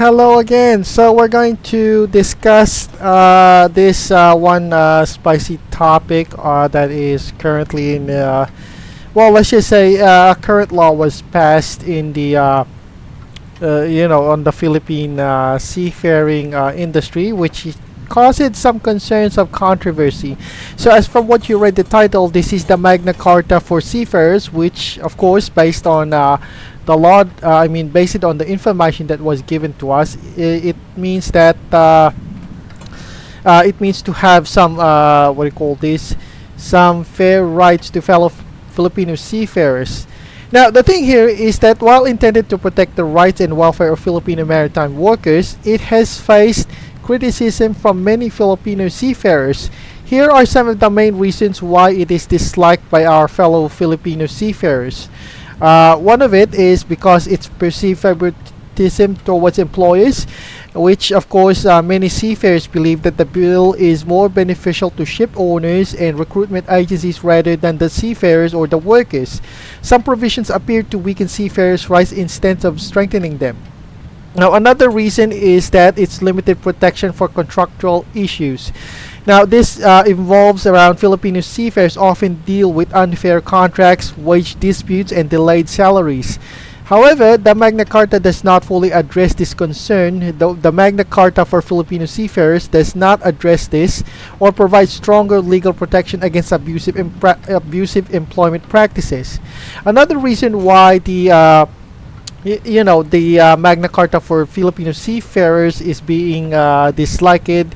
hello again. So we're going to discuss this one spicy topic that is currently in, well, let's just say a current law was passed in the, on the Philippine seafaring industry, which caused some concerns of controversy. So as from what you read the title, this is the Magna Carta for seafarers, which of course based on the law, based on the information that was given to us, it means that it means to have some what do you call this, some fair rights to fellow Filipino seafarers. Now the thing here is that while intended to protect the rights and welfare of Filipino maritime workers, it has faced criticism from many Filipino seafarers. Here are some of the main reasons why it is disliked by our fellow Filipino seafarers. One of it is because it's perceived favoritism towards employers, which of course many seafarers believe that the bill is more beneficial to ship owners and recruitment agencies rather than the seafarers or the workers. Some provisions appear to weaken seafarers' rights instead of strengthening them. Now another reason is that it's limited protection for contractual issues. Now this involves around Filipino seafarers often deal with unfair contracts, wage disputes, and delayed salaries. However, the Magna Carta does not fully address this concern. The Magna Carta for Filipino seafarers does not address this or provide stronger legal protection against abusive employment practices. Another reason why the Magna Carta for Filipino seafarers is being disliked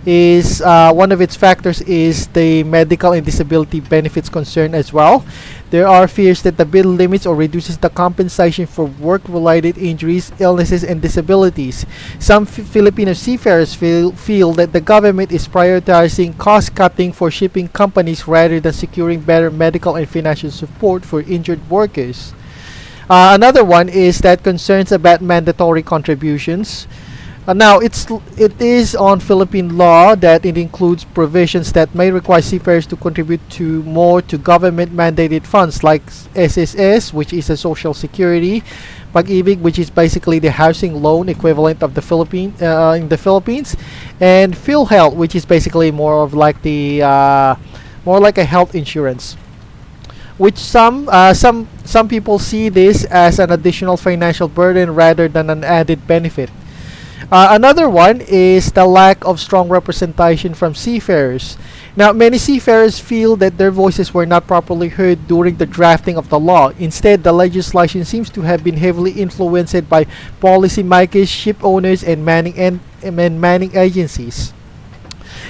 is one of its factors is the medical and disability benefits concern as well. There are fears that the bill limits or reduces the compensation for work-related injuries, illnesses, and disabilities. Some Filipino seafarers feel that the government is prioritizing cost-cutting for shipping companies rather than securing better medical and financial support for injured workers. Another one is that concerns about mandatory contributions. Now, it is on Philippine law that it includes provisions that may require seafarers to contribute more to government-mandated funds like SSS, which is a social security, Pag-ibig, which is basically the housing loan equivalent of the in the Philippines, and PhilHealth, which is basically more of like the more like a health insurance, which some people see this as an additional financial burden rather than an added benefit. Another one is the lack of strong representation from seafarers. Now, many seafarers feel that their voices were not properly heard during the drafting of the law. Instead, the legislation seems to have been heavily influenced by policymakers, ship owners, and manning agencies.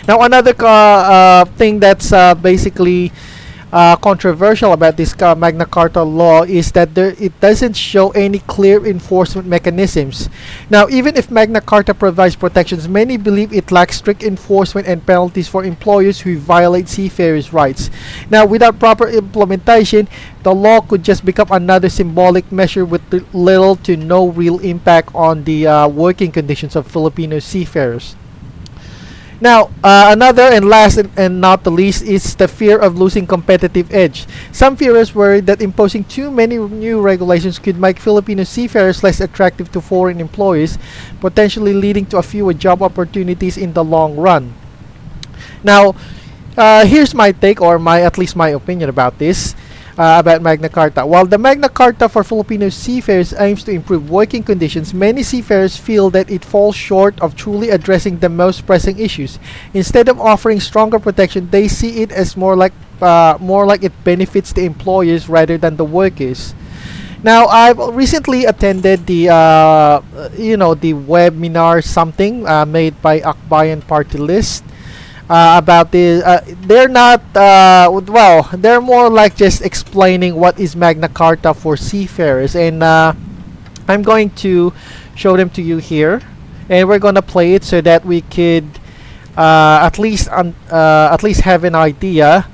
Now, another thing that's basically controversial about this Magna Carta law is that it doesn't show any clear enforcement mechanisms. Now, even if Magna Carta provides protections, many believe it lacks strict enforcement and penalties for employers who violate seafarers' rights. Now, without proper implementation, the law could just become another symbolic measure with little to no real impact on the working conditions of Filipino seafarers. Now, another and last and not the least is the fear of losing competitive edge. Some fearers worry that imposing too many new regulations could make Filipino seafarers less attractive to foreign employers, potentially leading to a fewer job opportunities in the long run. Now, here's my take, or at least my opinion about this. About Magna Carta. While the Magna Carta for Filipino seafarers aims to improve working conditions, many seafarers feel that it falls short of truly addressing the most pressing issues. Instead of offering stronger protection, they see it as more like it benefits the employers rather than the workers. Now, I've recently attended the the webinar something made by Akbayan Party List. About this, they're not they're more like just explaining what is Magna Carta for seafarers, and I'm going to show them to you here, and we're gonna play it so that we could at least have an idea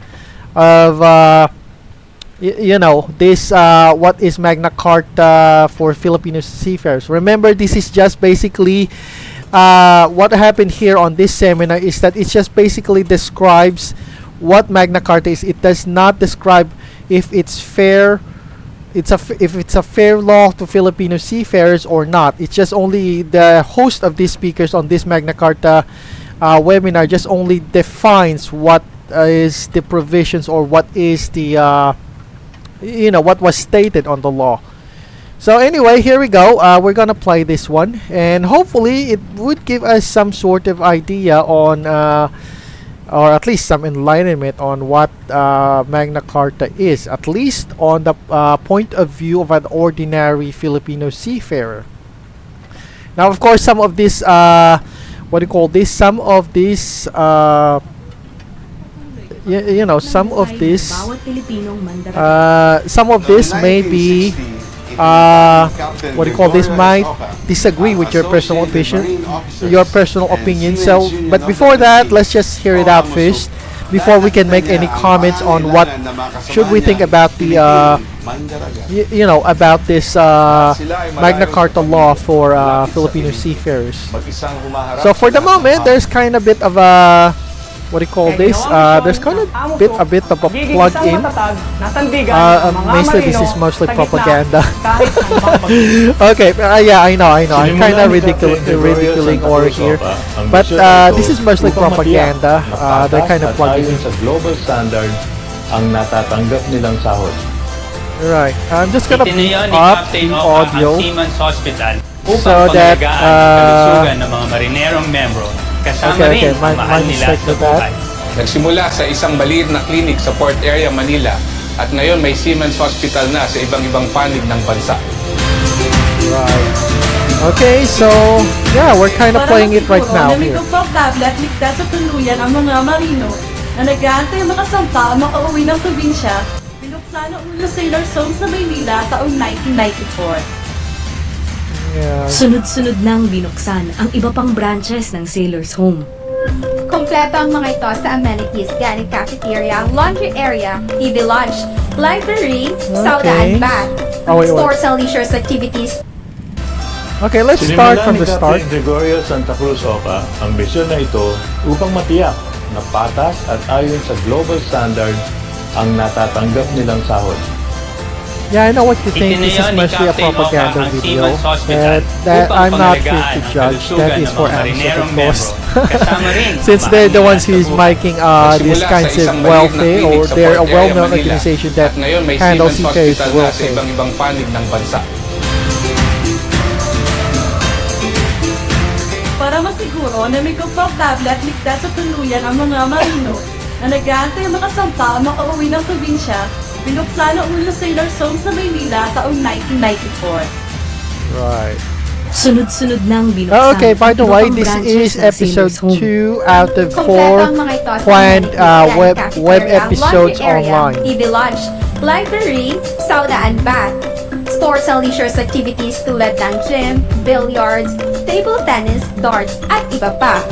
of this what is Magna Carta for Filipino seafarers. Remember, this is just basically what happened here on this seminar is that it just basically describes what Magna Carta is. It does not describe if it's fair if it's a fair law to Filipino seafarers or not. It's just only the host of these speakers on this Magna Carta webinar just only defines what is the provisions, or what is the what was stated on the law. So anyway, here we go. We're gonna play this one, and hopefully it would give us some sort of idea on or at least some enlightenment on what Magna Carta is, at least on the point of view of an ordinary Filipino seafarer. Now, of course, some of this what do you call this? Some of this some of this may be what do you call this, might disagree with your personal opinion. So, but before that, let's just hear it out first before we can make any comments on what should we think about the about this Magna Carta law for Filipino seafarers. So for the moment, there's kind of bit of a what do you call this? There's kind of a bit of a plug-in. Mostly this is mostly propaganda. Okay, yeah, I know. I'm kind of ridiculing over here, but this is mostly propaganda. They're kind of plugging in. Sa global standard ang natatanggap nilang sahod. Right. I'm just gonna put up the audio so that ng mga marinerong membro. Kasama rin ang mahal nila sa buhay. Nagsimula sa isang maliit na clinic sa Port Area, Manila, at ngayon may Seamen's Hospital na sa ibang panig ng bansa. Right. Okay, so yeah, we're kind of playing it right now here. Ligtas sa tuluyan ang mga marino na nag-aantay makasampa ang makauwi ng probinsya. Binuksan ang unang sailor zone sa Maynila taong 1994. Yeah. Sunod-sunod nang binuksan ang iba pang branches ng Sailor's Home. Kompleto ang mga ito sa amenities gaya ng cafeteria, laundry area, TV lunch, library, sauna and bath, stores and leisure activities. Okay, let's start from the start. Ni Gregorio Santa Cruz Oca ang misyon na ito upang matiyak na patas at ayon sa global standard ang natatanggap nilang sahod. Yeah, I know what you think. This is mostly a propaganda video, that I'm not here to judge. That is for Amazon, of course. Since they're the ones who's making these kinds of welfare, or they're a well-known organization that handles seafarers' welfare. Ibang panig ng bansa. Para masiguro na may komportable at ligtas sa tuluyan ang mga marino na nag-aantay makasampa ang makauwi ng probinsya, binuksan ang unang sailor zone sa Maynila taong 1994. Right. Sunod-sunod nang binuksan. Okay, by the way, this is episode 2 out of 4 planned web episodes online. TV lunch, library, sauna and bath, stores and leisure activities tulad ng gym, billiards, table tennis, darts, at iba pa.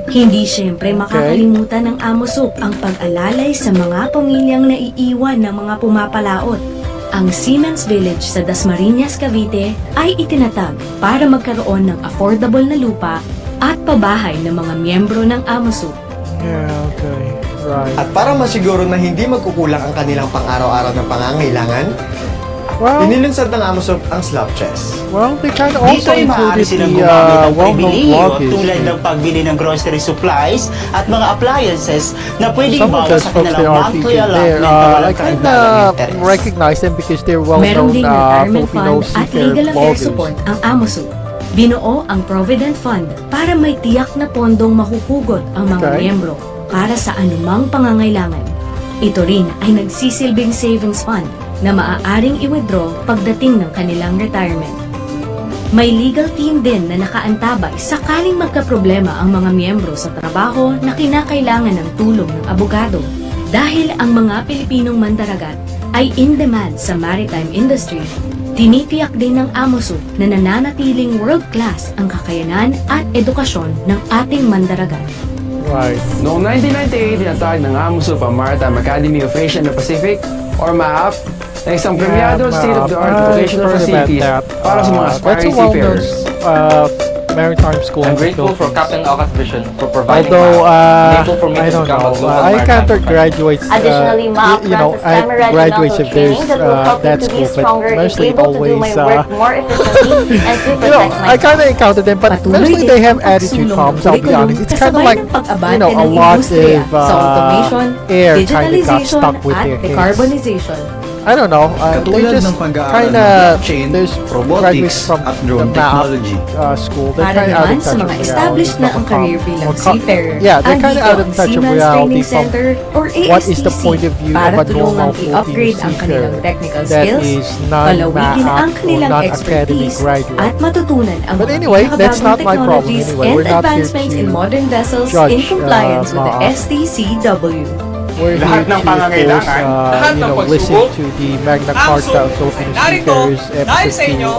Hindi siyempre makakalimutan ng Amosop ang pag-alalay sa mga pamilyang naiiwan ng mga pumapalaot. Ang Seamen's Village sa Dasmariñas, Cavite ay itinatag para magkaroon ng affordable na lupa at pabahay ng mga miyembro ng Amosop. Yeah, okay. Right. At para masiguro na hindi magkukulang ang kanilang pang-araw-araw na pangangailangan, inilunsad ng Amosop ang slop chest. Well, they kind of Dito also ay maaari included silang the gumamit ng well-known pribilehiyo vloggers. tulad ng pagbili ng grocery supplies at mga appliances na pwedeng Some of ibawas those sa folks, they kanilang are monthly featured there. allotment na I walang kind karagdagang of interest. recognize them because they're Meron well-known ding retirement Filipino fund at seafarer legal affairs vloggers. support ang Amosop. Binuo ang Provident Fund para may tiyak na pondong mahuhugot ang mga miyembro para sa anumang pangangailangan. Ito rin ay nagsisilbing savings fund na maaaring i-withdraw pagdating ng kanilang retirement. May legal team din na nakaantabay sakaling magkaproblema ang mga miyembro sa trabaho na kinakailangan ng tulong ng abogado. Dahil ang mga Pilipinong mandaragat ay in demand sa maritime industry, tinitiyak din ng Amosop na nananatiling world-class ang kakayanan at edukasyon ng ating mandaragat. Right. Noong 1998, tinatawag ng Amosop ang Maritime Academy of Asia and the Pacific, or MAAP, na isang premiado state-of-the-art vocational facilities para sa mga aspiring seafarers. maritime school. I'm in the grateful for Philippines. Captain Alca's vision for providing Although, grateful for me I to don't become a know. global I maritime encountered professional. graduates, Additionally, Ma you know, Francis Cameron graduates of training theirs, that will help that me to be school, but stronger and mostly able to do always, my work more efficiently and to you know, protect I kind myself. of encountered them, but Patuloy mostly din they have ang attitude pagsulong problems, ng I'll be honest. It's kind of kasabay like, ng pag-abante you know, a ng lot industriya of sa automation, air kind of got digitalization stuck with at their heads. decarbonization. I don't know. They Katulad just ng pag-aaral kind ng of, blockchain, there's robotics, graduates from at the drone MAP technology. School. They're Para kind of out of naman sa touch mga of established reality na ang career bilang seafarer, yeah, they're kind of andito out of ang touch of Seamen's reality Training from Center or what is the ASTC point of view para of a normal tulungang Filipino i-upgrade ang kanilang seafarer technical that skills, is palawigin ang non-MAP or kanilang non-academy expertise, graduate. at matutunan ang But mga anyway, that's not pinakabagong my problem technologies anyway. and We're not here advancements to in modern vessels judge, in compliance with the mga STCW. We're here Lahat to, ng of course, pangangailangan, lahat you ng know, listen pagsubok, to the Magna Carta of Filipino Seafarers episode 2, you know,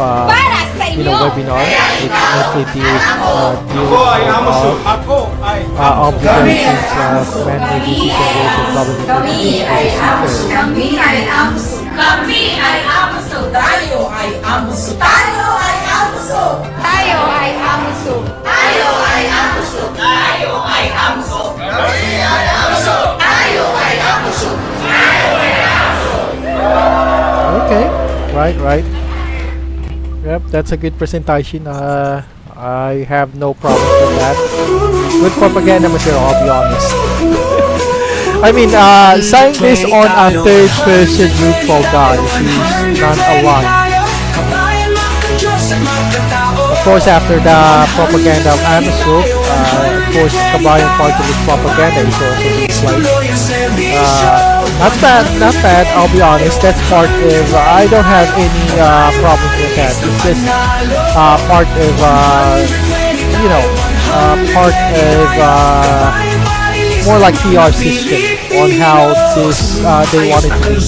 webinar, which mostly deals with obligations of man-made duties and rules of government duties for the seafarers. Okay, right. Yep, that's a good presentation. I have no problem with that. Good propaganda material, I'll be honest. I mean, saying this on a third-person neutral guy who's non-aligned. Of course, after the propaganda of Amazon, of course, kabayan part of this propaganda is also being played. Not bad, I'll be honest. That's part of, I don't have any problems with that. It's just part of, you know, part of more like PR system on how this they wanted to be known.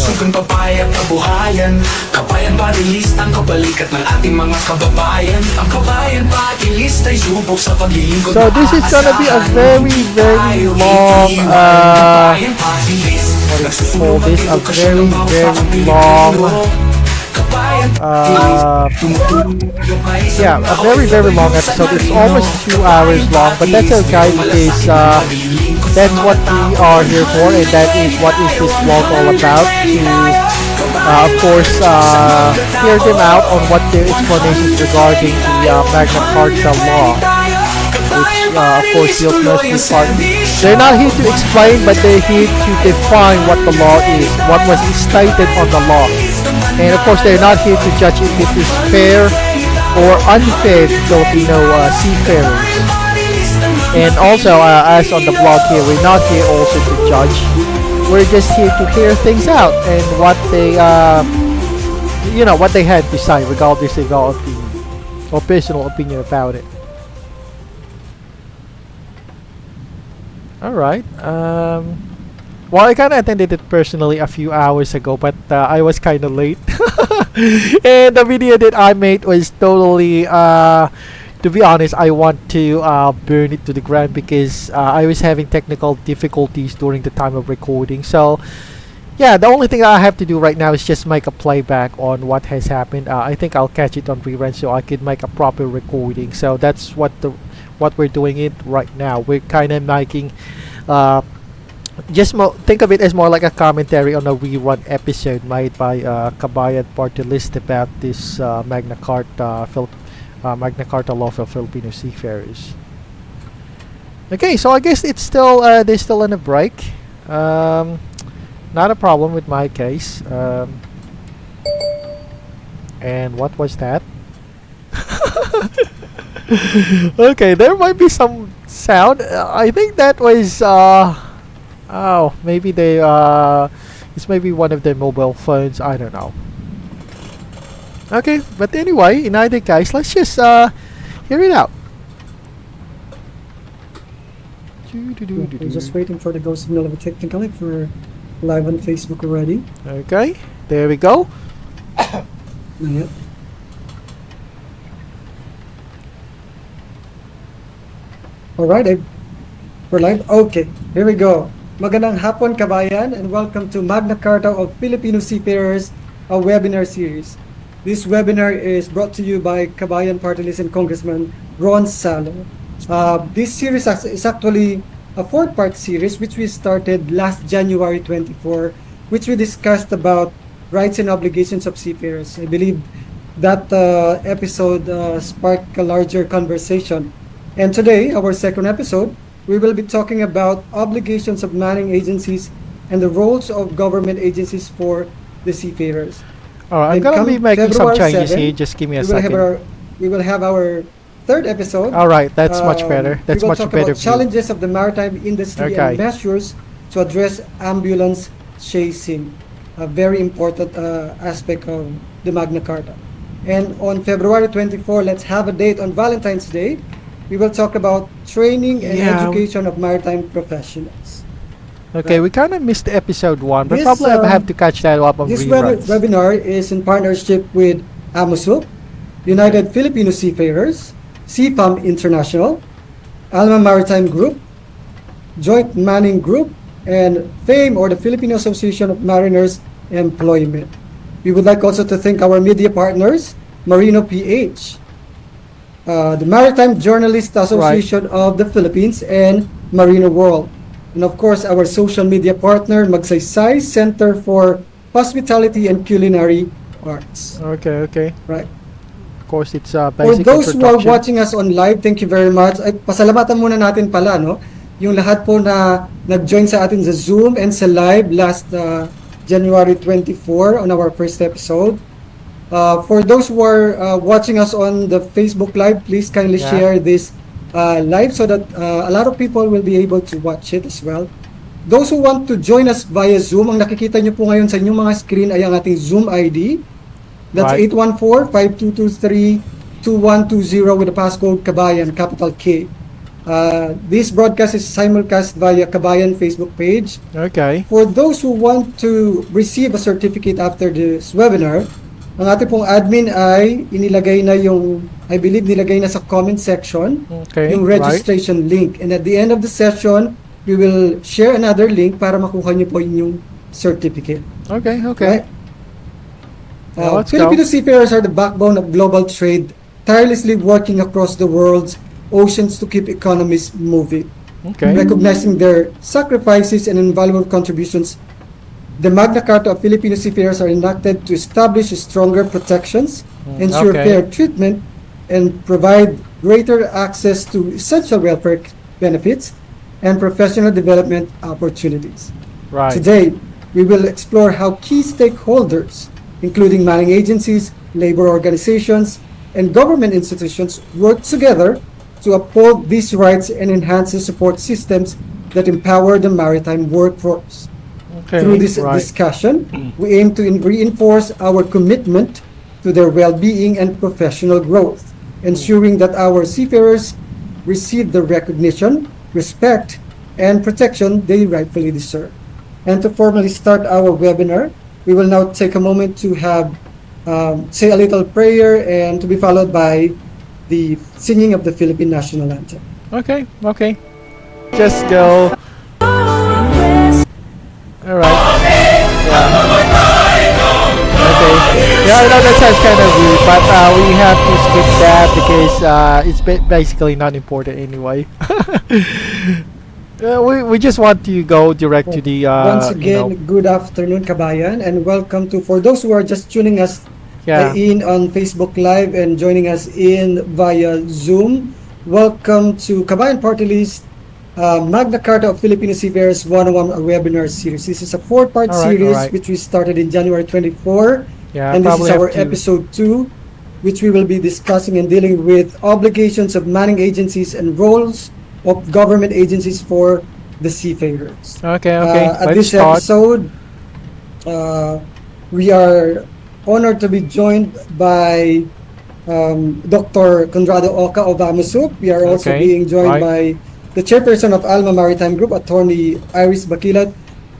So this is gonna be a very long what do you call this? A very long yeah, a very long episode. It's almost 2 hours long, but that's okay because that's what we are here for, and that is what is this vlog all about. To of course hear them out on what their explanations regarding the Magna Carta law, which of course deals mostly part. They're not here to explain, but they're here to define what the law is, what was stated on the law. And of course, they're not here to judge if it is fair or unfair to Filipino seafarers. And also, as on the blog here, we're not here also to judge. We're just here to hear things out and what they, you know, what they had to say, regardless of our opinion or personal opinion about it. All right. Well, I kind of attended it personally a few hours ago, but I was kind of late. And the video that I made was totally, to be honest, I want to burn it to the ground because I was having technical difficulties during the time of recording. So, yeah, the only thing I have to do right now is just make a playback on what has happened. I think I'll catch it on rerun so I could make a proper recording. So that's what we're doing it right now. We're kind of making just think of it as more like a commentary on a rerun episode made by Kabayan Party List about this Magna Carta law for Filipino seafarers. Okay, so I guess it's still they're still on a break. Not a problem with my case. And what was that? Okay, there might be some sound. I think that was oh, maybe they it's maybe one of their mobile phones, I don't know. Okay, but anyway, in either case, let's just hear it out. We're just waiting for the go signal of a technically for live on Facebook already. Okay, there we go. Not yet. Alright, we're live. Okay, here we go. Magandang hapon kabayan and welcome to Magna Carta of Filipino Seafarers, a webinar series. This webinar is brought to you by Kabayan Party List and Congressman Ron Salo. This series is actually a 4-part series which we started last January 24, which we discussed about rights and obligations of seafarers. I believe that episode sparked a larger conversation. And today, our second episode, we will be talking about obligations of manning agencies and the roles of government agencies for the seafarers. I'm going to be making some changes here. Just give me a second. We will have our third episode. All right, that's much better. That's much better. We will talk about challenges of the maritime industry and measures to address ambulance chasing, a very important aspect of the Magna Carta. And on February 24, let's have a date on Valentine's Day. We will talk about training and education of maritime professionals. Okay, we kind of missed episode 1, but probably I have to catch that up on reruns. This webinar is in partnership with AMUSUP, United Filipino Seafarers, CFAM International, Alma Maritime Group, Joint Manning Group, and FAME, or the Filipino Association of Mariners Employment. We would like also to thank our media partners, Marino PH, the Maritime Journalist Association of the Philippines, and Marino World. And of course, our social media partner, Magsaysay Center for Hospitality and Culinary Arts. Okay. Right. Of course, it's For basic those who are introduction. watching us on live, thank you very much. Ay, pasalamatan muna natin pala, no? Yung lahat po na nag-join sa atin sa Zoom and sa live last January 24 on our first episode. For those who are watching us on the Facebook Live, please kindly share this live so that a lot of people will be able to watch it as well. Those who want to join us via Zoom, ang nakikita nyo po ngayon sa inyong mga screen ay ang ating Zoom ID. That's 814-5223-2120 with the passcode Kabayan, capital K. This broadcast is simulcast via Kabayan Facebook page. Okay. For those who want to receive a certificate after this webinar, ang ating pong admin ay inilagay na yung, I believe nilagay na sa comment section, yung registration link. And at the end of the session, we will share another link para makuha nyo po yung certificate. Okay. Right? Filipino seafarers are the backbone of global trade, tirelessly working across the world's oceans to keep economies moving. Recognizing their sacrifices and invaluable contributions, the Magna Carta of Filipino Seafarers are enacted to establish stronger protections, ensure fair treatment, and provide greater access to essential welfare benefits and professional development opportunities. Today, we will explore how key stakeholders, including manning agencies, labor organizations, and government institutions work together to uphold these rights and enhance the support systems that empower the maritime workforce. Through this discussion, we aim to reinforce our commitment to their well-being and professional growth, ensuring that our seafarers receive the recognition, respect, and protection they rightfully deserve. And to formally start our webinar, we will now take a moment to have say a little prayer and to be followed by the singing of the Philippine National Anthem. Okay. Just go. All right. Yeah, I know that sounds kind of weird, but we have to skip that because it's basically not important anyway. We just want to go direct to the once again, good afternoon, Kabayan, and welcome to, for those who are just tuning us in on Facebook Live and joining us in via Zoom, welcome to Kabayan Party List Magna Carta of Filipino Seafarers 101 webinar series. This is a 4-part series which we started in January 24, and this is our episode 2, which we will be discussing and dealing with obligations of manning agencies and roles of government agencies for the seafarers. At this episode, we are honored to be joined by Dr. Conrado Oca of AMUSUP. We are also being joined by the chairperson of Alma Maritime Group, Attorney Iris Baquilat,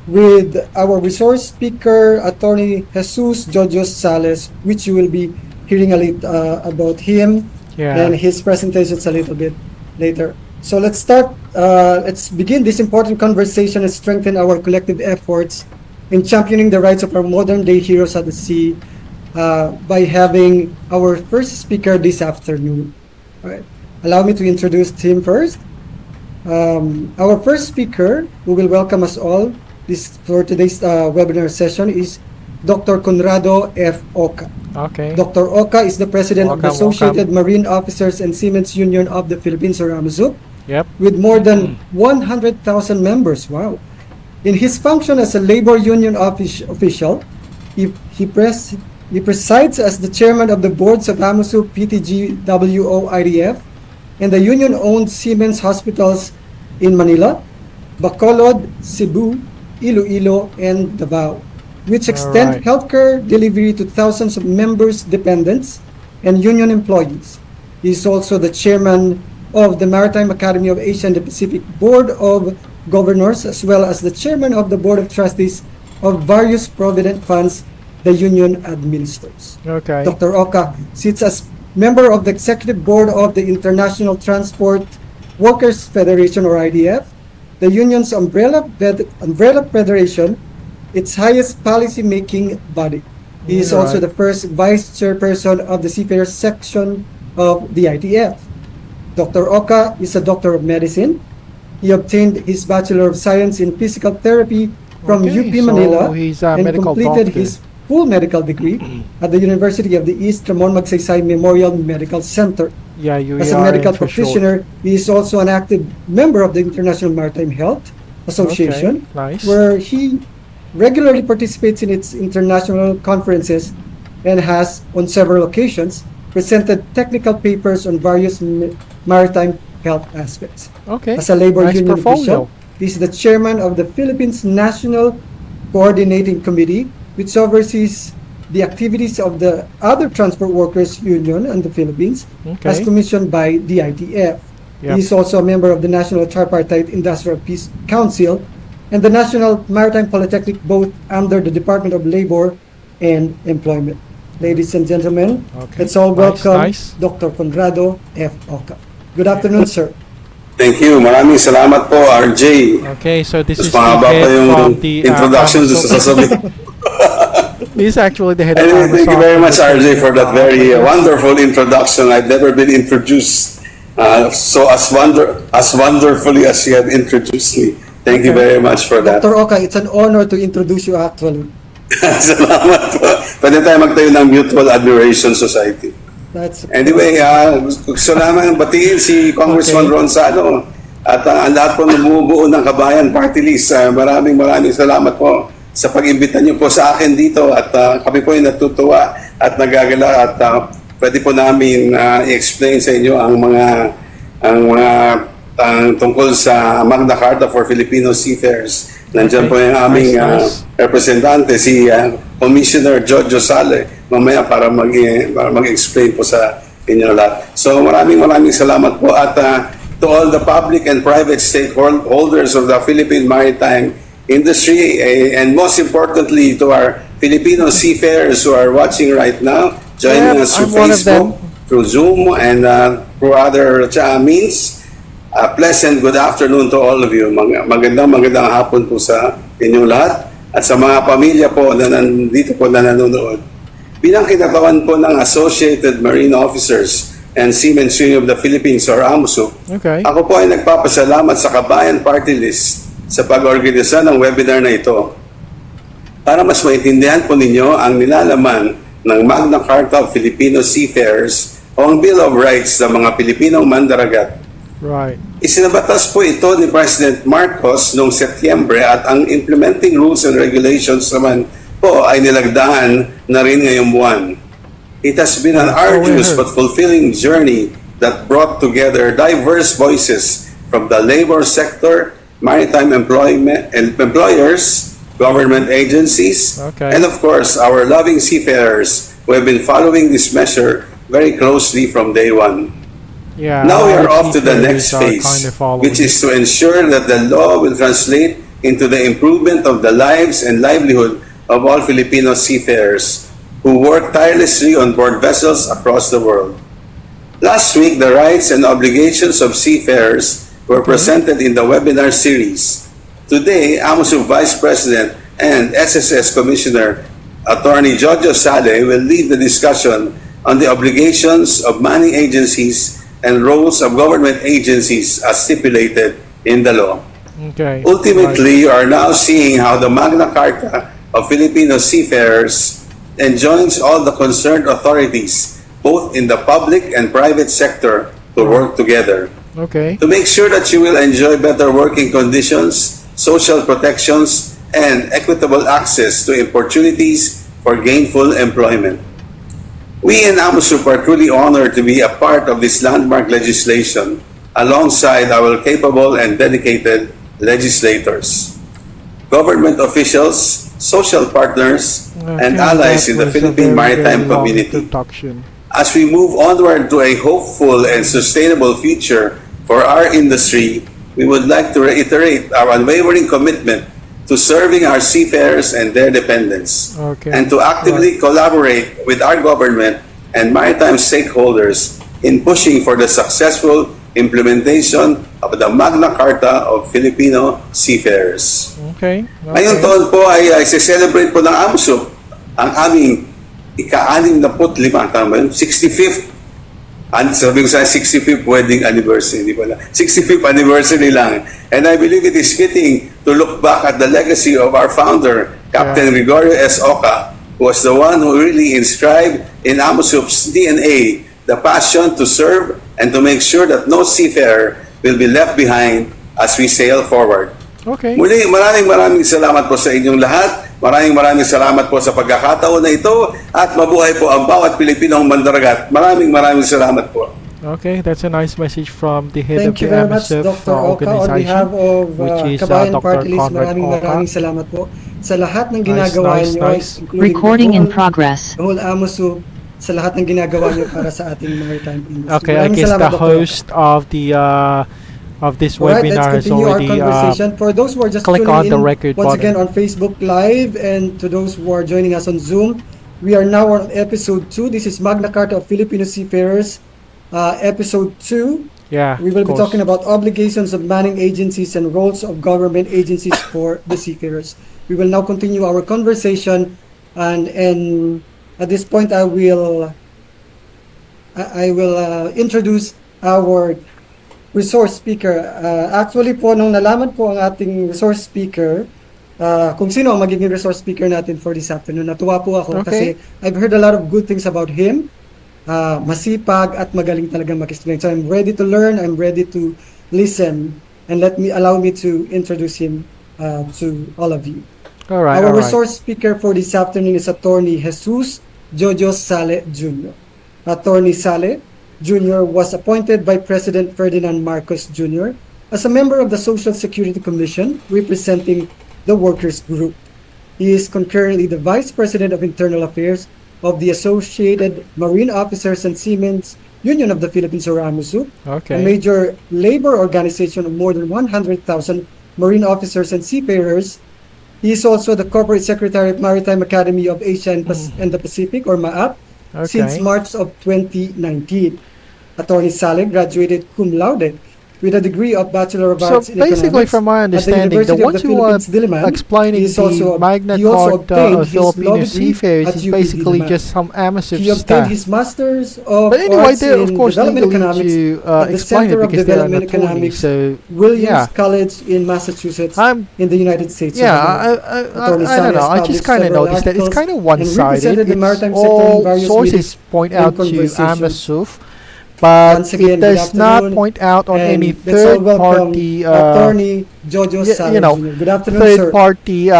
with our resource speaker, Attorney Jesus Jojo Sales, which you will be hearing a little about him and his presentations a little bit later. So let's start. Let's begin this important conversation and strengthen our collective efforts in championing the rights of our modern-day heroes at the sea, by having our first speaker this afternoon. All right. Allow me to introduce him first. Our first speaker, who will welcome us all for today's webinar session, is Dr. Conrado F. Oca. Okay. Dr. Oca is the president of the Associated Marine Officers and Seamen's Union of the Philippines, or AMAZUP, with more than 100,000 members. Wow. In his function as a labor union official, he presides as the chairman of the boards of AMAZUP, PTGWO, IDF, and the union-owned Seamen's hospitals in Manila, Bacolod, Cebu, Iloilo, and Davao, which extend healthcare delivery to thousands of members, dependents, and union employees. He is also the chairman of the Maritime Academy of Asia and the Pacific Board of Governors, as well as the chairman of the Board of Trustees of various provident funds the union administers. Okay. Dr. Oca sits as member of the executive board of the International Transport Workers Federation, or IDF, the union's umbrella federation, its highest policy-making body. He is also the first vice chairperson of the Seafarers section of the IDF. Dr. Oca is a doctor of medicine. He obtained his Bachelor of Science in Physical Therapy from UP Manila and completed his full medical degree at the University of the East Ramon Magsaysay Memorial Medical Center. As a medical practitioner, he is also an active member of the International Maritime Health Association, where he regularly participates in its international conferences and has, on several occasions, presented technical papers on various maritime health aspects. As a labor union official, he is the chairman of the Philippines National Coordinating Committee, which oversees the activities of the other transport workers union in the Philippines, as commissioned by the ITF. He is also a member of the National Tripartite Industrial Peace Council and the National Maritime Polytechnic, both under the Department of Labor and Employment. Ladies and gentlemen, let's all welcome Dr. Conrado F. Oca. Good afternoon, sir. Thank you. Maraming salamat po, RJ. Okay, so this is the head from the introduction to sasabihin. He's actually the head of Anyway, thank you very much, RJ, for that very wonderful introduction. I've never been introduced so as wonderfully as you have introduced me. Thank you very much for that. Dr. Oca, it's an honor to introduce you actually. Salamat po. Pwede tayo magtayo ng Mutual Admiration Society. Anyway, gusto naman batiin si Congressman Ronsano at ang lahat po namumuo ng Kabayan Party List. Maraming salamat po sa pag-imbita niyo po sa akin dito at kami po ay natutuwa at nagagala at pwede po namin i-explain sa inyo ang mga tungkol sa Magna Carta for Filipino Seafarers. Nandiyan po yung aming representante, si Commissioner Jojo Sale, mamaya para mag-explain po sa inyo lahat. So maraming salamat po at to all the public and private stakeholders of the Philippine maritime industry and most importantly to our Filipino seafarers who are watching right now, joining us through Facebook, through Zoom, and through other means. Pleasant good afternoon to all of you. Magandang hapon po sa inyong lahat at sa mga pamilya po na nandito po na nanonood. Bilang kinatawan po ng Associated Marine Officers and Seamen's Union of the Philippines, or AMAZUP, ako po ay nagpapasalamat sa Kabayan Party List sa pag-organisa ng webinar na ito para mas maintindihan po ninyo ang nilalaman ng Magna Carta of Filipino Seafarers o ang Bill of Rights ng mga Pilipinong mandaragat. Isinabatas po ito ni President Marcos noong Setyembre at ang implementing rules and regulations naman po ay nilagdaan na rin ngayong buwan. It has been an arduous but fulfilling journey that brought together diverse voices from the labor sector, maritime employers, government agencies, and of course our loving seafarers who have been following this measure very closely from day one. Now we are off to the next phase, which is to ensure that the law will translate into the improvement of the lives and livelihood of all Filipino seafarers who work tirelessly on board vessels across the world. Last week, the rights and obligations of seafarers were presented in the webinar series. Today, AMAZUP Vice President and SSS Commissioner Attorney Jojo Sale will lead the discussion on the obligations of manning agencies and roles of government agencies as stipulated in the law. Okay. Ultimately, you are now seeing how the Magna Carta of Filipino Seafarers enjoins all the concerned authorities, both in the public and private sector, to work together. Okay. To make sure that you will enjoy better working conditions, social protections, and equitable access to opportunities for gainful employment. We in AMUSUP are truly honored to be a part of this landmark legislation alongside our capable and dedicated legislators, government officials, social partners, and allies in the Philippine maritime community. As we move onward to a hopeful and sustainable future for our industry, we would like to reiterate our unwavering commitment to serving our seafarers and their dependents, and to actively collaborate with our government and maritime stakeholders in pushing for the successful implementation of the Magna Carta of Filipino Seafarers. Okay. Ngayong taon po ay celebrate po ng AMSUP ang aming ika-65, tama yun? 65th, sabi ko sa 65th wedding anniversary, hindi pala. 65th anniversary lang. And I believe it is fitting to look back at the legacy of our founder, Captain Gregorio S. Oca, who was the one who really inscribed in AMUSUP's DNA the passion to serve and to make sure that no seafarer will be left behind as we sail forward. Okay. Muli, maraming salamat po sa inyong lahat. Maraming salamat po sa pagkakataon na ito at mabuhay po ang bawat Pilipinong mandaragat. Maraming salamat po. Okay, that's a nice message from the head Thank of the you very much, AMUSUP Dr. Oka. On behalf of Kabayan Party List, maraming salamat po sa lahat ng ginagawa niyo, including recording in progress. The whole AMUSUP, sa lahat ng ginagawa niyo para sa ating maritime industry. Okay, I guess the host of the of this webinar has already for those who are just click on tuning the in record once button. again on Facebook Live, and to those who are joining us on Zoom, we are now on episode 2. This is Magna Carta of Filipino Seafarers, episode 2. Yeah, we will be talking about obligations of manning agencies and roles of government agencies for the seafarers. We will now continue our conversation, and at this point I will introduce our resource speaker. Actually po, nung nalaman po ang ating resource speaker, kung sino ang magiging resource speaker natin for this afternoon, natuwa po ako kasi I've heard a lot of good things about him. Masipag at magaling talaga mag-explain. So I'm ready to learn, I'm ready to listen, and allow me to introduce him to all of you. Our resource speaker for this afternoon is Attorney Jesus Jojo Sale Jr. Attorney Sale Jr. was appointed by President Ferdinand Marcos Jr. as a member of the Social Security Commission representing the workers group. He is concurrently the Vice President of Internal Affairs of the Associated Marine Officers and Seamen's Union of the Philippines, or AMUSUP, a major labor organization of more than 100,000 marine officers and seafarers. He is also the Corporate Secretary of Maritime Academy of Asia and the Pacific, or MAAP, since March of 2019. Attorney Sale graduated cum laude with a degree of Bachelor of Arts in Economics. So basically, from my understanding, the ones who are explaining the Magna Carta of Filipino Seafarers is basically just some AMUSUP staff. He obtained his Master's of But anyway, Arts they're of in course Development legally Economics to at the explain Center it of because they're an Development attorney. Economics, So Williams College in Massachusetts, in the United States. Yeah, I don't know. I just kind of noticed that it's kind of one-sided. All sources point out to AMUSUP, but it does not point out on any third-party, Attorney Jojo Sale Jr. Good afternoon, third-party,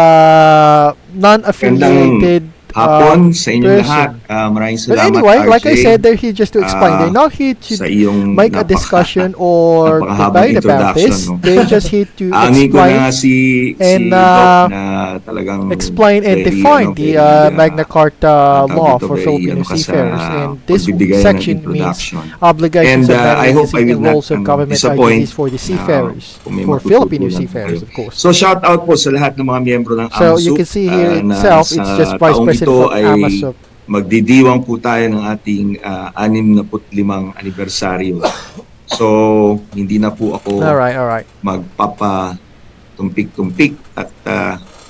non-affiliated hapon sa inyong lahat. Maraming salamat, but anyway, RJ, like I said, they're here just to explain. They're not here to make a discussion or debate about this. No? They're just here to explain and define the Magna Carta law for Filipino seafarers. And this section means obligations of management and roles of government agencies for the seafarers, for Filipino seafarers, of course. So shout out po sa lahat ng mga miyembro ng AMUSUP. So you can see here itself, it's just Vice President ito ay magdidiwang po tayo ng ating 65 anibersaryo. So, hindi na po ako magpapatumpik-tumpik at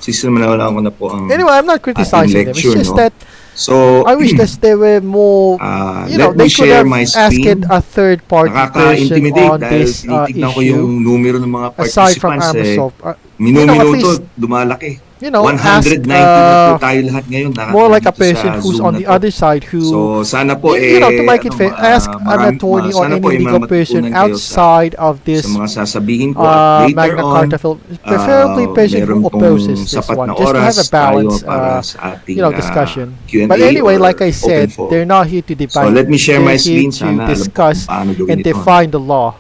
Sisimula ko na po ang Anyway, I'm not criticizing them. It's lecture, just no? that So, I wish that they were more, let they me could share have my asked screen. a third-party person Nakaka-intimidate on dahil this tinitignan ko yung issue. numero ng mga Aside from participants Amazon, at least, least, dumalaki. 190 na po tayo lahat ngayon. More like a person who's on the other side who, so, sana po, to make it fair, ask an attorney or any legal person outside of this sa mga sasabihin ko at later Magna on, Carta film, preferably person who opposes this one, just to have a balanced, discussion. But anyway, like I said, they're not here to debate. So, let me share my They're here screen. to discuss and define the law.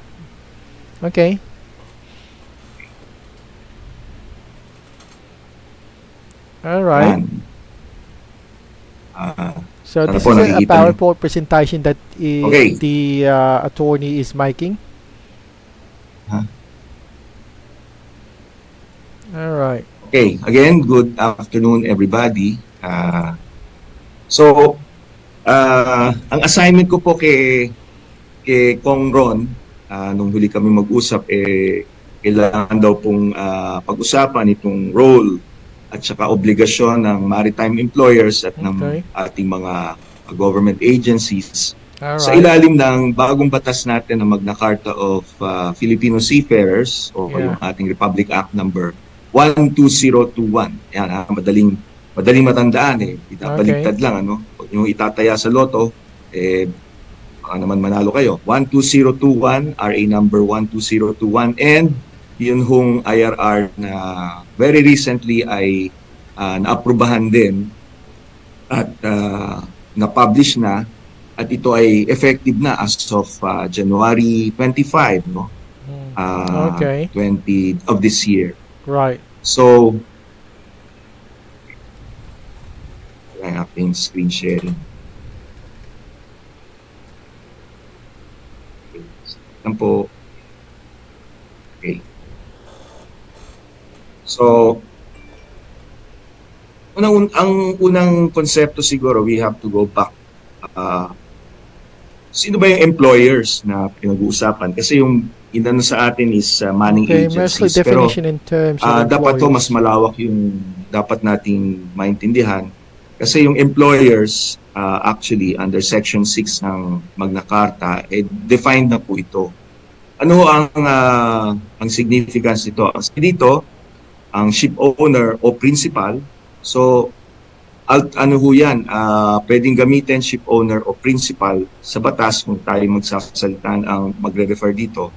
Okay? All right. So this is a PowerPoint presentation that the attorney is making. All right. Okay. Again, good afternoon, everybody. So, ang assignment ko po kay Kong Ron, nung huli kami mag-usap, kailangan daw pong pag-usapan itong role at saka obligasyon ng maritime employers at ng ating mga government agencies sa ilalim ng bagong batas natin ng Magna Carta of Filipino Seafarers o yung ating Republic Act number 12021. Yan, madaling matandaan Itabaligtad lang, ano? Huwag nyo itataya sa loto, baka naman manalo kayo. 12021, RA number 12021, and yun hong IRR na very recently ay naaprubahan din at na-publish na at ito ay effective na as of January 25 20 of this year. Right. So I have been screen sharing. Yan po. Okay. So, ang unang konsepto siguro, we have to go back. Sino ba yung employers na pinag-uusapan? Kasi yung inano sa atin is manning agencies. Mostly definition in terms of dapat to mas malawak yung dapat nating maintindihan. Kasi yung employers, actually, under Section 6 ng Magna Carta, defined na po ito. Ano ang significance nito? Dito, ang ship owner o principal. So, ano ho yan? Pwedeng gamitin ship owner o principal sa batas kung tayo magsasalitan ang magre-refer dito.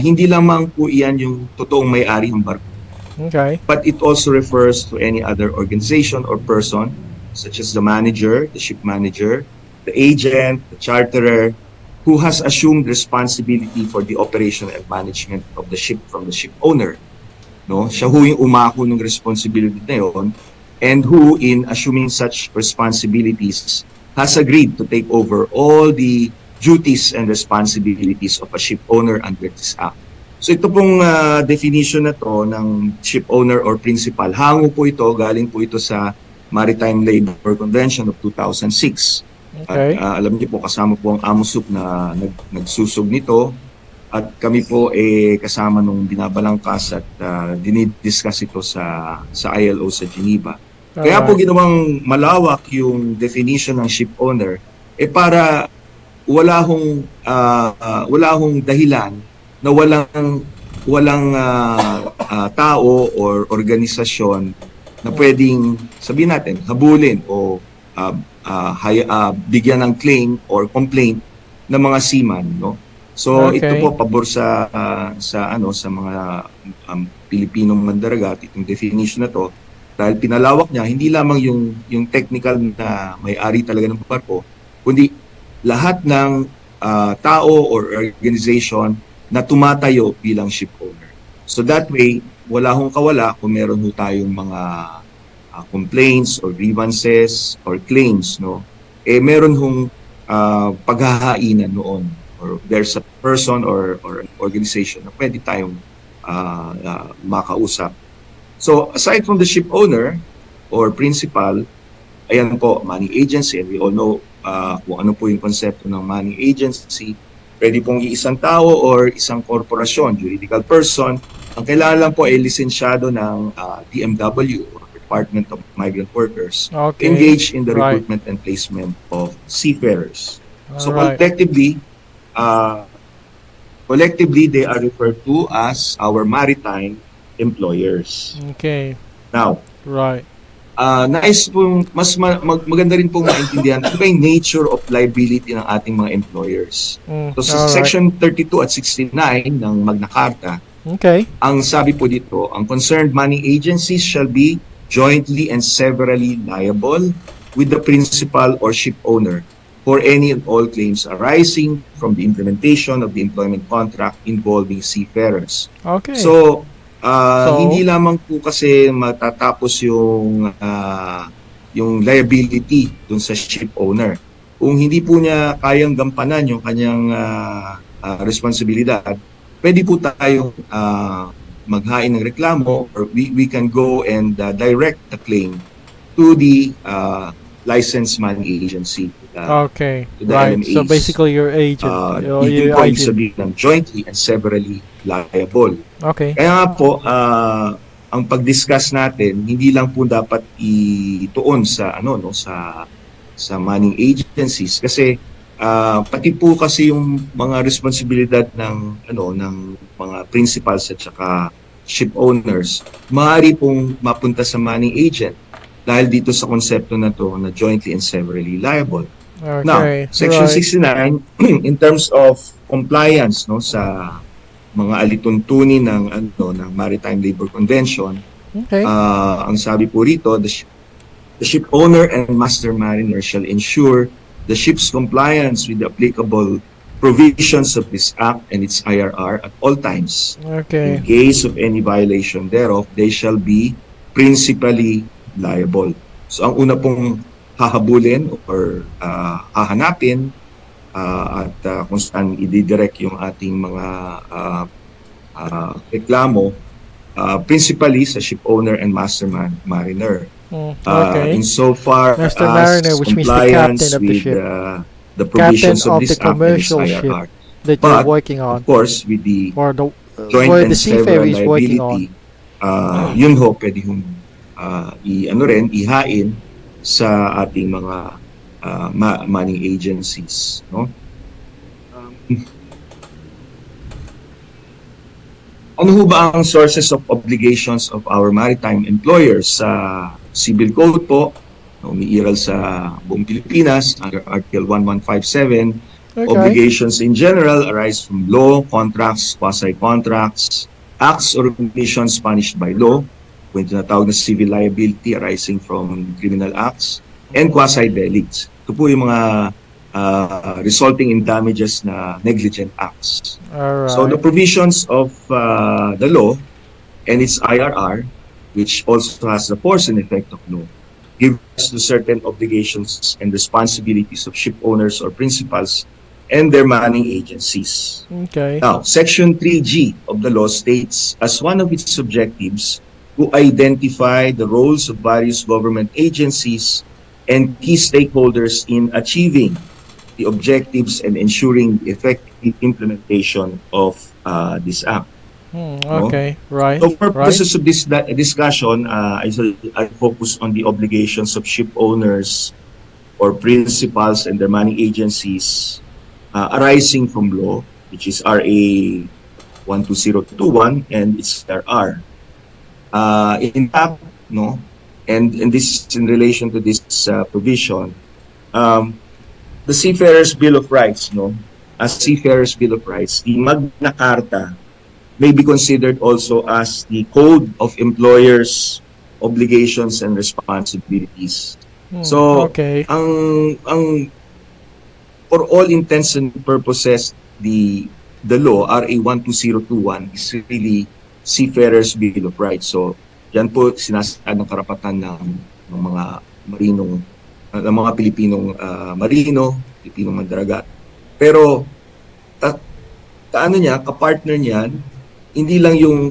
Hindi lamang po iyan yung totoong may-ari ng barko. Okay. But it also refers to any other organization or person such as the manager, the ship manager, the agent, the charterer, who has assumed responsibility for the operation and management of the ship from the ship owner. No? Siya ho yung umako ng responsibility na yun, and who, in assuming such responsibilities, has agreed to take over all the duties and responsibilities of a ship owner under this act. So ito pong definition na to ng ship owner or principal, hango po ito, galing po ito sa Maritime Labor Convention of 2006. Okay. At alam niyo po, kasama po ang AMUSUP na nagsusog nito. At kami po kasama nung binabalangkas at dinidiscuss ito sa ILO sa Geneva. Kaya po ginawang malawak yung definition ng ship owner para wala hong dahilan na walang tao or organisasyon na pwedeng sabihin natin habulin o bigyan ng claim or complaint ng mga seaman, no? So ito po pabor sa mga Pilipinong mandaragat itong definition na to, dahil pinalawak niya hindi lamang yung technical na may-ari talaga ng barko, kundi lahat ng tao or organization na tumatayo bilang ship owner. So that way, wala hong kawala kung meron ho tayong mga complaints or grievances or claims, no? Meron hong paghahainan noon, or there's a person or an organization na pwede tayong makausap. So aside from the ship owner or principal, ayan po, money agency, and we all know kung ano po yung konsepto ng money agency. Pwede pong isang tao or isang korporasyon, juridical person, Ang kailangan lang po ay lisensyado ng DMW, Department of Migrant Workers, engage in the recruitment and placement of seafarers. So collectively, they are referred to as our maritime employers. Okay. Now, right. Nais pong maganda rin pong maintindihan ano ba yung nature of liability ng ating mga employers. So sa Section 32 at 69 ng Magna Carta, ang sabi po dito, ang concerned money agencies shall be jointly and severally liable with the principal or ship owner for any and all claims arising from the implementation of the employment contract involving seafarers. Okay. So, hindi lamang po kasi matatapos yung liability dun sa ship owner. Kung hindi po niya kayang gampanan yung kanyang responsibilidad, pwede po tayo maghain ng reklamo, or we can go and direct the claim to the licensed money agency. Okay, right. LMAs. So basically your agent. Yun po yung sabihin ng jointly and severally liable. Okay. Kaya nga po, ang pag-discuss natin, hindi lang po dapat ituon sa sa money agencies, kasi pati po kasi yung mga responsibilidad ng mga principals at saka ship owners, maaari pong mapunta sa money agent dahil dito sa konsepto na to na jointly and severally liable. Okay. Now, Section 69 in terms of compliance sa mga alituntunin ng Maritime Labor Convention, ang sabi po rito, the ship owner and master mariner shall ensure the ship's compliance with the applicable provisions of this Act and its IRR at all times. Okay. In case of any violation thereof, they shall be principally liable. So ang una pong hahabulin or hahanapin at kung saan i-direct yung ating mga reklamo, principally sa ship owner and master mariner. Insofar as Mariner, which compliance means the captain of the with ship. The provisions Captain of of this the Act and its commercial ship IRR. that you're working on. Of course, with the joint where and the seafarer several is working on. liability, yun ho, pwede hong ihain sa ating mga money agencies. No? Ano ho ba ang sources of obligations of our maritime employers? Sa Civil Code po, umiiral sa buong Pilipinas, under Article 1157, obligations in general arise from law, contracts, quasi-contracts, acts or omissions punished by law, kung tinatawag na civil liability arising from criminal acts, and quasi-delicts. Ito po yung mga resulting in damages na negligent acts. So the provisions of the law and its IRR, which also has the force and effect of law, give us to certain obligations and responsibilities of ship owners or principals and their manning agencies. Okay. Now, Section 3G of the law states as one of its objectives to identify the roles of various government agencies and key stakeholders in achieving the objectives and ensuring the effective implementation of this Act. Okay, right. So for purposes of this discussion, I focus on the obligations of ship owners or principals and their money agencies arising from law, which is RA 12021 and its RR. In fact, and this is in relation to this provision, the Seafarers Bill of Rights, as Seafarers Bill of Rights, the Magna Carta may be considered also as the Code of Employers' Obligations and Responsibilities. So, ang for all intents and purposes, the law, RA 12021, is really Seafarers Bill of Rights. So, yan po sinasaad ng karapatan ng mga marinong, ng mga Pilipinong marino, Pilipinong mandragat. Pero, kapartner niyan, hindi lang yung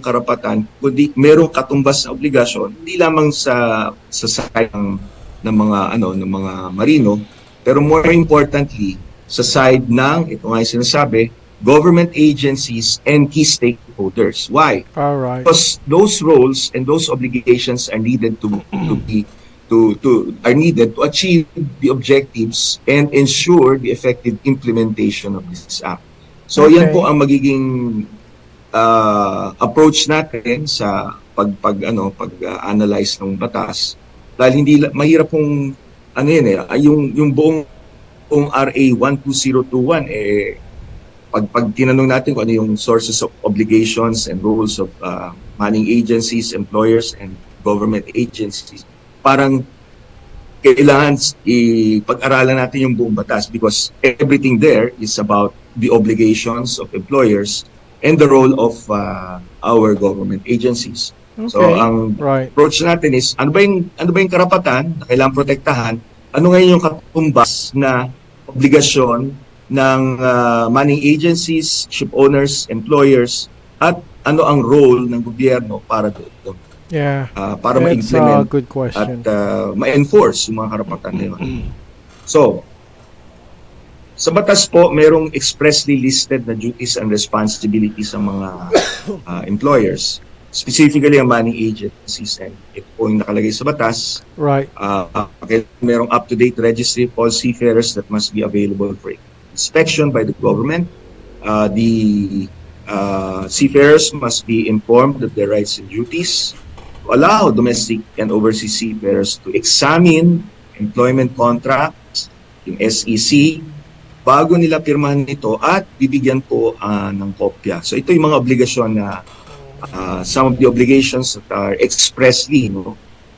karapatan, kundi merong katumbas na obligasyon, hindi lamang sa side ng mga marino, pero more importantly, sa side ng, ito nga yung sinasabi, government agencies, and key stakeholders. Why? All right. Because those roles and those obligations are needed to achieve the objectives and ensure the effective implementation of this act. So yan po ang magiging approach natin sa pag-analyze ng batas, dahil hindi mahirap kung yung buong RA 12021 pag tinanong natin kung ano yung sources of obligations and roles of manning agencies, employers, and government agencies, parang kailangan ipag-aralan natin yung buong batas, because everything there is about the obligations of employers and the role of our government agencies. Okay. So ang approach natin is ano ba yung karapatan na kailangan protektahan, ano ngayon yung katumbas na obligasyon ng manning agencies, ship owners, employers, at ano ang role ng gobyerno para doon. Yeah. Para ma-implement good question. at ma-enforce yung mga karapatan na yun. So, sa batas po, merong expressly listed na duties and responsibilities ng mga employers, specifically ang manning agencies, and ito po yung nakalagay sa batas. Right. Merong up-to-date registry of all seafarers that must be available for inspection by the government. The seafarers must be informed of their rights and duties, to allow domestic and overseas seafarers to examine employment contracts, yung SEC, bago nila pirmahan ito at bibigyan po ng kopya. So ito yung mga obligasyon na some of the obligations that are expressly,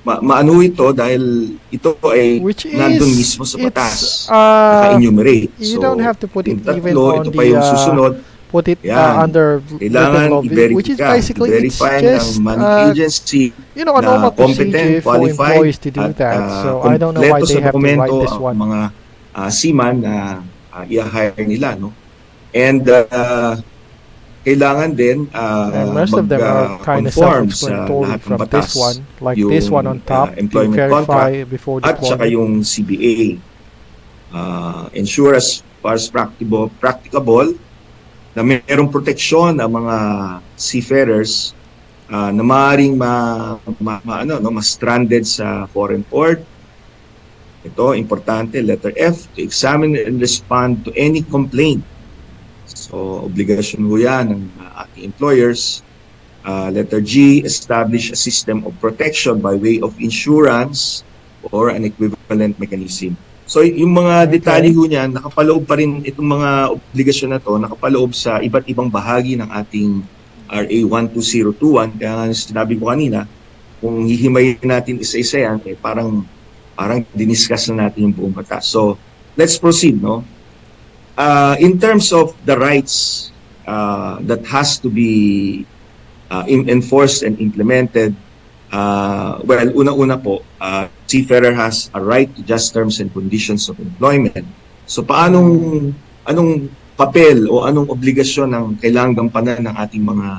maano ito dahil ito ay nandun mismo sa batas, naka-enumerate. You don't have to put it even on ito pa yung susunod. Put it under kailangan which is basically it's just agency a normal procedure for employees to do that. So I don't know why they have to write this one. Mga seaman na i-hire nila, no? And kailangan din and most of them are kind of self-explanatory from this one, like this one on top, to verify before at saka yung CBA. Ensure as far as practicable na mayroong proteksyon ang mga seafarers na maaaring ma-stranded sa foreign port. Ito, importante, letter F, to examine and respond to any complaint. So, obligasyon ho yan ng ating employers. Letter G, establish a system of protection by way of insurance or an equivalent mechanism. So, yung mga detalye ho niyan, nakapaloob pa rin itong mga obligasyon na to, nakapaloob sa iba't ibang bahagi ng ating RA 12021. Kaya nga sinabi ko kanina, kung hihimayin natin isa-isa yan, parang diniscuss na natin yung buong batas. So, let's proceed, no? In terms of the rights that has to be enforced and implemented, well, una-una po, seafarer has a right to just terms and conditions of employment. So, anong papel o anong obligasyon ng kailangang gampanan ng ating mga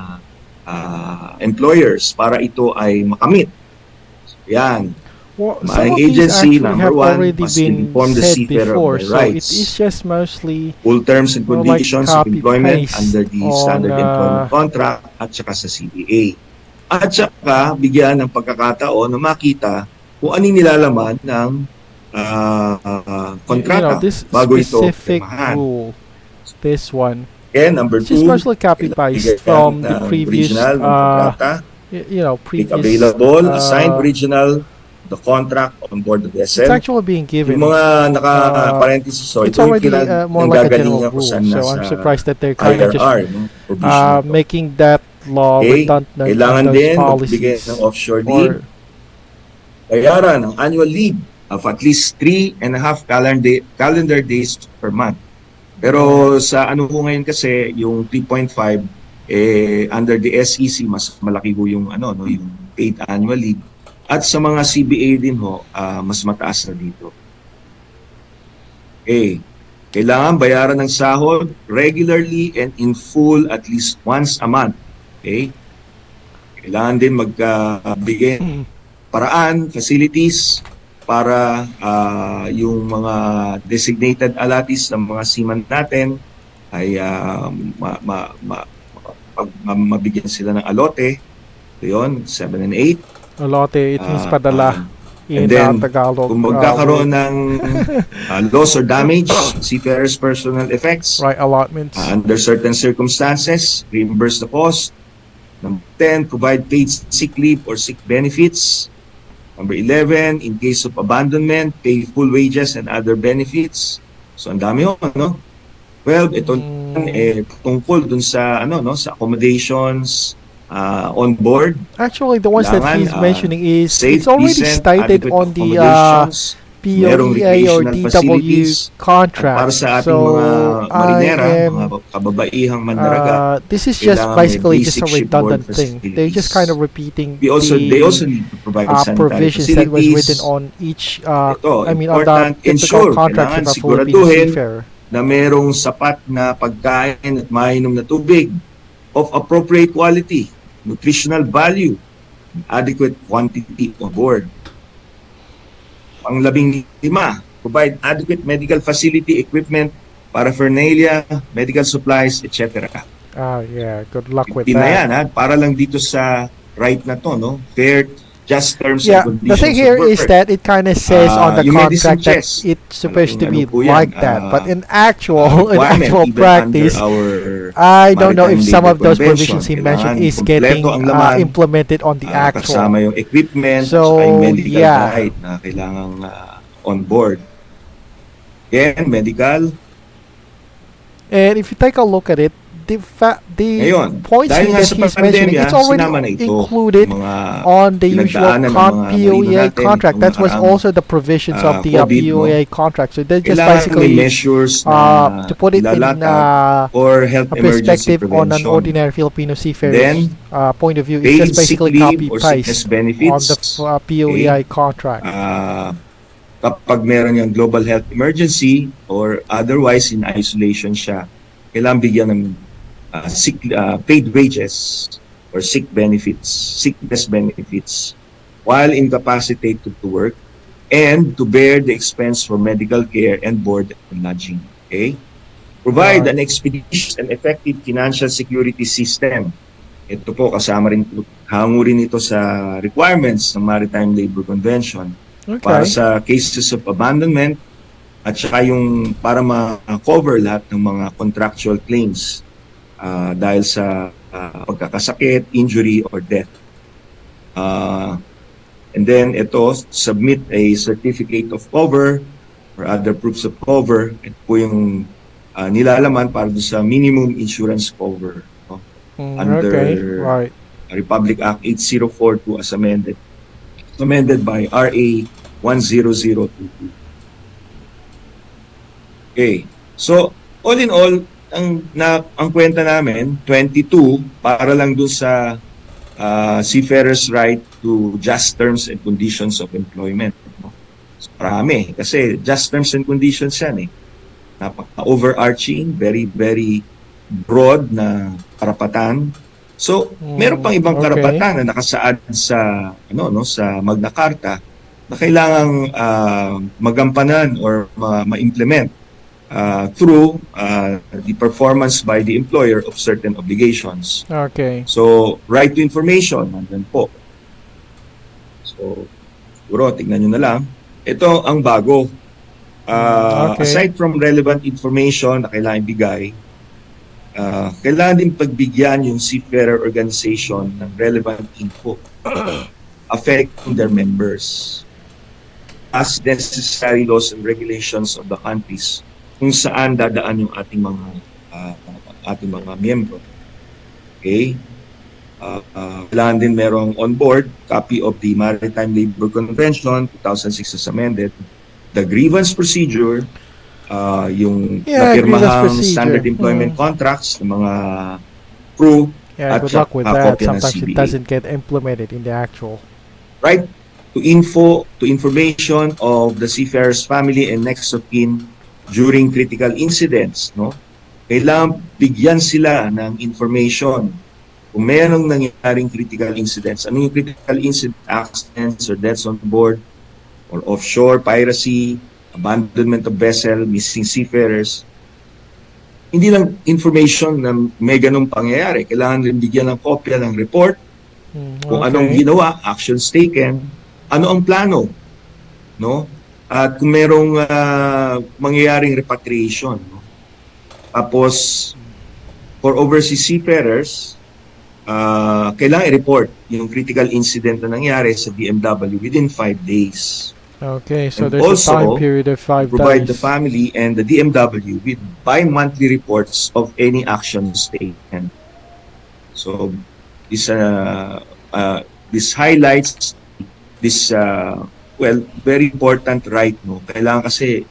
employers para ito ay makamit? So, yan. Well, my agency, number one, must inform the seafarer of their rights. So it is just mostly full terms and conditions of employment under the standard employment contract at saka sa CBA. At saka bigyan ng pagkakataon na makita kung anong nilalaman ng kontrata bago ito pirmahan. This one. And number two, it's mostly copy-paste from the previous previous available, assigned original, the contract on board the vessel. It's actually being given. Yung mga naka-parenthesis, so it's already more like a general rule. So I'm surprised that they're kind of just making that law redundant kailangan on those din policies. Ng offshore leave, bayaran ng annual leave of at least 3.5 calendar days per month. Pero sa ano ko ngayon kasi, yung 3.5, under the SEC, mas malaki ho yung, yung paid annual leave. At sa mga CBA din ho, mas mataas na dito. Kailangan bayaran ng sahod regularly and in full at least once a month. Kailangan din magbigay paraan, facilities, para yung mga designated allottees ng mga seaman natin ay mabigyan sila ng alote. Ito yun, 7 and 8. Alote, it means padala in and then, Tagalog. Kung magkakaroon ng loss or damage, seafarers' personal effects, right, allotments. Under certain circumstances, reimburse the cost. Number 10, provide paid sick leave or sick benefits. Number 11, in case of abandonment, pay full wages and other benefits. So, ang dami yun, no? 12, ito tungkol dun sa, sa accommodations, on board. Actually, the ones that he's mentioning is safe, it's already decent, stated on the POEA or DW contract. Para sa ating mga marinera, mga kababaihang mandaragat, this is just basically just a redundant thing. They're just kind of repeating they also need to provide provisions that was written on each, on the typical contract of a Filipino seafarer. Na merong sapat na pagkain at mainom na tubig of appropriate quality, nutritional value, adequate quantity on board. Pang-15, provide adequate medical facility, equipment, paraphernalia, medical supplies, etc. Yeah, good luck with that. Yan, para lang dito sa right na to, no? Fair, just terms and conditions. The thing here is that it kind of says on the contract that it's supposed to be like that, but in actual practice, I don't know if some of those provisions he mentioned is getting implemented on the actual. Kasama yung equipment, so medical guide na kailangang on board. Again, medical. And if you take a look at it, the points that he's mentioning, it's already included on the usual POEA contract. That was also the provisions of the POEA contract. So they're just basically to put it in a perspective on an ordinary Filipino seafarer's point of view. It's just basically copy-paste on the POEA contract. Kapag meron yung global health emergency or otherwise in isolation siya, kailangan bigyan ng paid wages or sickness benefits while incapacitated to work and to bear the expense for medical care and board and lodging. Okay? Provide an expeditious and effective financial security system. Ito po kasama rin, hango rin ito sa requirements ng Maritime Labor Convention para sa cases of abandonment at saka yung para ma-cover lahat ng mga contractual claims dahil sa pagkakasakit, injury, or death. And then ito, submit a certificate of cover or other proofs of cover. Ito po yung nilalaman para sa minimum insurance cover under Republic Act 8042 as amended by RA 10022. Okay. So, all in all, ang kwenta namin, 22, para lang dun sa seafarers' right to just terms and conditions of employment. No? So, marami. Kasi just terms and conditions yan eh. Napaka-overarching, very, very broad na karapatan. So, meron pang ibang karapatan na nakasaad sa, sa Magna Carta na kailangang magampanan or ma-implement through the performance by the employer of certain obligations. Okay. So, right to information, nandun po. So, siguro, tignan nyo na lang. Ito ang bago. Aside from relevant information na kailangan ibigay, kailangan din pagbigyan yung seafarer organization ng relevant info affecting their members as necessary laws and regulations of the countries kung saan dadaan yung ating mga miyembro. Okay? Kailangan din merong on board copy of the Maritime Labor Convention 2006 as amended, the grievance procedure, yung napirmahang standard employment contracts ng mga crew at good luck with that. Sometimes it CBA. Doesn't get implemented in the actual. Right to information of the seafarer's family and next of kin during critical incidents, no? Kailangan bigyan sila ng information kung mayroong nangyaring critical incidents. Ano yung critical incident? Accidents or deaths on board or offshore, piracy, abandonment of vessel, missing seafarers. hindi lang information na may ganung pangyayari. Kailangan rin bigyan ng kopya ng report, kung anong ginawa, actions taken, ano ang plano, no? At kung merong mangyayaring repatriation, no? Tapos, for overseas seafarers, kailangan i-report yung critical incident na nangyari sa DMW within 5 days. Okay, so And there's also, a time period of 5 provide days. the family and the DMW with bi-monthly reports of any actions taken. So this highlights this very important right, no. Kailangan kasi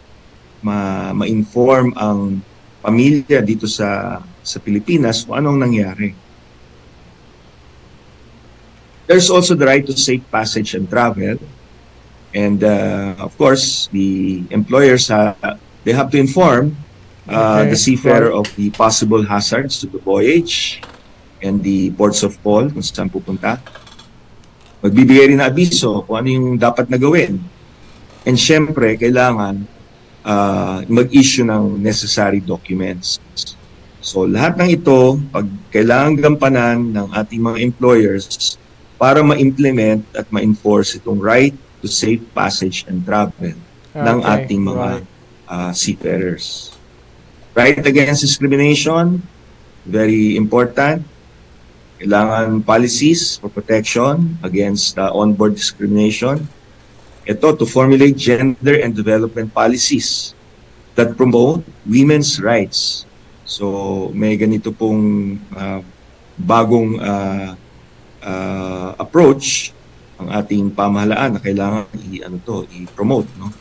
ma-inform ang pamilya dito sa Pilipinas kung anong nangyari. There's also the right to safe passage and travel. And of course, the employers they have to inform the seafarer of the possible hazards to the voyage and the ports of call kung saan pupunta. Magbibigay rin na abiso kung ano yung dapat na gawin. And syempre, kailangan mag-issue ng necessary documents. So lahat ng ito, pag kailangan gampanan ng ating mga employers para ma-implement at ma-enforce itong right to safe passage and travel ng ating mga seafarers. Right against discrimination, very important. Kailangan policies for protection against onboard discrimination. Ito, to formulate gender and development policies that promote women's rights. So, may ganito pong bagong approach ang ating pamahalaan na kailangan i-promote, no?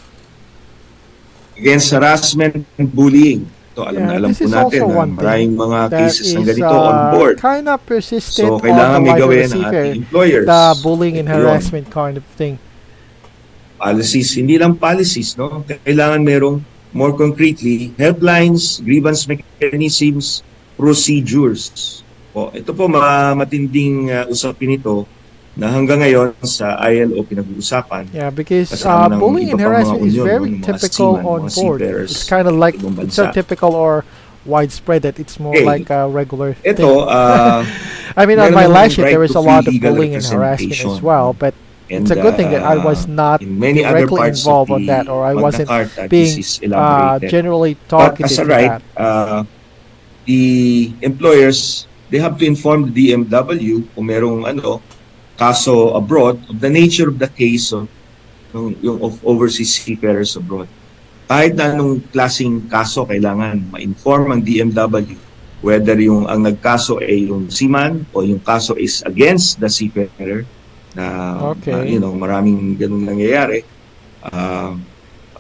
Against harassment and bullying. Ito, alam po natin na maraming mga cases ng ganito on board. Kind of persistent so, kailangan may gawin ng ating employers. The bullying and harassment kind of thing. Policies, hindi lang policies, no? Kailangan merong more concretely, helplines, grievance mechanisms, procedures. Ito po, matinding usapin ito na hanggang ngayon sa ILO pinag-uusapan. Yeah, because bullying and harassment is very typical on board. It's kind of like, it's so typical or widespread that it's more like a regular thing. I mean, on my last year, there was a lot of bullying and harassment as well, but it's a good thing that I was not directly involved on that, or I wasn't being generally talkative to that. The employers, they have to inform the DMW kung merong kaso abroad of the nature of the case of overseas seafarers abroad. Kahit na anong klaseng kaso, kailangan ma-inform ang DMW whether ang nagkaso ay yung seaman o yung kaso is against the seafarer na maraming ganun nangyayari.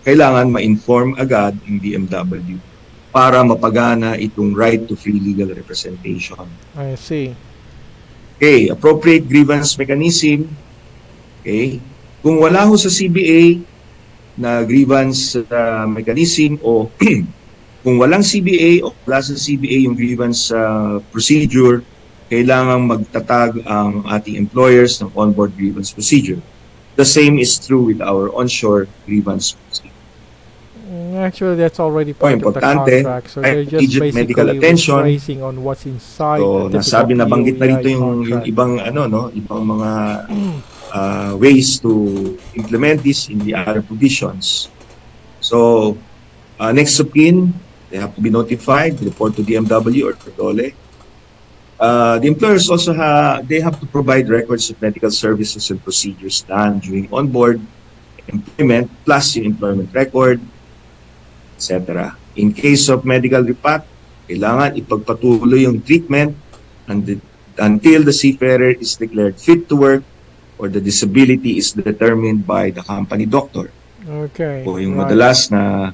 Kailangan ma-inform agad ang DMW para mapagana itong right to free legal representation. I see. Okay, appropriate grievance mechanism. Okay, kung wala ho sa CBA na grievance mechanism o kung walang CBA o wala sa CBA yung grievance procedure, kailangang magtatag ang ating employers ng onboard grievance procedure. The same is true with our onshore grievance procedure. Actually, that's already part of the contract. So they're just basically rephrasing on what's inside. So, nasabi na banggit na rito yung ibang ibang mga ways to implement this in the other provisions. So, next of kin, they have to be notified, report to DMW or to DOLE. The employers also they have to provide records of medical services and procedures done during onboard employment, plus yung employment record, etc. In case of medical repat, kailangan ipagpatuloy yung treatment until the seafarer is declared fit to work or the disability is determined by the company doctor. Okay. O yung madalas na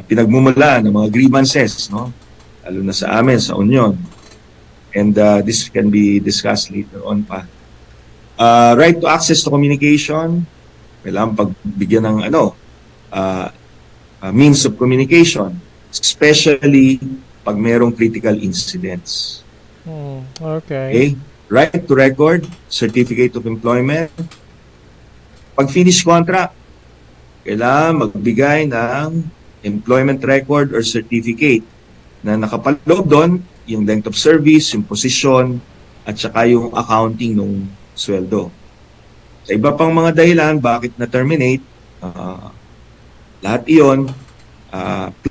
pinagmumula ng mga grievances, no? Lalo na sa amin, sa Union. And this can be discussed later on pa. Right to access to communication, kailangan pagbigyan ng means of communication, especially pag merong critical incidents. Okay. Right to record, certificate of employment. Pag finish contract, kailangan magbigay ng employment record or certificate na nakapaloob doon, yung length of service, yung position, at saka yung accounting ng sweldo. Sa iba pang mga dahilan, bakit na-terminate, lahat iyon,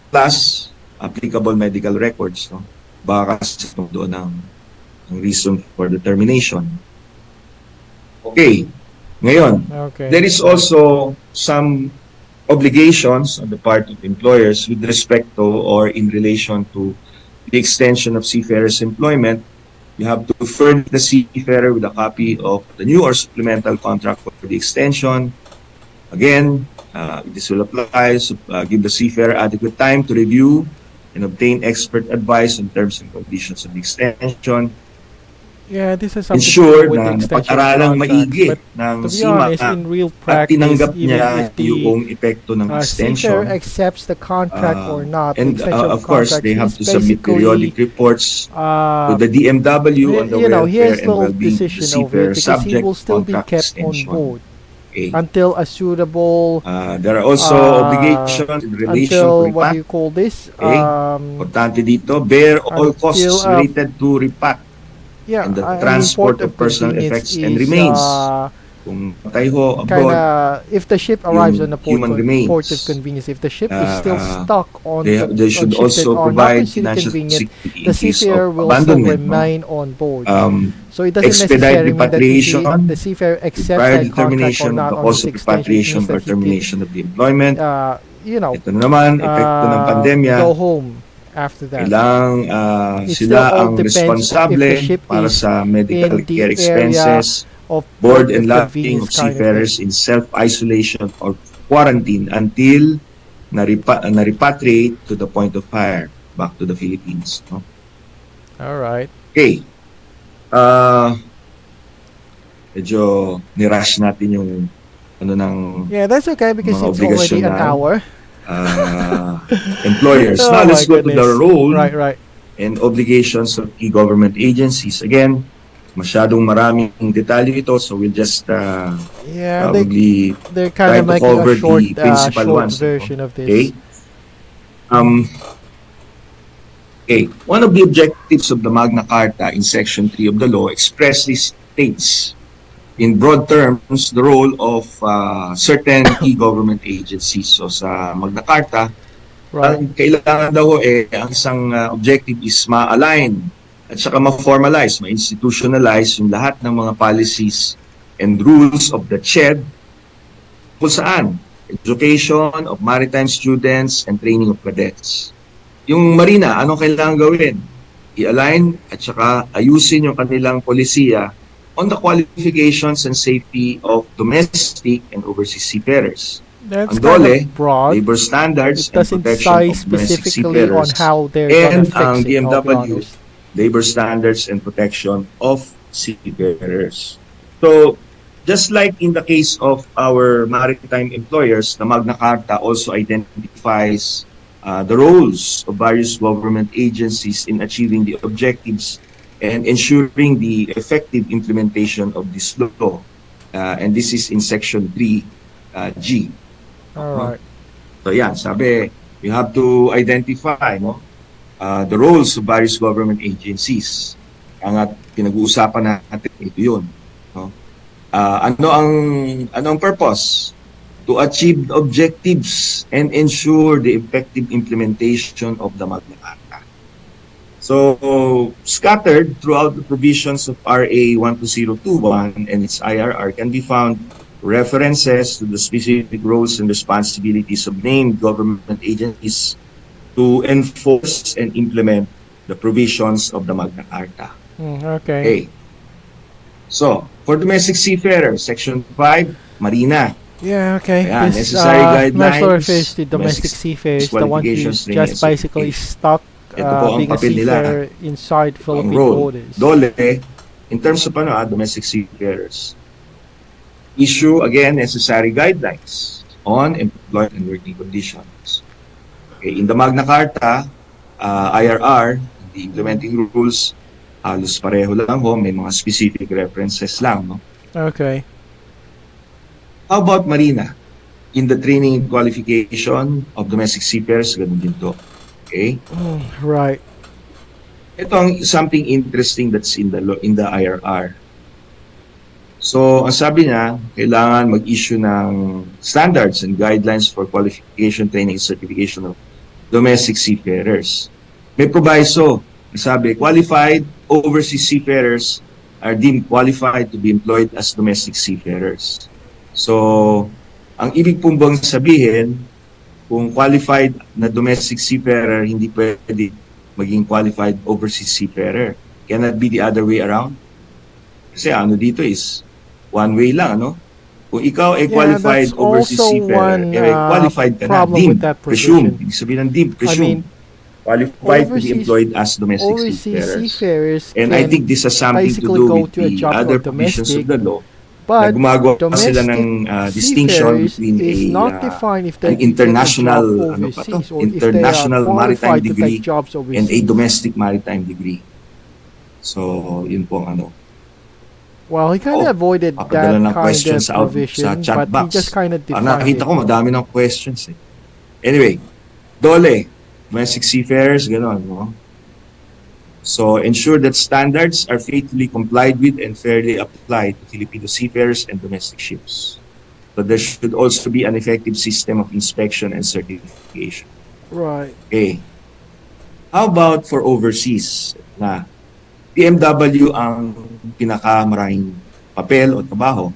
plus applicable medical records, no? Baka doon ang reason for the termination. Okay. Ngayon, there is also some obligations on the part of employers with respect to or in relation to the extension of seafarers' employment. You have to furnish the seafarer with a copy of the new or supplemental contract for the extension. Again, this will apply, give the seafarer adequate time to review and obtain expert advice on terms and conditions of the extension. Yeah, this is something ensure with na the extension napag-aralang maigi but ng to be SEMA honest, in real at practice, tinanggap even niya if the yung epekto ng extension. seafarer accepts the contract or not, the And extension of course, contract they have is to submit periodic reports to the DMW on the he welfare has and little well-being of the decision over it seafarer because he subject will still be contract kept on extension. board Okay. until a suitable There are also obligations in relation to until what do repat. you call this? Okay. Importante dito, bear all costs related to repat and the transport of personal effects and remains. Kung patay ho abroad, if the ship arrives on a port of convenience, if the ship is still stuck on they should on ships that also are not provide considered financial convenient, security the in case seafarer of will still abandonment. remain on board. So it doesn't necessarily Expedite mean that repatriation the seafarer accepts prior that contract or determination of not the on cause this of extension. It repatriation means or that he termination of the employment. you know, Ito na naman, epekto ng pandemya. go home after that. Kailang It sila still all ang depends if responsable the ship para is sa medical in the care area expenses, of board and port of lodging convenience of kind of seafarers in self-isolation or quarantine until na-repatriate to the point of hire back to the Philippines. No? All right. Okay. Medyo nirush natin yung ano ng that's okay because mga it's already an obligasyon hour. Employers. Oh Now let's my go to the goodness. role Right. and obligations of key government agencies. Again, masyadong maraming detalye ito, so we'll just probably they're try kind of to making cover a short, the principal short ones. version of this. Okay. One of the objectives of the Magna Carta in Section 3 of the law expressly states in broad terms the role of certain key government agencies. So sa Magna Carta, kailangan daw ang isang objective is ma-align at saka ma-formalize, ma-institutionalize yung lahat ng mga policies and rules of the CHED kung saan education of maritime students and training of cadets. Yung Marina, anong kailangan gawin? I-align at saka ayusin yung kanilang polisiya on the qualifications and safety of domestic and overseas seafarers. That's ang kind DOLE, of broad. labor standards It and doesn't protection say of domestic specifically on seafarers, how they're and gonna fix ang it, I'll be DMW, honest. labor standards and protection of seafarers. So, just like in the case of our maritime employers, the Magna Carta also identifies the roles of various government agencies in achieving the objectives and ensuring the effective implementation of this law. And this is in Section 3G. Alright. So yan, sabi, you have to identify the roles of various government agencies. Ang pinag-uusapan natin, ito yun. Ano ang purpose? To achieve the objectives and ensure the effective implementation of the Magna Carta. So, scattered throughout the provisions of RA 12021 and its IRR can be found references to the specific roles and responsibilities of named government agencies to enforce and implement the provisions of the Magna Carta. Okay. So, for domestic seafarers, Section 5, Marina. Yeah, okay. Ayan, This necessary guidelines, refers to domestic seafarers, the one who's just basically stuck being a seafarer inside Philippine borders. DOLE, in terms of domestic seafarers, issue, again, necessary guidelines on employment and working conditions. Okay, in the Magna Carta, IRR, the implementing rules, halos pareho lang ho, may mga specific references lang. No? Okay. How about Marina? In the training and qualification of domestic seafarers, ganun din to. Okay? Right. Ito ang something interesting that's in the IRR. So, ang sabi niya, kailangan mag-issue ng standards and guidelines for qualification, training, and certification of domestic seafarers. May proviso. Sabi, qualified overseas seafarers are deemed qualified to be employed as domestic seafarers. So, ang ibig pong bang sabihin, kung qualified na domestic seafarer, hindi pwede maging qualified overseas seafarer. Cannot be the other way around. Kasi ano dito is, one way lang, ano? Kung ikaw ay qualified overseas seafarer, qualified ka na, deemed, presumed. Ibig sabihin ng deemed, presumed. Qualified to be employed as domestic seafarers. And I think this has something to do with the other provisions of the law. But gumagawa sila ng distinction between an international international maritime degree and a domestic maritime degree. So, yun po ang ano. Well, he kind of avoided that kind of provision, but he just kind of defined nakita ko, madami ng questions eh. Anyway, DOLE, domestic seafarers, gano'n, no? So, ensure that standards are faithfully complied with and fairly applied to Filipino seafarers and domestic ships. So, there should also be an effective system of inspection and certification. Right. Okay. How about for overseas? Na, PMW ang pinakamaraming papel o trabaho.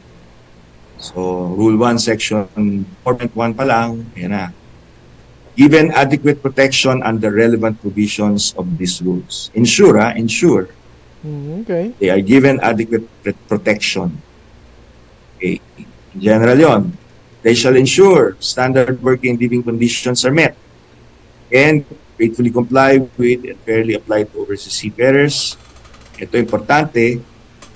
So, Rule 1, Section 4.1 pa lang, yan na. Given adequate protection under relevant provisions of these rules. Ensure. Okay. They are given adequate protection. Okay. In general yon. They shall ensure standard working and living conditions are met and faithfully comply with and fairly apply to overseas seafarers. Ito importante,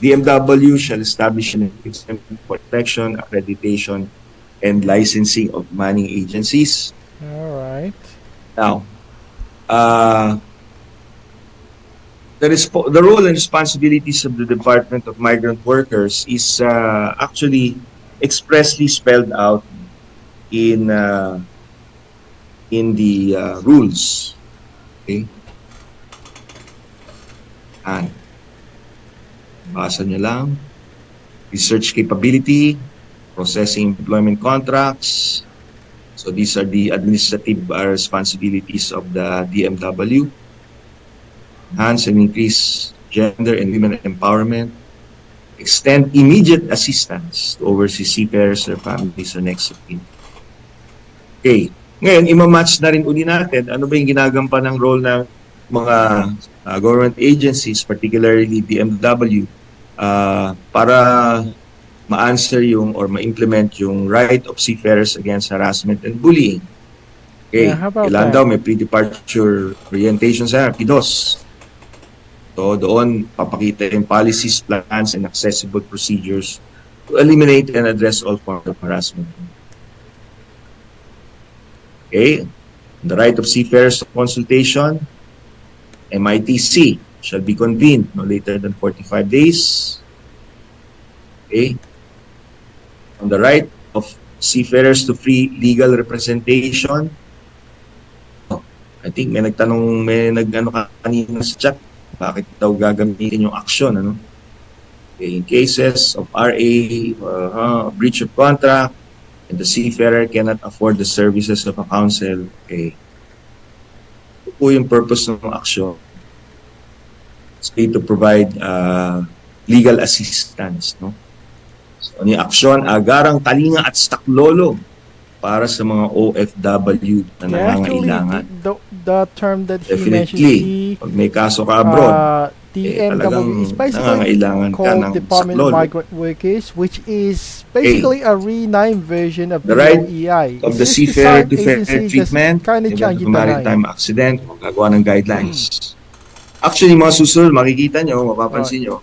DMW shall establish an system for protection, accreditation, and licensing of manning agencies. All right. Now, the role and responsibilities of the Department of Migrant Workers is actually expressly spelled out in the rules. Okay. And basa nyo lang. Research capability, processing employment contracts. So these are the administrative responsibilities of the DMW. Enhance and increase gender and women empowerment. Extend immediate assistance to overseas seafarers, their families, or next of kin. Okay. Ngayon, imamatch na rin uli natin ano ba yung ginagampan ng role ng mga government agencies, particularly DMW, para ma-answer yung or ma-implement yung right of seafarers against harassment and bullying. Okay, kailan daw may pre-departure orientation sa PDOS. So doon papakita yung policies, plans, and accessible procedures to eliminate and address all forms of harassment. Okay, the right of seafarers to consultation, MITC, shall be convened no later than 45 days. Okay. On the right of seafarers to free legal representation. I think may nag-ano kanina sa chat, bakit daw gagamitin yung action, ano? Okay. In cases of RA, breach of contract, and the seafarer cannot afford the services of a counsel, okay. Ito po yung purpose ng action. It's to provide legal assistance, no? So, ang aksyon, agarang talinga at staklolo para sa mga OFW na nangangailangan. The term that he definitely, mentioned, pag may kaso ka abroad, DMW is basically called Department of Migrant Workers, which is basically a renamed version of the OEI. Of the seafarer to fair treatment, of maritime accident, gagawa ng guidelines. Actually, mga susunod, makikita nyo, mapapansin nyo,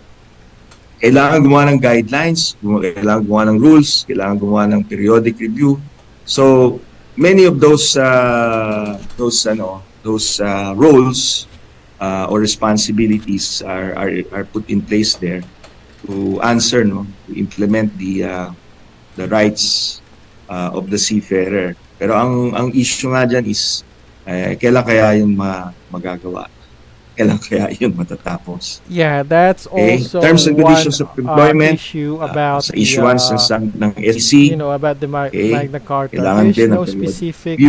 kailangan gumawa ng guidelines, kailangan gumawa ng rules, kailangan gumawa ng periodic review. So, many of those roles or responsibilities are put in place there to answer, to implement the rights of the seafarer. Pero ang issue nga dyan is Kailan kaya yun magagawa? Kailan kaya yun matatapos? Yeah, that's also terms and conditions of employment, issue about sa issuance ng SEC, about the Magna Carta. Kailangan There's din no ng specific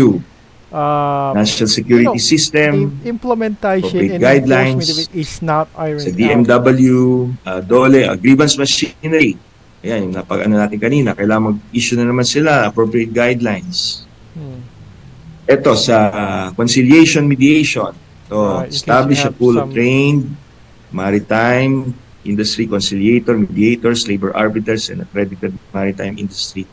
national security system, implementation and guidelines, enforcement of it is not ironed sa DMW, DOLE, grievance machinery. Ayan, yung natin kanina, kailangan mag-issue na naman sila appropriate guidelines. Ito sa conciliation mediation. So, establish a pool of trained maritime industry conciliator, mediators, labor arbiters, and accredited maritime industry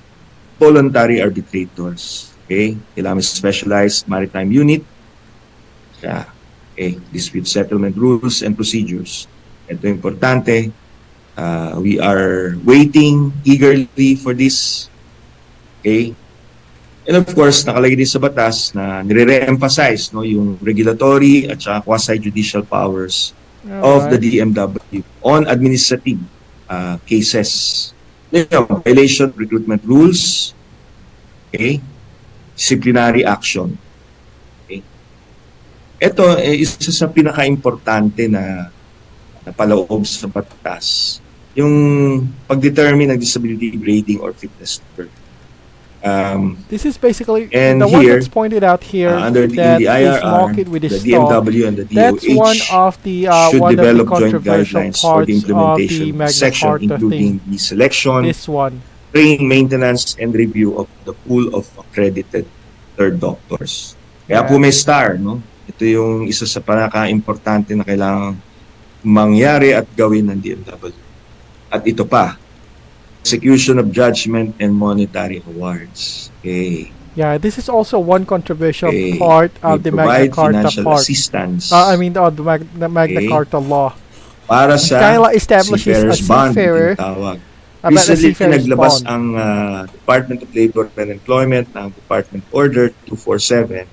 voluntary arbitrators. Okay? Kailangan specialized maritime unit. Dispute settlement rules and procedures. Ito importante. We are waiting eagerly for this. Okay? And of course, nakalagay din sa batas na nire-emphasize yung regulatory at saka quasi-judicial powers of the DMW on administrative cases. Violation of recruitment rules, disciplinary action. Ito, isa sa pinaka-importante na paloob sa batas, yung pag-determine ng disability grading or fitness to work. This is basically and the here, one that's pointed out here under that the is IRR, market with the the DMW and the DOH that's one of the should develop joint controversial guidelines for the parts of the implementation Magna section, Carta including thing. the selection, This one. training, maintenance, and review of the pool of accredited third doctors. Kaya po may STAR, no? Ito yung isa sa pinaka-importante na kailangang mangyari at gawin ng DMW. At ito pa, execution of judgment and monetary awards. Okay. Yeah, this is also one controversial part of the Magna Carta part. Assistance. I mean, the Magna Carta law. Para sa establishes a seafarer. Recently, naglabas ang Department of Labor and Employment ng Department Order 247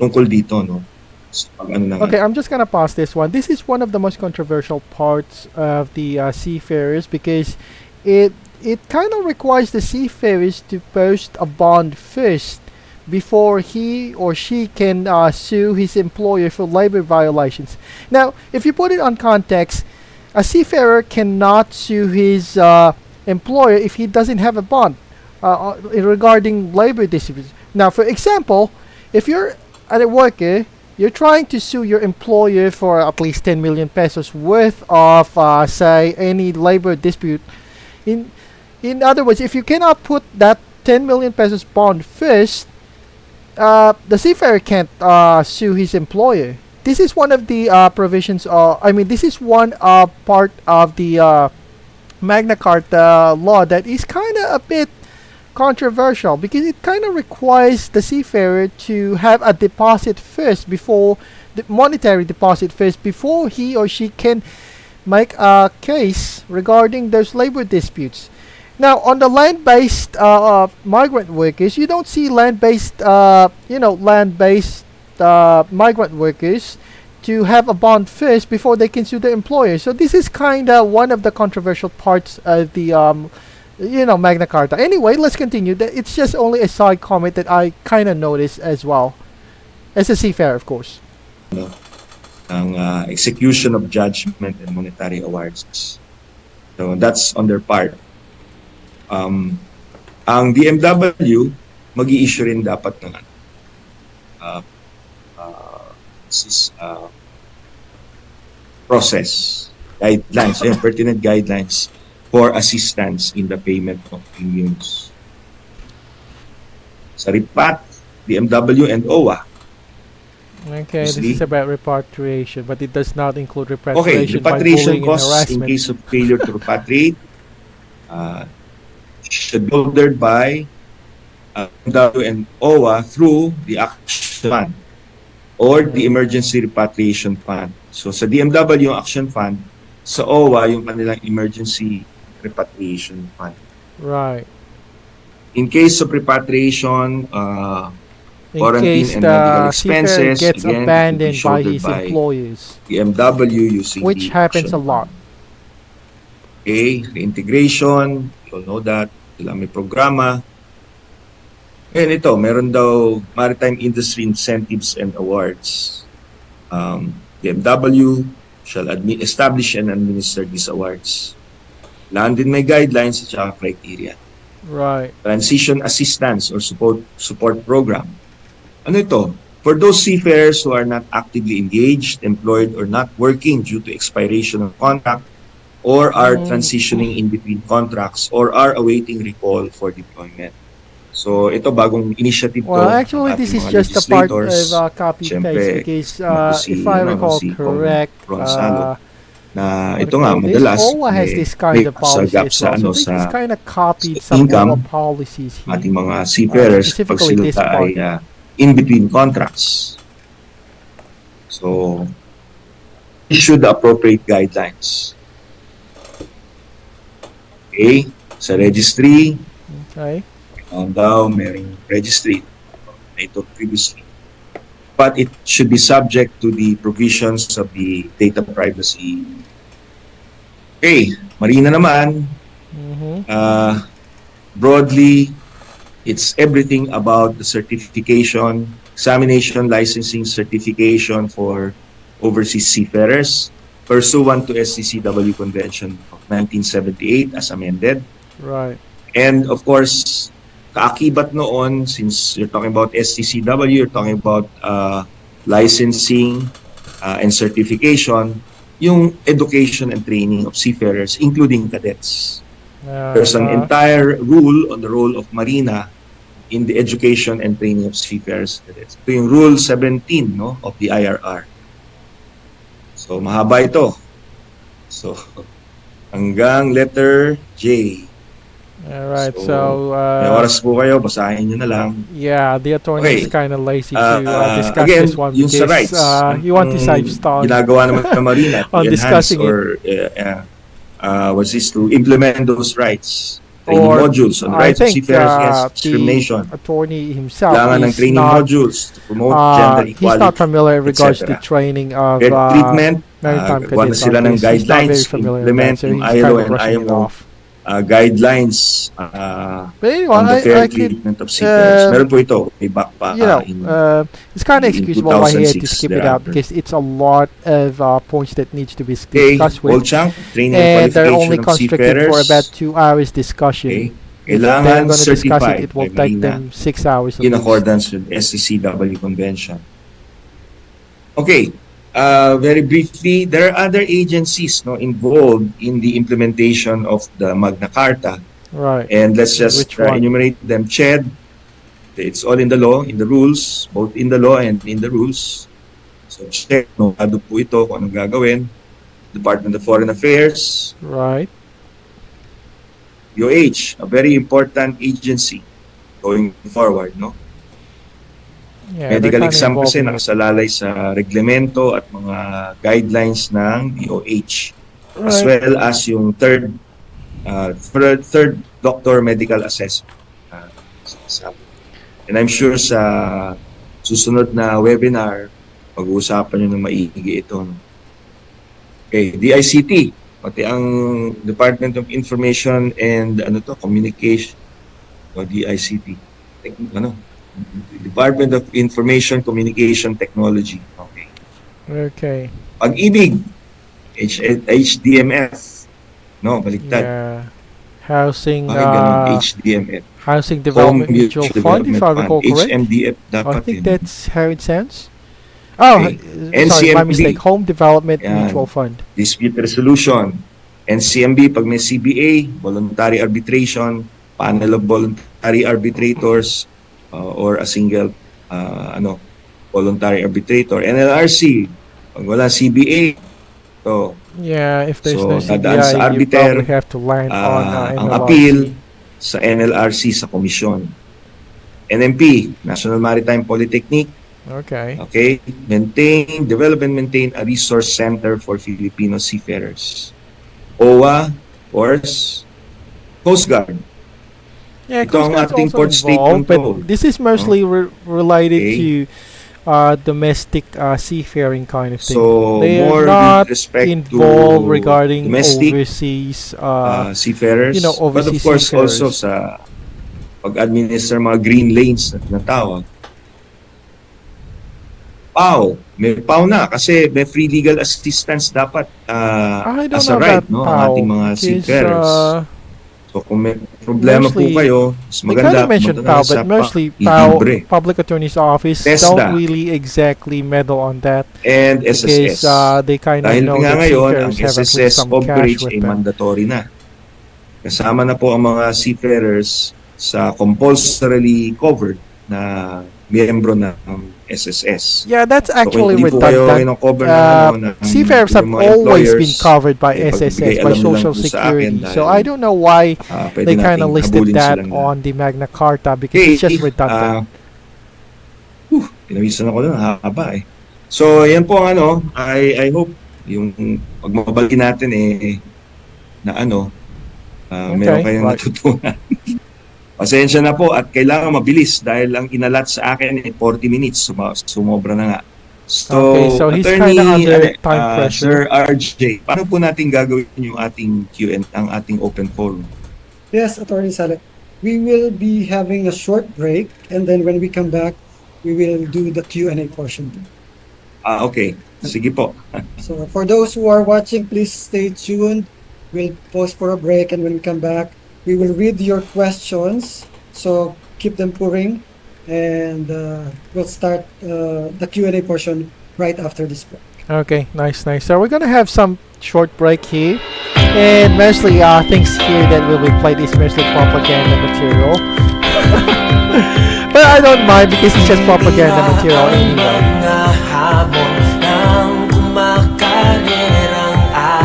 tungkol dito, no? Okay, I'm just gonna pause this one. This is one of the most controversial parts of the seafarers because it kind of requires the seafarers to post a bond first before he or she can sue his employer for labor violations. Now, if you put it on context, a seafarer cannot sue his employer if he doesn't have a bond regarding labor disputes. Now, for example, if you're a worker, you're trying to sue your employer for at least 10 million pesos worth of, say, any labor dispute. In other words, if you cannot put that 10 million pesos bond first, the seafarer can't sue his employer. This is one of the provisions. This is one part of the Magna Carta law that is kind of a bit controversial because it kind of requires the seafarer to have a deposit first before the monetary deposit first before he or she can make a case regarding those labor disputes. Now, on the land-based migrant workers, you don't see land-based migrant workers to have a bond first before they can sue the employer. So this is kind of one of the controversial parts of the Magna Carta. Anyway, let's continue. It's just only a side comment that I kind of noticed as well, as a seafarer, of course. Ang execution of judgment and monetary awards. So that's on their part. Ang DMW mag-i-issue rin dapat ng process guidelines, pertinent guidelines for assistance in the payment of premiums. Sa RIPAT, DMW, and OWA. Okay, this is about repatriation, but it does not include repatriation by bullying and costs harassment. In case of failure to repatriate, should be ordered by DMW and OWA through the Action Fund or the Emergency Repatriation Fund. So sa DMW yung Action Fund, sa OWA yung kanilang Emergency Repatriation Fund. Right. In case of repatriation, quarantine and medical expenses gets again, abandoned by his employers, DMW using which happens a lot. Reintegration, you all know that, sila may programa. And ito, meron daw Maritime Industry Incentives and Awards. BMW shall establish and administer these awards. Lahat din may guidelines at saka criteria. Right. Transition Assistance or Support Program. Ano ito? For those seafarers who are not actively engaged, employed, or not working due to expiration of contract, or are transitioning in between contracts, or are awaiting recall for deployment. So, ito bagong initiative well, actually, this is just a part of copy paste because if I recall correct, na ito nga madalas OWA has this kind of policy as well. So this is kind of copied some OWA policies here. Ating mga seafarers pag sila ay in between contracts. So, issue the appropriate guidelines. Okay, sa registry. Okay. Daw merong registry ito previously, but it should be subject to the provisions of the data privacy. Okay, Marina naman, broadly, it's everything about the certification, examination, licensing, certification for overseas seafarers pursuant to SCCW Convention of 1978 as amended. Right. And of course, kaakibat noon, since you're talking about SCCW, you're talking about licensing and certification, yung education and training of seafarers, including cadets. There's an entire rule on the role of Marina in the education and training of seafarers cadets. Ito yung Rule 17 no, of the IRR. So, mahaba ito. So, hanggang letter J. Alright, so may oras po kayo, basahin nyo na lang. Yeah, the attorney is kind of lazy to discuss again, this one yung because sa rights, you want to save time ginagawa naman ng Marina on discussing or was this to implement those rights, training modules on the rights of seafarers against discrimination. The attorney himself ng is training not, modules to promote gender equality. He's not familiar in regards to training of treatment, maritime cadets. Sila ng guidelines to implement yung ILO and IMO guidelines on the fair treatment of seafarers. Meron po ito, may back pa it's kind of excusable why he had to skip it out because it's a lot of points that needs to be discussed with. And they're only constricted for about 2 hours discussion. If they're going to discuss it, it will take them 6 hours. In accordance with SCCW Convention. Okay. Very briefly, there are other agencies involved in the implementation of the Magna Carta. Right. And let's just enumerate them. CHED, it's all in the law, in the rules, both in the law and in the rules. So CHED, ano po ito, kung anong gagawin. Department of Foreign Affairs. Right. UH, a very important agency going forward, no? Yeah, medical exam kasi nakasalalay sa reglemento at mga guidelines ng DOH, as well as yung third doctor medical assessment. And I'm sure sa susunod na webinar, pag-uusapan nyo ng maigi ito. Okay, DICT, pati ang Department of Information and Communication, o DICT, Department of Information Communication Technology. Okay. Okay. Pag-ibig, HDMF. No, baliktad. Yeah. Housing HDMF. Housing Development Mutual Fund, if I recall correct. HMDF I think that's how it sounds. Oh, sorry, my mistake. Home Development Mutual Fund. Dispute Resolution. NCMB, pag may CBA, Voluntary Arbitration, Panel of Voluntary Arbitrators, or a single voluntary arbitrator. NLRC, pag wala CBA, so yeah, if there's no dadaan CBI, sa arbiter, you probably have to land on ang appeal sa NLRC sa komisyon. NMP, National Maritime Polytechnic. Okay. Okay, maintain a resource center for Filipino seafarers. OWA, of course, Coast Guard. Yeah, Coast Guard's also involved, but this is mostly related to domestic seafaring kind of thing. So they more are not with respect involved to regarding domestic overseas seafarers, overseas but of course seafarers. also sa pag-administer mga green lanes na tinatawag. May PAW na kasi may free legal assistance dapat as a right, no, ang ating mga seafarers. So kung may problema po kayo, mas maganda PHVtuber, but mostly Public Attorney's Office don't really exactly meddle on that. And SSS. Because they kind of know that ngayon, ang seafarers have SSS some coverage cash with ay them. mandatory na. Kasama na po ang mga seafarers sa compulsorily covered na miyembro ng SSS. Yeah, that's So, actually kung hindi po kayo redundant. ino-cover ng Seafarers have mga always employers, been covered by SSS, by alam Social lang po sa Security. akin So dahil, I don't know why pwede they kind of nating listed habulin that silang on the Magna Carta because it's just redundant. Pinawisan ako doon, haba eh. So, yan po ang I hope yung pagmabalik natin meron kayong natutunan. Pasensya na po at kailangan mabilis dahil ang inalat sa akin 40 minutes. Sumobra na nga. So he's Attorney under time pressure. Sir RJ, paano po natin gagawin yung ating Q&A, ang ating open forum? Yes, Attorney Saleh. We will be having a short break and then when we come back, we will do the Q&A portion. Okay. Sige po. So for those who are watching, please stay tuned. We'll pause for a break and when we come back, we will read your questions. So keep them pouring and we'll start the Q&A portion right after this break. Okay, nice. So we're gonna have some short break here, and mostly things here that will be played is mostly propaganda material. But I don't mind because it's just propaganda material anyway.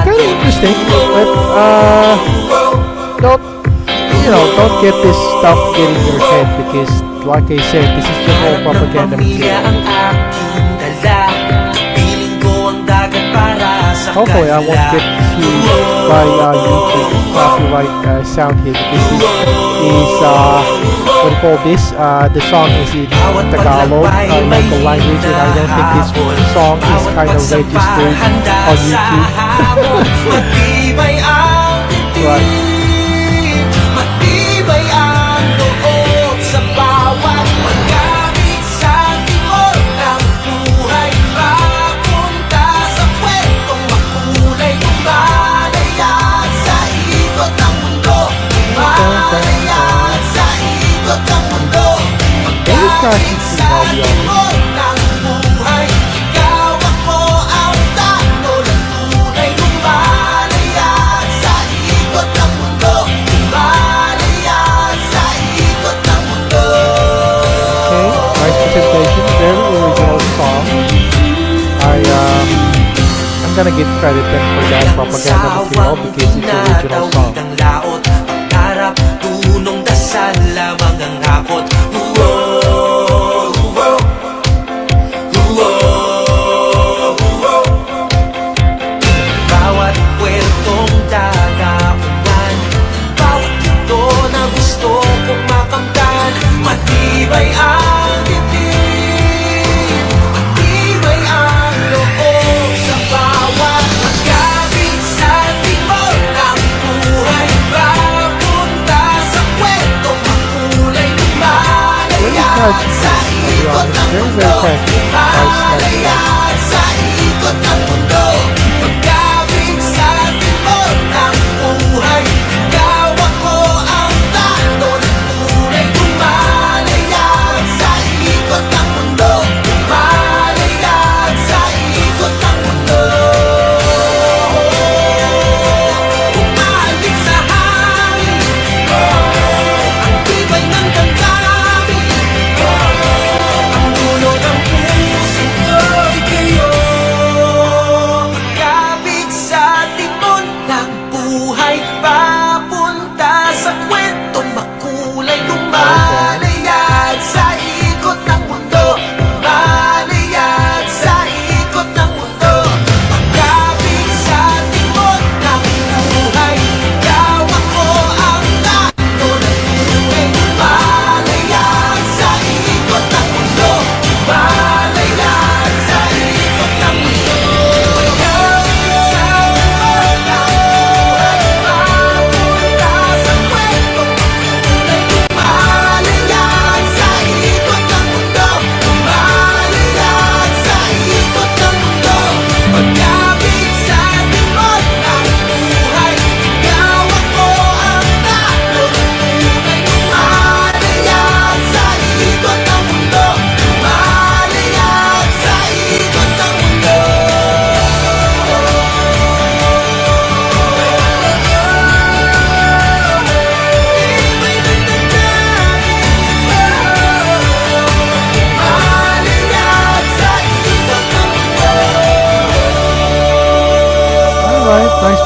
Kind of interesting, but don't get this stuff getting in your head because, like I said, this is just all propaganda material. Hopefully, I won't get sued by YouTube copyright sound here because this is what do you call this? The song is in Tagalog, local language, and I don't think this song is kind of registered on YouTube. Right. I'm gonna give credit then for that propaganda material because it's the original song.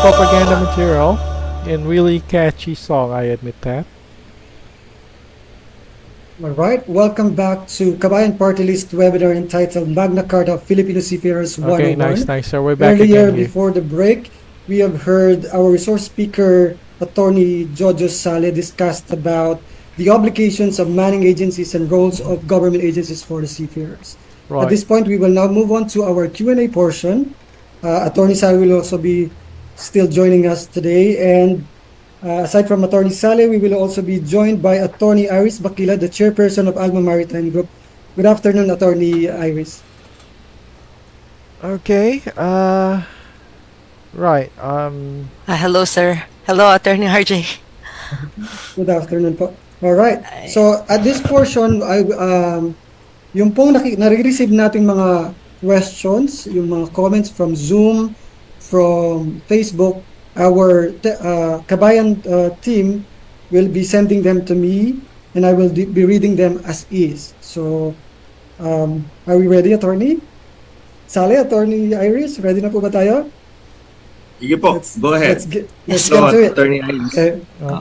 propaganda material and really catchy song, I admit that. Alright, welcome back to Kabayan Party List webinar entitled Magna Carta of Filipino Seafarers 101. Okay, nice. So we're back Earlier, again here. before the break, we have heard our resource speaker, Attorney Jojo Sale, discussed about the obligations of manning agencies and roles of government agencies for the seafarers. Right. At this point, we will now move on to our Q&A portion. Attorney Sale will also be still joining us today, and aside from Attorney Sale, we will also be joined by Attorney Iris Bakila, the chairperson of Alma Maritime Group. Good afternoon, Attorney Iris. Okay. Right. Hello, sir. Hello, Attorney RJ. Good afternoon po. All right. So at this portion, yung pong nare-receive nating mga questions, yung mga comments from Zoom, from Facebook, our Kabayan team will be sending them to me, and I will be reading them as is. So, are we ready, Attorney Sale, Attorney Iris? Ready na po ba tayo? Sige po, go ahead. Let's get to it. Attorney Iris.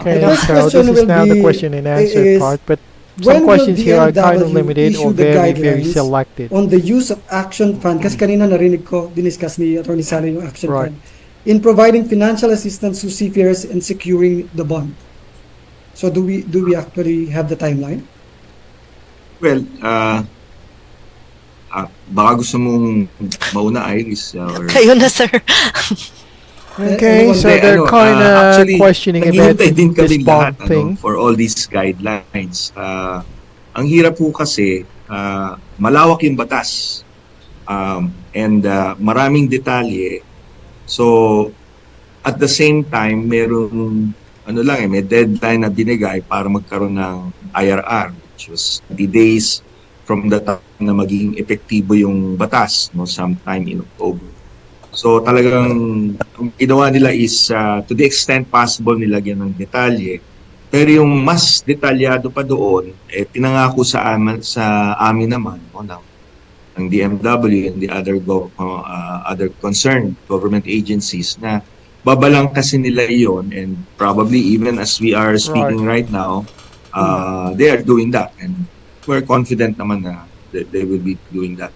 Okay, so this is now the question and answer part, but some questions here are kind of limited or very selected. On the use of action fund, kasi kanina narinig ko, diniscuss ni Attorney Sale yung action fund, in providing financial assistance to seafarers and securing the bond. So do we actually have the timeline? Well, baka gusto mong mauna, Iris? Or... Kayo na, sir. Okay, so they're kind of questioning about this bond thing. For all these guidelines. Ang hirap po kasi, malawak yung batas. And maraming detalye. So, at the same time, merong, may deadline na binigay para magkaroon ng IRR, which was 30 days from the time na maging epektibo yung batas, sometime in October. So, talagang, ang ginawa nila is, to the extent possible, nilagyan ng detalye. Pero yung mas detalyado pa doon, pinangako sa amin naman, ng DMW and the other concerned government agencies na babalang kasi nila yon, and probably even as we are speaking right now, they are doing that, and we're confident naman na they will be doing that.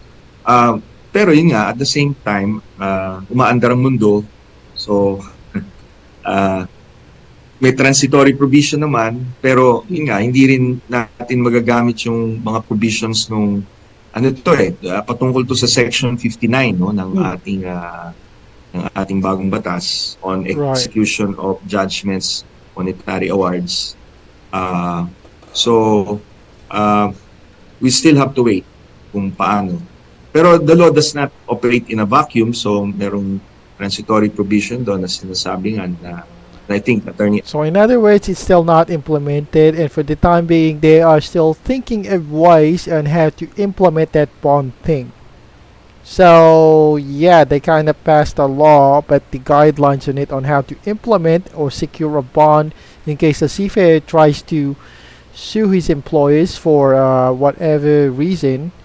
Pero yun nga, at the same time, umaandar ang mundo, so may transitory provision naman, pero yun nga, hindi rin natin magagamit yung mga provisions nung patungkol to sa Section 59 ng ating bagong batas on execution of judgments, monetary awards. So we still have to wait kung paano. Pero the law does not operate in a vacuum, so merong transitory provision doon na sinasabi nga na I think, Attorney. So in other words, it's still not implemented, and for the time being, they are still thinking of ways on how to implement that bond thing. So yeah, they kind of passed a law, but the guidelines on it on how to implement or secure a bond in case a seafarer tries to sue his employers for whatever reason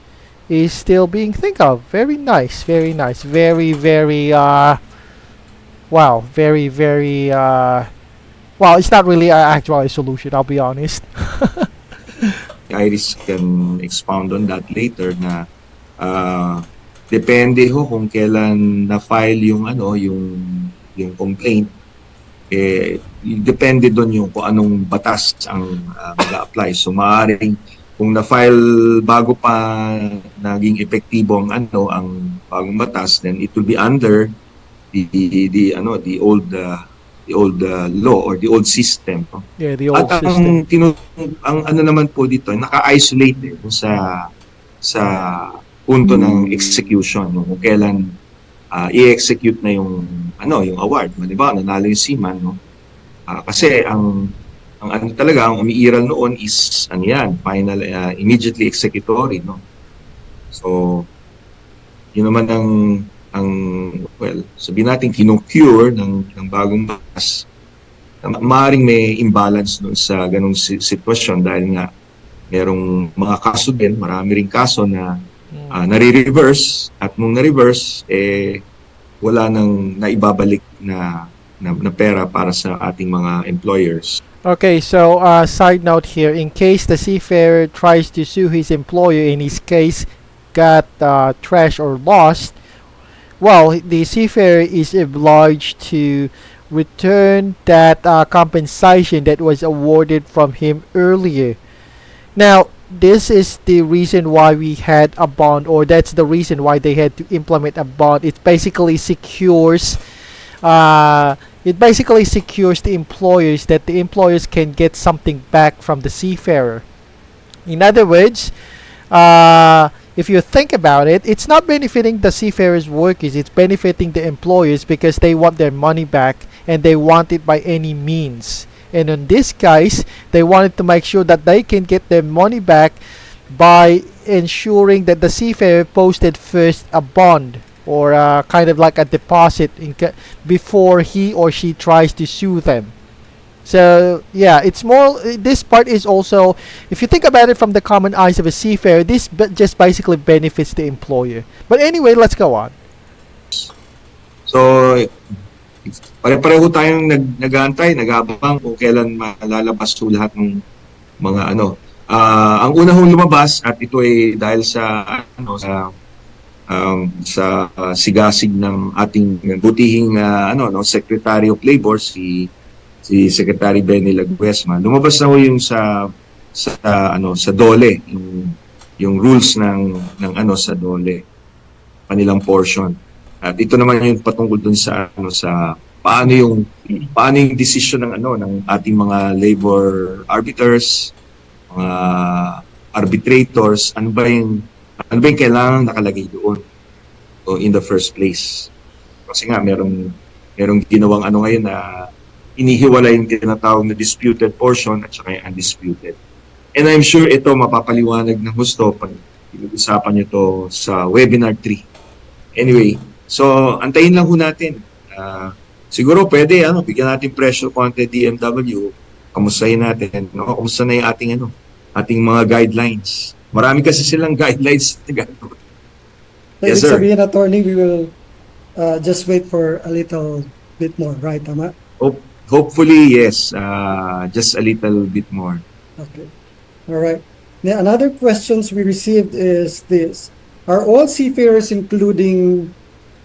is still being think of. Very nice, very nice, very wow, very well, it's not really actually a solution, I'll be honest. Iris can expound on that later na depende ho kung kailan na-file yung yung complaint. Depende doon yung kung anong batas ang mag-apply. So maaaring kung na-file bago pa naging epektibo ang bagong batas, then it will be under the old law or the old system. Yeah, the old system. Ang naman po dito, naka-isolate sa punto ng execution, kung kailan i-execute na yung award. Diba? Nanalo yung seaman, kasi ang talaga ang umiiral noon is final, immediately executory, So yun naman sabihin natin kinocure ng bagong batas, maaaring may imbalance doon sa ganung sitwasyon dahil nga merong mga kaso din, marami ring kaso na nare-reverse, at nung na-reverse wala nang naibabalik na na pera para sa ating mga employers. Okay, so side note here, in case the seafarer tries to sue his employer, in his case got trashed or lost, well, the seafarer is obliged to return that compensation that was awarded from him earlier. Now, this is the reason why we had a bond, or that's the reason why they had to implement a bond. It basically secures the employers, that the employers can get something back from the seafarer. In other words, if you think about it, it's not benefiting the seafarers' workers, it's benefiting the employers because they want their money back and they want it by any means. And in this case, they wanted to make sure that they can get their money back by ensuring that the seafarer posted first a bond, or kind of like a deposit before he or she tries to sue them. So yeah, it's more, this part is also, if you think about it from the common eyes of a seafarer, this just basically benefits the employer. But anyway, let's go on. So pare-pareho tayong nag-aantay, nag-aabang kung kailan malalabas po lahat ng mga ano. Ang una hong lumabas, at ito ay dahil sa sigasig ng ating butihing Secretary of Labor, si Secretary Benny Laguesma. Lumabas na ho yung sa DOLE, yung rules ng sa DOLE, kanilang portion. At ito naman yung patungkol dun sa paano yung decision ng ating mga labor arbiters, mga arbitrators, ano ba yung kailangan nakalagay doon in the first place. Kasi nga merong ginawang ngayon na inihiwalay yung tinatawag na disputed portion at saka yung undisputed. And I'm sure ito mapapaliwanag ng gusto pag pinag-usapan nyo to sa webinar 3. Anyway, so antayin lang ho natin. Siguro pwede bigyan natin pressure konti DMW, kamustahin natin, kamusta na yung ating mga guidelines. Marami kasi silang guidelines na gano'n. Yes, sir. Sabihin, attorney, we will just wait for a little bit more, right, tama? Hopefully, yes. Just a little bit more. Okay. All right. Now, another questions we received is this. Are all seafarers, including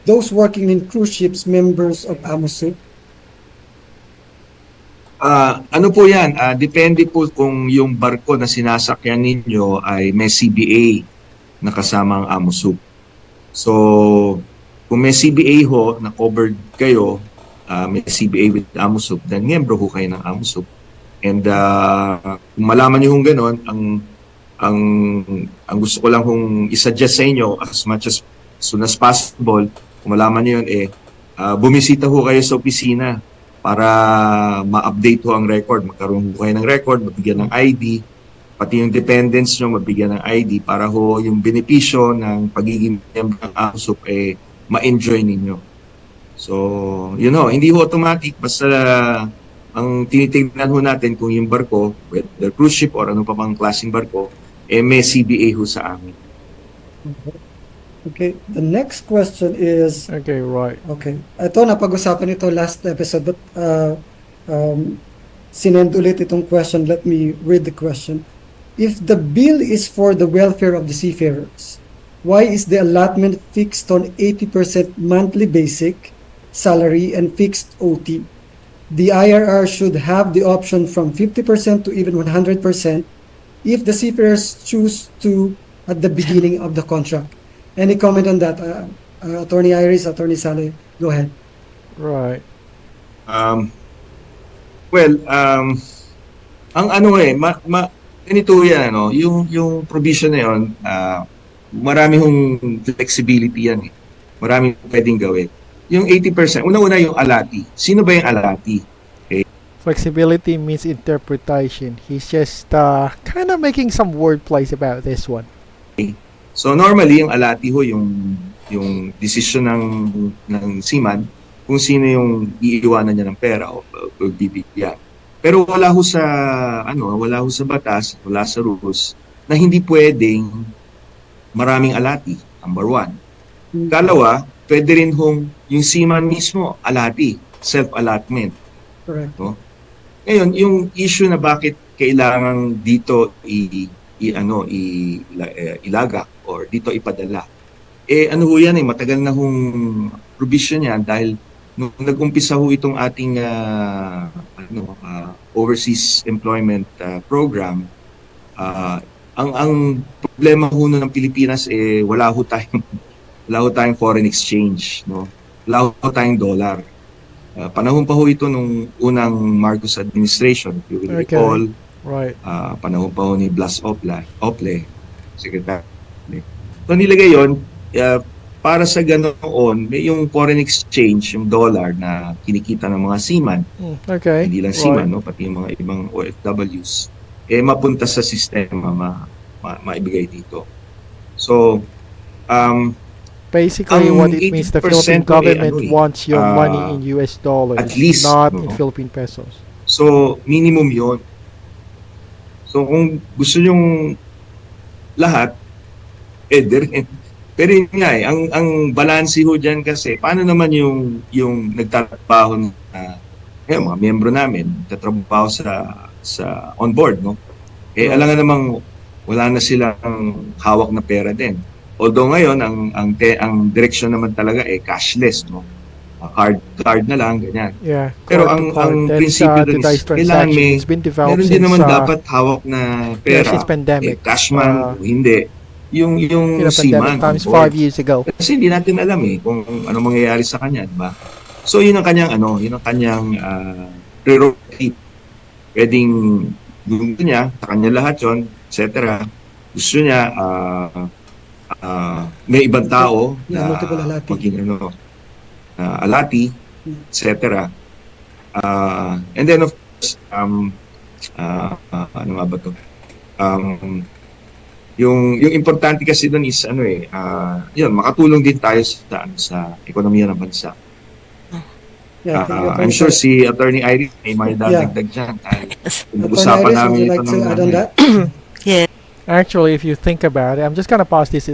those working in cruise ships, members of AMOSUP? Ano po yan? Depende po kung yung barko na sinasakyan ninyo ay may CBA na kasama ang AMOSUP. So, kung may CBA ho na covered kayo, may CBA with AMOSUP, then miyembro ho kayo ng AMOSUP. And kung malaman nyo hong ganon, ang gusto ko lang hong isuggest sa inyo as much as soon as possible, kung malaman nyo yun, bumisita ho kayo sa opisina para ma-update ho ang record. Magkaroon ho kayo ng record, mabigyan ng ID, pati yung dependents nyo mabigyan ng ID para ho yung benepisyo ng pagiging miyembro ng AMOSUP ma-enjoy ninyo. So, hindi ho automatic, basta ang tinitingnan ho natin kung yung barko, whether cruise ship or ano pa bang klaseng barko, may CBA ho sa amin. Okay, the next question is... Okay, right. Okay. Ito, napag-usapan ito last episode, but sinend ulit itong question. Let me read the question. If the bill is for the welfare of the seafarers, why is the allotment fixed on 80% monthly basic salary and fixed OT? The IRR should have the option from 50% to even 100% if the seafarers choose to at the beginning of the contract. Any comment on that? Attorney Iris, Attorney Saleh, go ahead. Right. Ang ganito yan, yung provision na yun, marami hong flexibility yan. Marami pwedeng gawin. Yung 80%, una-una yung alati. Sino ba yung alati? Flexibility means interpretation. He's just kind of making some wordplays about this one. So normally yung alati ho yung decision ng seaman kung sino yung iiwanan niya ng pera o bibigyan. Pero wala ho sa batas, wala sa rules na hindi pwedeng maraming alati. Number one. Kalawa, pwede rin hong yung seaman mismo alati. self-allotment. Correct. No? Ngayon, yung issue na bakit kailangan dito ilagak or dito ipadala, ano ho yan matagal na hong provision yan dahil nung nag-umpisa ho itong ating overseas employment program, ang problema ho ng Pilipinas wala ho tayong foreign exchange, no? Wala ho tayong dollar. Panahon pa ho ito nung unang Marcos administration, if you will recall. Right. Panahon pa ho ni Blas Ople, Secretary. So nilagay yun, para sa ganoon, may yung foreign exchange, yung dollar na kinikita ng mga seaman. Okay. Hindi lang seaman, no? Pati yung mga ibang OFWs. Mapunta sa sistema, maibigay dito. So, basically what it means, the Philippine government wants your money in US dollars, at least, not in Philippine pesos. So, minimum yon. So, kung gusto nyong lahat, rin. Pero yun nga ang balance ho dyan kasi, paano naman yung nagtatrabaho mga miyembro namin, nagtatrabaho sa on board, no? Alam nga namang wala na silang hawak na pera din. Although ngayon, ang direksyon naman talaga cashless, no? Card na lang, ganyan. Yeah, pero ang prinsipyo doon is, kailangan meron din naman dapat hawak na pera. Cash man, hindi. Yung seaman. Times 5 years ago. Kasi hindi natin alam kung ano mangyayari sa kanya, diba? So yun ang kanyang prerogative. Pwedeng gusto niya, sa kanya lahat yun, etc. Gusto niya, may ibang tao na maging alati, etc. And then of course, ano nga ba to? Yung importante kasi doon is yun, makatulong din tayo sa ekonomiya ng bansa. I'm sure si Attorney Irene may dadagdag dyan. Usapan namin ito ng yeah. Actually, if you think about it, I'm just gonna pause this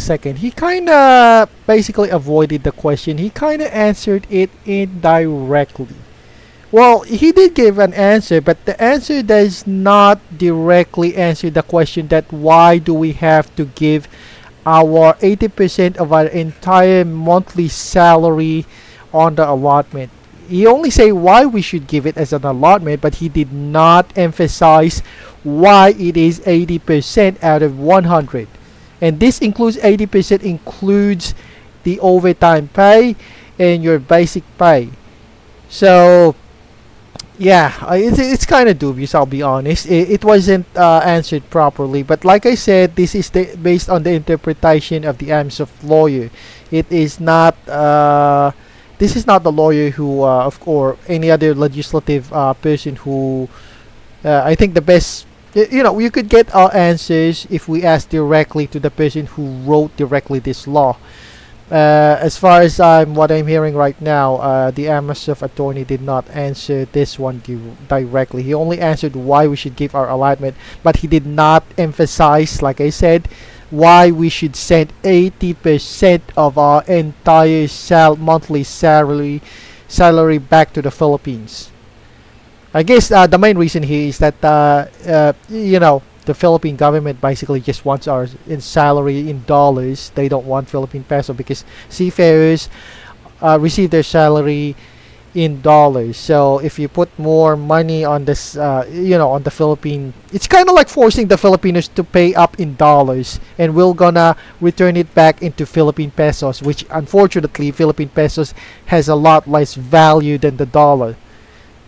second. He kind of basically avoided the question. He kind of answered it indirectly. Well, he did give an answer, but the answer does not directly answer the question that why do we have to give our 80% of our entire monthly salary on the allotment. He only say why we should give it as an allotment, but he did not emphasize why it is 80% out of 100. And this includes 80% includes the overtime pay and your basic pay. So yeah, it's kind of dubious, I'll be honest. It wasn't answered properly. But like I said, this is based on the interpretation of the AMSOF lawyer. It is not. This is not the lawyer who, or any other legislative person who. I think the best. You could get our answers if we ask directly to the person who wrote directly this law. As far as what I'm hearing right now, the AMSOF attorney did not answer this one directly. He only answered why we should give our allotment, but he did not emphasize, like I said, why we should send 80% of our entire monthly salary back to the Philippines. I guess the main reason here is that the Philippine government basically just wants our salary in dollars. They don't want Philippine peso because seafarers receive their salary in dollars. So if you put more money on this, on the Philippine, it's kind of like forcing the Filipinos to pay up in dollars, and we're gonna return it back into Philippine pesos, which unfortunately Philippine pesos has a lot less value than the dollar.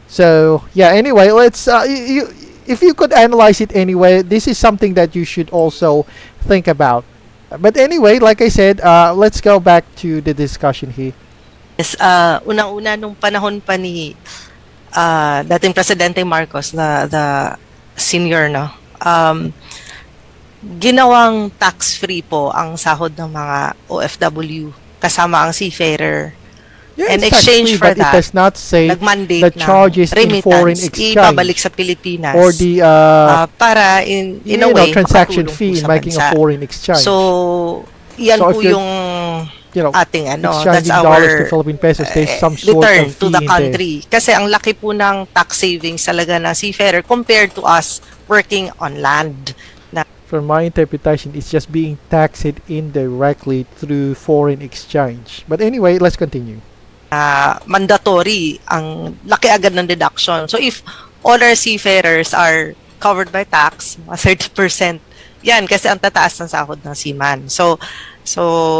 So yeah. Anyway, let's if you could analyze it anyway, this is something that you should also think about. But anyway, like I said, let's go back to the discussion here. Yes, unang-una nung panahon pa ni dating Presidente Marcos, the senior, no? Ginawang tax-free po ang sahod ng mga OFW kasama ang seafarer. Yeah, in exchange for that, it does not say the charges in foreign exchange ibabalik sa Pilipinas or the para in a way transaction fee in making a foreign exchange. So yan po yung ating that's exchanging dollars to our Philippine pesos, there's some sort return of to the fee in country. Kasi ang laki po ng tax savings talaga ng seafarer compared to us working on land. From my interpretation, it's just being taxed indirectly through foreign exchange. But anyway, let's continue. Mandatory, ang laki agad ng deduction. So if all our seafarers are covered by tax, 30%, yan, kasi ang tataas ng sahod ng seaman. So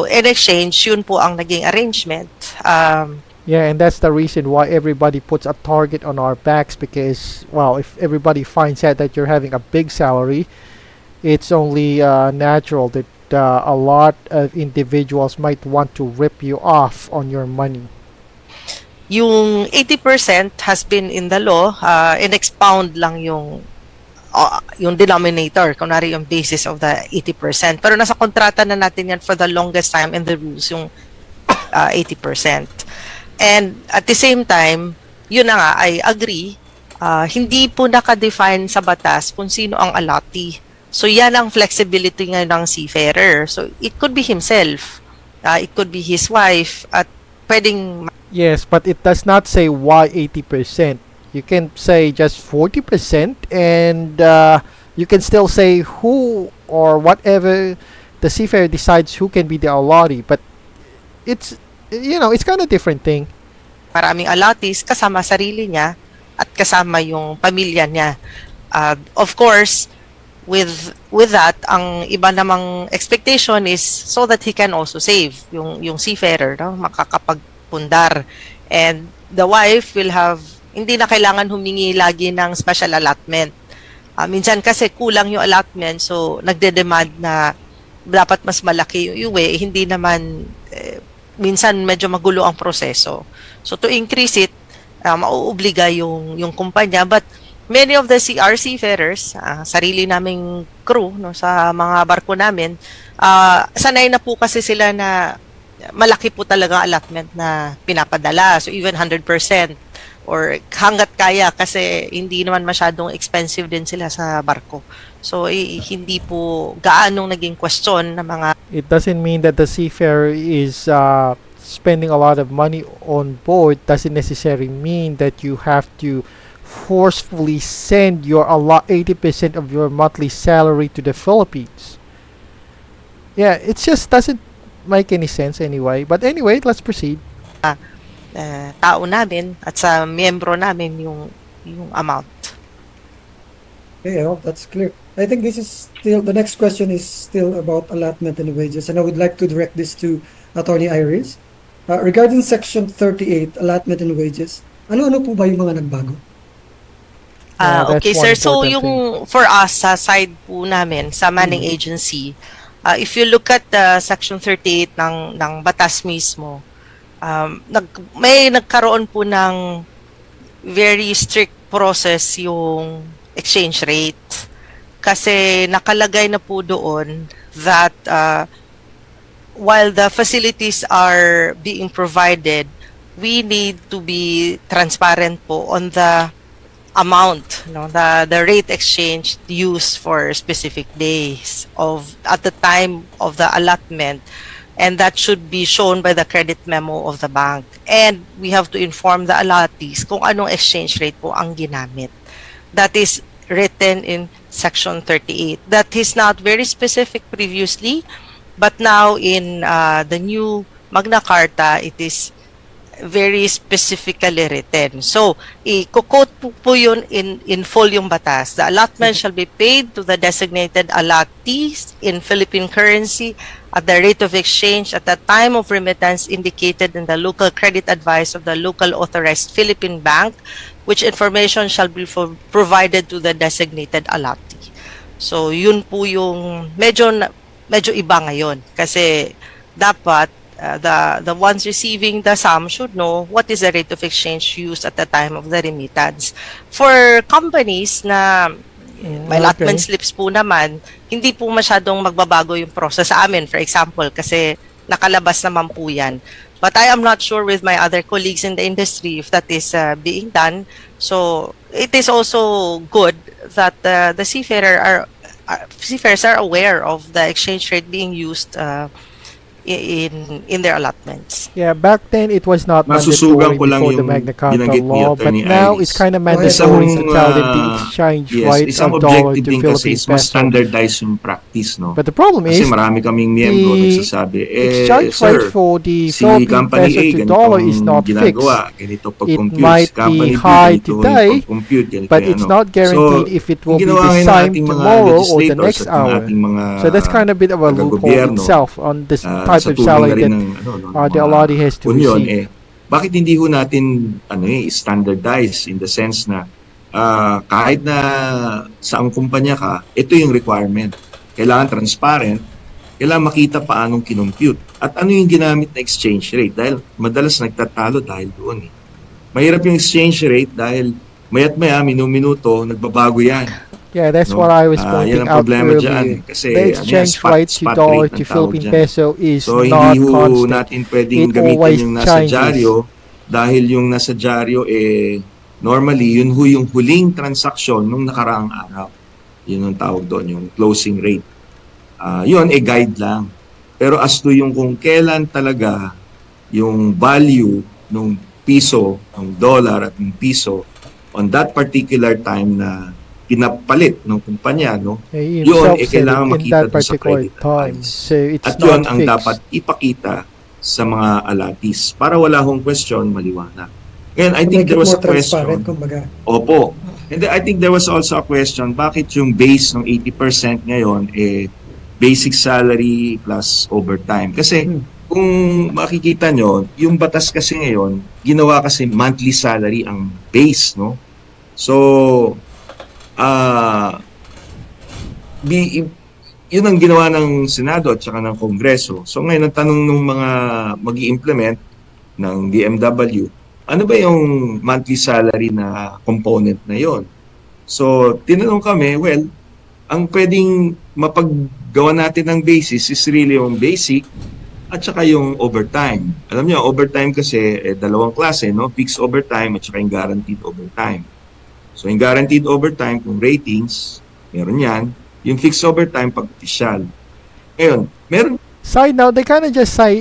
in exchange, yun po ang naging arrangement. Yeah, and that's the reason why everybody puts a target on our backs, because, well, if everybody finds out that you're having a big salary, it's only natural that a lot of individuals might want to rip you off on your money. Yung 80% has been in the law, in-expound lang yung denominator, kunwari yung basis of the 80%. Pero nasa kontrata na natin yan for the longest time in the rules, yung 80%. And at the same time, yun na nga, I agree, hindi po naka-define sa batas kung sino ang allotee. So yan ang flexibility ngayon ng seafarer. So it could be himself, it could be his wife, at pwedeng... Yes, but it does not say why 80%. You can say just 40%, and you can still say who or whatever the seafarer decides who can be the allotee. But it's, it's kind of different thing. Maraming allotees kasama sarili niya at kasama yung pamilya niya. Of course, with that, ang iba namang expectation is so that he can also save yung seafarer, makakapagpundar, and the wife will have, hindi na kailangan humingi lagi ng special allotment. Minsan kasi kulang yung allotment, so nagde-demand na dapat mas malaki yung iwi, hindi naman minsan medyo magulo ang proseso. So to increase it, mauobliga yung kumpanya, but many of the seafarers, sarili naming crew sa mga barko namin, sanay na po kasi sila na malaki po talaga allotment na pinapadala. So even 100% or hanggat kaya, kasi hindi naman masyadong expensive din sila sa barko. So hindi po gaanong naging question na mga... It doesn't mean that the seafarer is spending a lot of money on board. Doesn't necessarily mean that you have to forcefully send your 80% of your monthly salary to the Philippines. Yeah, it just doesn't make any sense anyway. But anyway, let's proceed. Tao namin at sa miyembro namin yung amount. Okay, I hope that's clear. I think this is still, the next question is still about allotment and wages, and I would like to direct this to Attorney Iris. Regarding Section 38, allotment and wages, ano-ano po ba yung mga nagbago? Okay, sir. So, for us, sa side po namin, sa manning agency, if you look at Section 38 ng batas mismo, may nagkaroon po ng very strict process yung exchange rate. Kasi nakalagay na po doon that while the facilities are being provided, we need to be transparent po on the amount, the rate exchange used for specific days at the time of the allotment, and that should be shown by the credit memo of the bank. And we have to inform the allottees kung anong exchange rate po ang ginamit. That is written in Section 38. That is not very specific previously, but now in the new Magna Carta, it is very specifically written. So, i-quote po yun in full yung batas. The allotment shall be paid to the designated allottees in Philippine currency at the rate of exchange at the time of remittance indicated in the local credit advice of the local authorized Philippine bank, which information shall be provided to the designated allottee. So, yun po yung medyo iba ngayon. Kasi dapat the ones receiving the sum should know what is the rate of exchange used at the time of the remittance. For companies na may allotment slips po naman, hindi po masyadong magbabago yung process sa amin, for example, kasi nakalabas naman po yan. But I am not sure with my other colleagues in the industry if that is being done. So it is also good that the seafarers are aware of the exchange rate being used in their allotments. Yeah, back then it was not Masusugan mandatory ko lang before the yung Magna Carta binanggit ni law, but Attorney now Iris. it's kind of Isang, mandatory to tell them the exchange rate isang of dollar objective to din kasi Philippine is mas peso. standardize yung practice, no? But the problem kasi is marami kaming miyembro the nagsasabi, exchange sir, rate for the si Philippine company peso A, to dollar is ganitong not fixed. ginagawa, ganito It pag-compute. might Company be B, high ganito yung today, pag-compute, ganito but yung it's ano. not guaranteed So, if it will be ginawa the ngayon same nating mga tomorrow or the legislators next at ng hour. ating mga So that's kind of a bit of a loophole taga-gobyerno, itself on this type sa of tulong na salary rin that ng the allotee has to union, receive. bakit hindi ho natin standardize in the sense na kahit na saang kumpanya ka, ito yung requirement. Kailangan transparent, kailangan makita paanong kinompute. At ano yung ginamit na exchange rate? Dahil madalas nagtatalo dahil doon. Mahirap yung exchange rate dahil mayat maya, minuto, nagbabago yan. Yeah, that's what I was pointing yan ang out problema earlier. dyan, kasi The exchange rate to dollar to Philippine peso is so, not hindi ho constant. natin pwedeng It gamitin always yung nasa changes. dyaryo dahil yung nasa dyaryo normally yun ho yung huling transaksyon nung nakaraang araw. Yun ang tawag doon, yung closing rate. Yun, guide lang. Pero as to yung kung kailan talaga yung value ng piso, ng dollar at ng piso on that particular time na pinapalit ng kumpanya, no? Yun, kailangan makita doon sa credit advice. So it's at not yun ang fixed. dapat ipakita sa mga alatis para wala hong question, maliwanag. Ngayon, I think there was a question. Opo. And I think there was also a question, bakit yung base ng 80% ngayon basic salary plus overtime? Kasi kung makikita nyo, yung batas kasi ngayon, ginawa kasi monthly salary ang base, no? So, yun ang ginawa ng Senado at saka ng Kongreso. So ngayon, ang tanong ng mga mag-i-implement ng DMW, ano ba yung monthly salary na component na yon? So, tinanong kami, well, ang pwedeng mapaggawa natin ng basis is really yung basic at saka yung overtime. Alam niyo, overtime kasi dalawang klase, no? Fixed overtime at saka yung guaranteed overtime. So, yung guaranteed overtime, kung ratings, meron yan. Yung fixed overtime, pag-official. Ngayon, meron. Side note, they kind of just say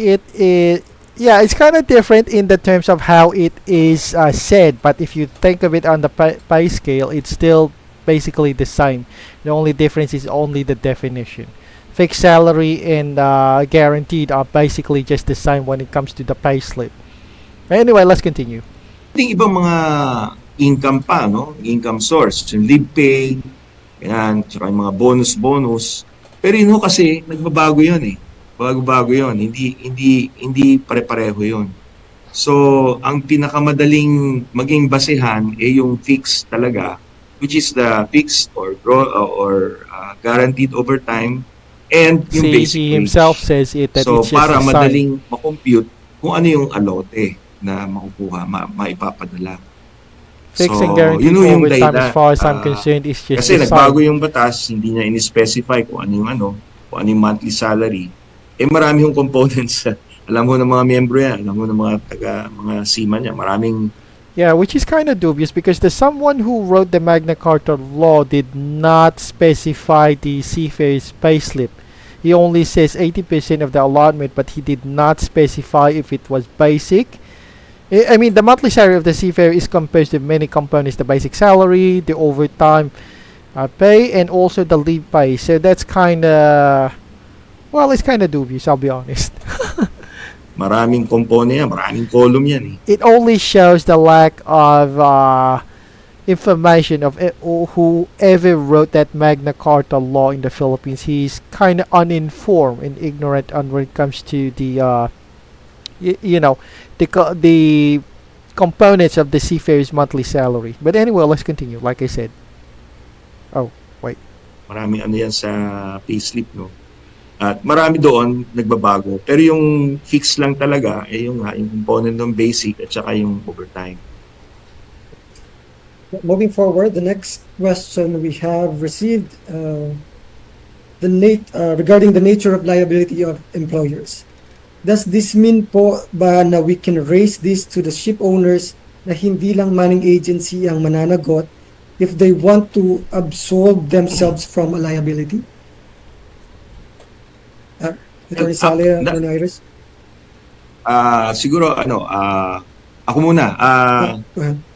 yeah, it's kind of different in the terms of how it is said. But if you think of it on the pay scale, it's still basically the same. The only difference is only the definition. Fixed salary and guaranteed are basically just the same when it comes to the pay slip. Anyway, let's continue. Yung ibang mga income pa, no? Income source, yung leave pay, yan, tsaka yung mga bonus. Pero yun kasi, nagbabago yun Bago-bago yun. Hindi pare-pareho yun. So, ang pinakamadaling maging basehan yung fixed talaga, which is the fixed or guaranteed overtime and yung basic he himself says it that so, it's just para a sign. madaling makompute kung ano yung alote na makukuha, maipapadala. Fixed and guaranteed overtime, as far as I'm concerned, is just kasi a nagbago sign. yung batas, hindi niya in-specify kung ano yung monthly salary. Marami yung components. Alam mo ng mga miyembro yan, alam mo ng mga seaman yan, maraming. Yeah, which is kind of dubious because the someone who wrote the Magna Carta law did not specify the seafarer's payslip. He only says 80% of the allotment, but he did not specify if it was basic. I mean, the monthly salary of the seafarer is composed of many components: the basic salary, the overtime pay, and also the leave pay. So that's kind of, well, it's kind of dubious, I'll be honest. Maraming component yan, maraming column yan It only shows the lack of information of whoever wrote that Magna Carta law in the Philippines. He's kind of uninformed and ignorant on when it comes to the the components of the seafarer's monthly salary. But anyway, let's continue. Like I said. Oh, wait. Maraming yan sa payslip, no? At marami doon nagbabago. Pero yung fix lang talaga yung component ng basic at saka yung overtime. Moving forward, the next question we have received regarding the nature of liability of employers. Does this mean po ba na we can raise this to the ship owners na hindi lang manning agency ang mananagot if they want to absolve themselves from a liability? Attorney Sally Iris? Siguro, ako muna.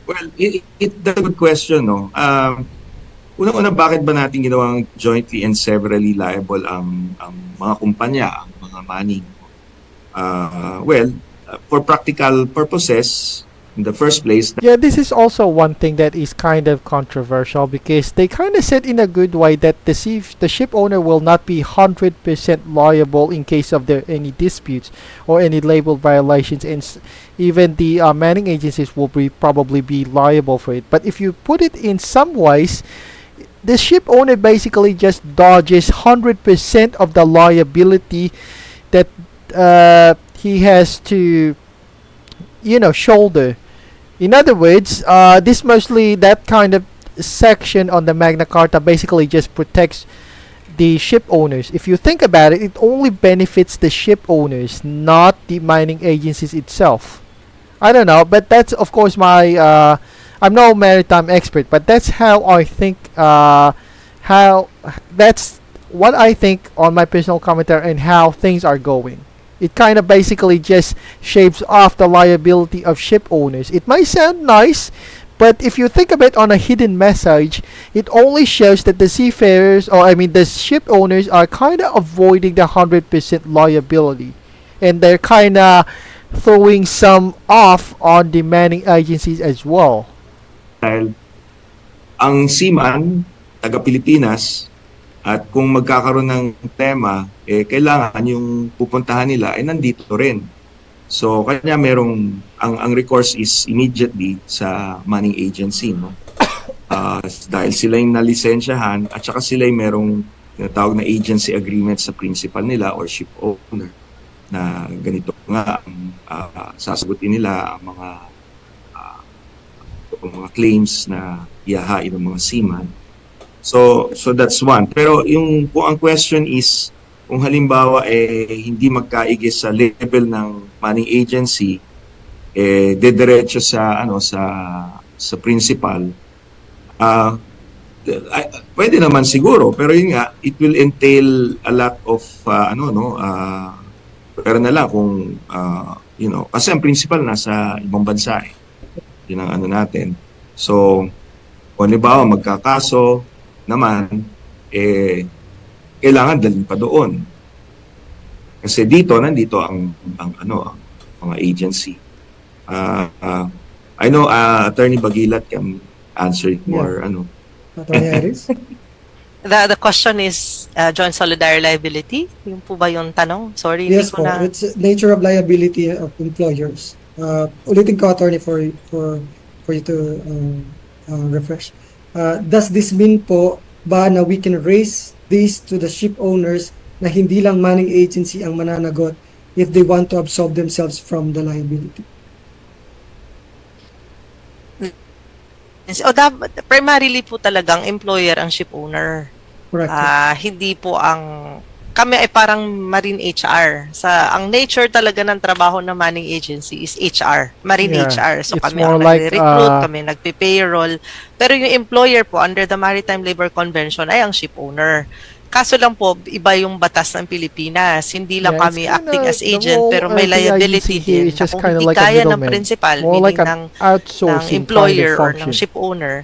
Well, it's a good question, no? Unang-una, bakit ba natin ginawang jointly and severally liable ang mga kumpanya, ang mga manning? For practical purposes, in the first place. Yeah, this is also one thing that is kind of controversial because they kind of said in a good way that the ship owner will not be 100% liable in case of there any disputes or any label violations, and even the manning agencies will probably be liable for it. But if you put it in some ways, the ship owner basically just dodges 100% of the liability that he has to shoulder. In other words, this mostly that kind of section on the Magna Carta basically just protects the ship owners. If you think about it, it only benefits the ship owners, not the mining agencies itself. I don't know, but that's of course my I'm no maritime expert, but that's how I think that's what I think on my personal commentary and how things are going. It kind of basically just shaves off the liability of ship owners. It might sound nice, but if you think of it on a hidden message, it only shows that the seafarers, the ship owners are kind of avoiding the 100% liability. And they're kind of throwing some off on the manning agencies as well. Dahil ang seaman, taga-Pilipinas, at kung magkakaroon ng tema, kailangan yung pupuntahan nila ay nandito rin. So, kanya ang recourse is immediately sa manning agency. No? Dahil sila yung nalisensyahan at saka sila yung merong tinatawag na agency agreement sa principal nila or ship owner na ganito nga sasagutin nila ang mga claims na ihahain ng mga seaman. So that's one. Pero kung ang question is kung halimbawa hindi magkaigis sa level ng manning agency, dediretso sa principal, pwede naman siguro, pero yun nga, it will entail a lot of pero na lang kung kasi ang principal nasa ibang bansa yun ang natin. So kung halimbawa magkakaso naman, kailangan dalhin pa doon. Kasi nandito ang mga agency. I know Attorney Bagilat can answer it more. Attorney Iris? The question is joint solidary liability? Yung po ba yung tanong? Sorry, yes po. It's nature of liability of employers. Ulitin ko, Attorney, for you to refresh. Does this mean po ba na we can raise this to the ship owners na hindi lang manning agency ang mananagot if they want to absolve themselves from the liability? Primarily po talagang employer ang ship owner. Correct. Hindi po kami ay parang marine HR. Ang nature talaga ng trabaho ng manning agency is HR, marine HR. So It's kami more ang like, nagre-recruit, kami nagpe-payroll. Pero yung employer po under the Maritime Labor Convention ay ang ship owner. Kaso lang po, iba yung batas ng Pilipinas. Hindi lang kami acting as agent, pero may liability din. Kung hindi kaya ng principal, meaning ng employer or ng ship owner,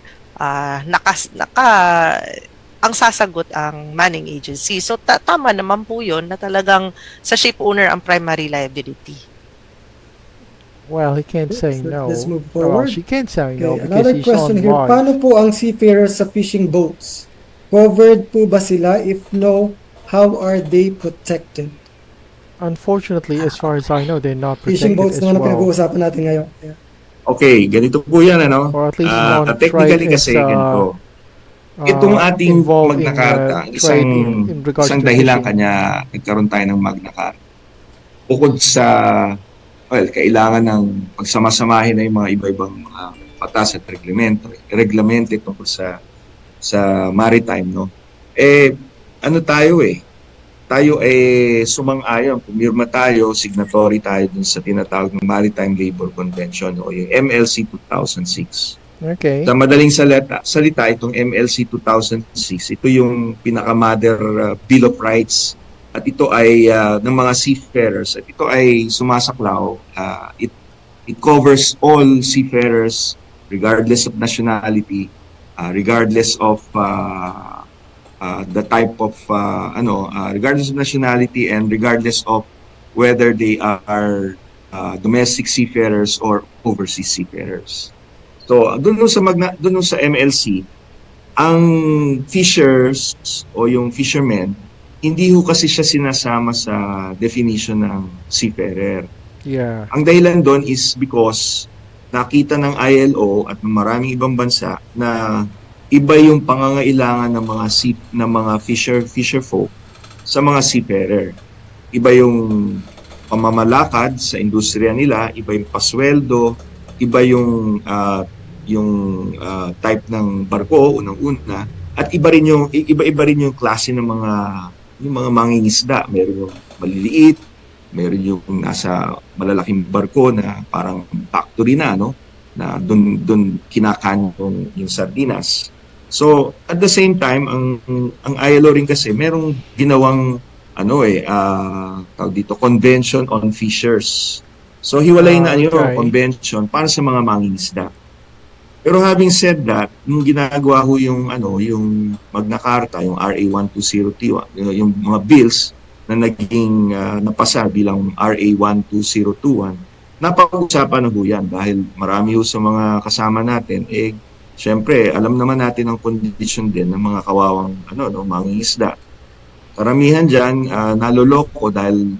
ang sasagot ang manning agency. So, tama naman po yun na talagang sa ship owner ang primary liability. Well, he can't say no. Let's move forward. She can't say no because another he's question on here. board. Paano po ang seafarers sa fishing boats? Covered po ba sila? If no, how are they protected? Unfortunately, as far as I know, they're not protected Fishing boats as naman ang well. pinag-uusapan natin ngayon. Yeah. Okay, ganito po yan, Or at least technically kasi ganito. Itong ating Magna Carta, isang dahilan kanya nagkaroon tayo ng Magna Carta. Bukod sa, kailangan ng pagsama-samahin na yung mga iba-ibang mga batas at reglamento tungkol sa maritime, no? Tayo sumang-ayon, pumirma tayo, signatory tayo dun sa tinatawag ng Maritime Labor Convention o yung MLC 2006. Okay. Sa madaling salita, itong MLC 2006, ito yung pinaka-mother Bill of Rights at ito ay ng mga seafarers, at ito ay sumasaklaw. It covers all seafarers regardless of nationality, regardless of the type of regardless of nationality, and regardless of whether they are domestic seafarers or overseas seafarers. So doon sa MLC, ang fishers o yung fishermen, hindi ho kasi siya sinasama sa definition ng seafarer. Yeah. Ang dahilan doon is because nakita ng ILO at ng maraming ibang bansa na iba yung pangangailangan ng mga fisher folk sa mga seafarer. Iba yung pamamalakad sa industriya nila, iba yung pasweldo, iba yung type ng barko unang-una, at iba rin yung klase ng mga mangingisda. Meron yung maliliit, meron yung nasa malalaking barko na parang factory na, no, na doon kinakain yung sardinas. So at the same time, ang ILO rin kasi merong ginawang tawag dito, Convention on Fishers. So hiwalay na convention para sa mga mangingisda. Pero having said that, nung ginagawa ho yung Magna Carta, yung RA 1202, yung mga bills na naging napasa bilang RA 12021, napag-usapan na ho yan dahil marami ho sa mga kasama natin, syempre, alam naman natin ang kondisyon din ng mga kawawang mangingisda. Karamihan dyan, naloloko dahil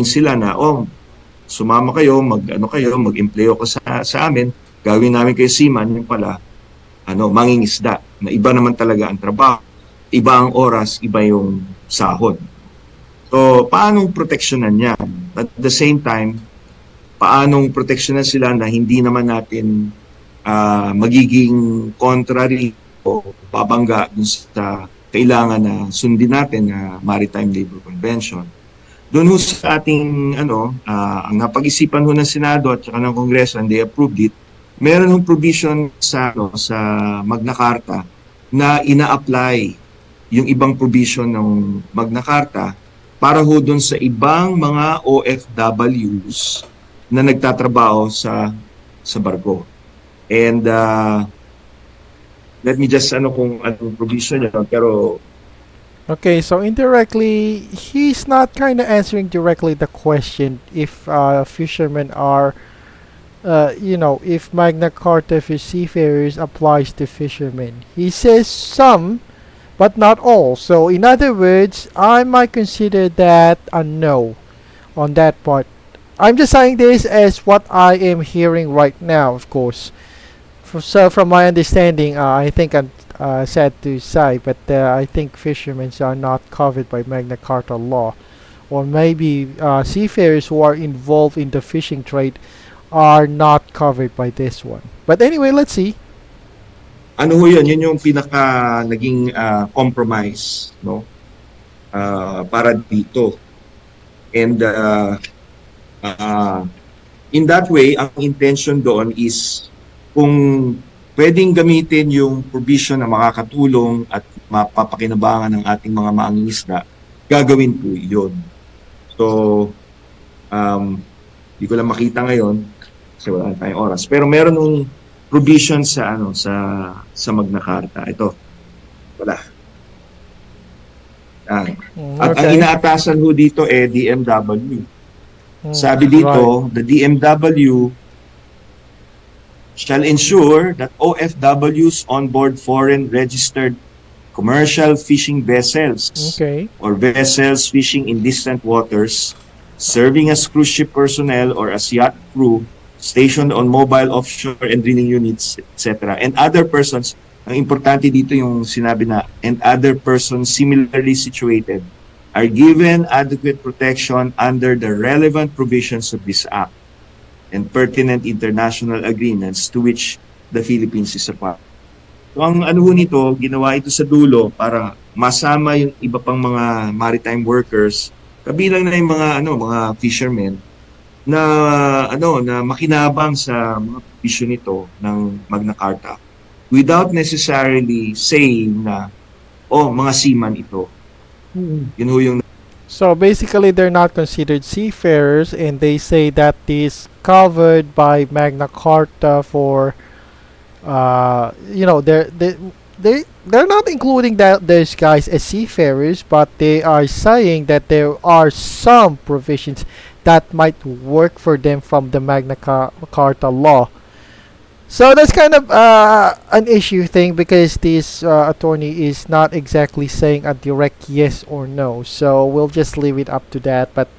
sila na, sumama kayo, mag-empleo ko sa amin, gawin namin kayo seaman, yung pala, mangingisda, na iba naman talaga ang trabaho, iba ang oras, iba yung sahod. So, paanong proteksyonan yan? At the same time, paanong proteksyonan sila na hindi naman natin magiging contrary o babangga dun sa kailangan na sundin natin na Maritime Labor Convention. Doon ho sa ating ang napag-isipan ho ng Senado at saka ng Kongreso, and they approved it, meron hong provision sa Magna Carta na ina-apply yung ibang provision ng Magna Carta para ho doon sa ibang mga OFWs na nagtatrabaho sa barko. And let me just kung anong provision yun, pero okay, so indirectly, he's not kind of answering directly the question if fishermen are, if Magna Carta for seafarers applies to fishermen. He says some, but not all. So in other words, I might consider that a no on that part. I'm just saying this as what I am hearing right now, of course. So from my understanding, I think I'm sad to say, but I think fishermen are not covered by Magna Carta law, or maybe seafarers who are involved in the fishing trade are not covered by this one. But anyway, let's see. Ano ho yun? Yun yung pinaka naging compromise, no? Para dito. And in that way, ang intention doon is kung pwedeng gamitin yung provision na makakatulong at mapapakinabangan ng ating mga mangingisda, gagawin po yun. So, di ko lang makita ngayon kasi wala tayong oras. Pero meron ng provision sa Magna Carta. Ito. Wala. At ang inaatasan ho dito DMW. Sabi dito, the DMW shall ensure that OFWs on board foreign registered commercial fishing vessels or vessels fishing in distant waters, serving as cruise ship personnel or as yacht crew, stationed on mobile offshore and drilling units, etc. And other persons, ang importante dito yung sinabi na, and other persons similarly situated are given adequate protection under the relevant provisions of this Act and pertinent international agreements to which the Philippines is a part. So ang nito, ginawa ito sa dulo para masama yung iba pang mga maritime workers, kabilang na yung mga fishermen na makinabang sa mga provision nito ng Magna Carta without necessarily saying na mga seaman ito. Yun ho yung... So basically, they're not considered seafarers, and they say that is covered by Magna Carta for, they're not including that those guys as seafarers, but they are saying that there are some provisions that might work for them from the Magna Carta law. So that's kind of an issue thing, because this attorney is not exactly saying a direct yes or no. So we'll just leave it up to that. But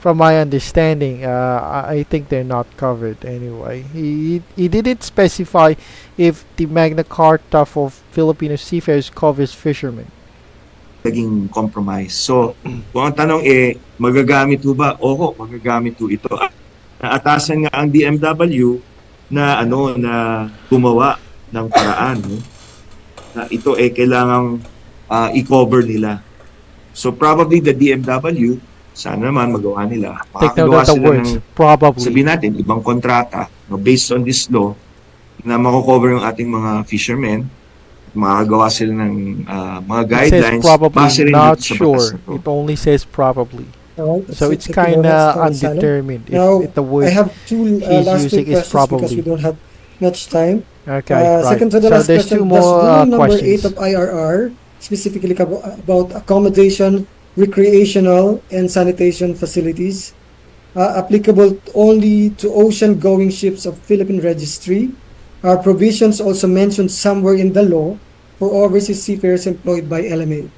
from my understanding, I think they're not covered anyway. He didn't specify if the Magna Carta for Filipino seafarers covers fishermen. Naging compromise. So, kung ang tanong magagamit ho ba? Oo, magagamit ho ito. Naatasan nga ang DMW na gumawa ng paraan, na ito kailangang i-cover nila. So probably the DMW, sana naman magawa nila. Makakagawa sila ng, probably, sabihin natin, ibang kontrata, based on this law, na mako-cover yung ating mga fishermen. Makakagawa sila ng mga guidelines. It says probably, not sure. It only says probably. So it's kind of undetermined. Now, if the word I have two last two questions because we don't have much time. Okay, right. Second to the So last there's question, two more number questions. 8 of IRR, specifically about accommodation, recreational, and sanitation facilities, applicable only to ocean-going ships of Philippine registry. Are provisions also mentioned somewhere in the law for overseas seafarers employed by LMA?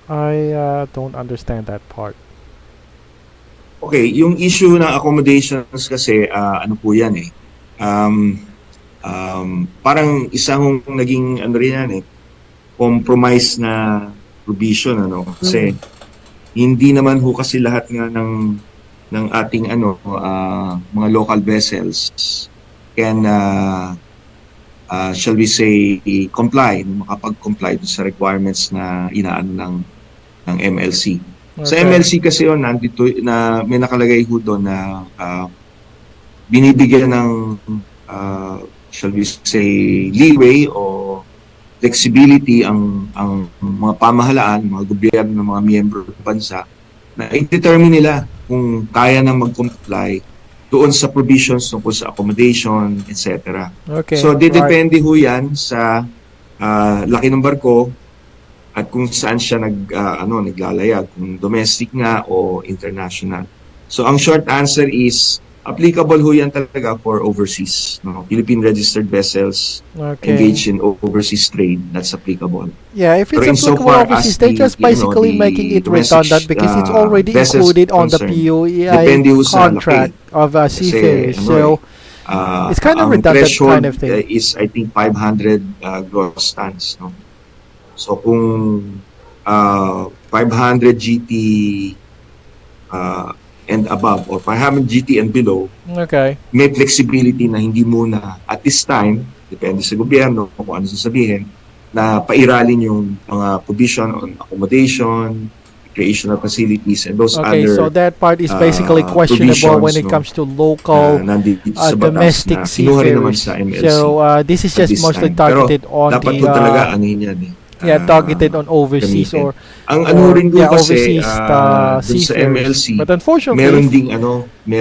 I don't understand that part. Okay, yung issue ng accommodations kasi, ano po yan parang isang naging, rin yan compromise na provision, kasi hindi naman ho kasi lahat nga ng ating mga local vessels can, shall we say, makapag-comply sa requirements na inaano ng MLC. Okay. Sa MLC kasi yun, nandito na may nakalagay ho doon na binibigyan ng shall we say leeway o flexibility ang mga pamahalaan, mga gobyerno ng mga miyembro ng bansa na i-determine nila kung kaya na mag-comply doon sa provisions tungkol sa accommodation, etc. Okay, so depende ho yan sa laki ng barko at kung saan siya naglalayag, kung domestic nga o international. So ang short answer is applicable ho yan talaga for overseas. Philippine registered vessels engaged in overseas trade, that's applicable. Yeah, if it's applicable overseas, they're just basically making it redundant because it's already included on the POEI contract of seafarers. So it's kind of redundant kind of thing. Is I think 500 gross tons. So kung 500 GT and above or 500 GT and below, okay, may flexibility na hindi muna at this time, depende sa gobyerno kung ano sasabihin, na pairalin yung mga provision on accommodation, recreational facilities, and those other so that part is basically questionable when it comes to local domestic seafarers. So this is just mostly targeted on dapat the talaga yan targeted on overseas gamitin. or rin ko kasi overseas dun sa seafarers. MLC, But unfortunately, meron ding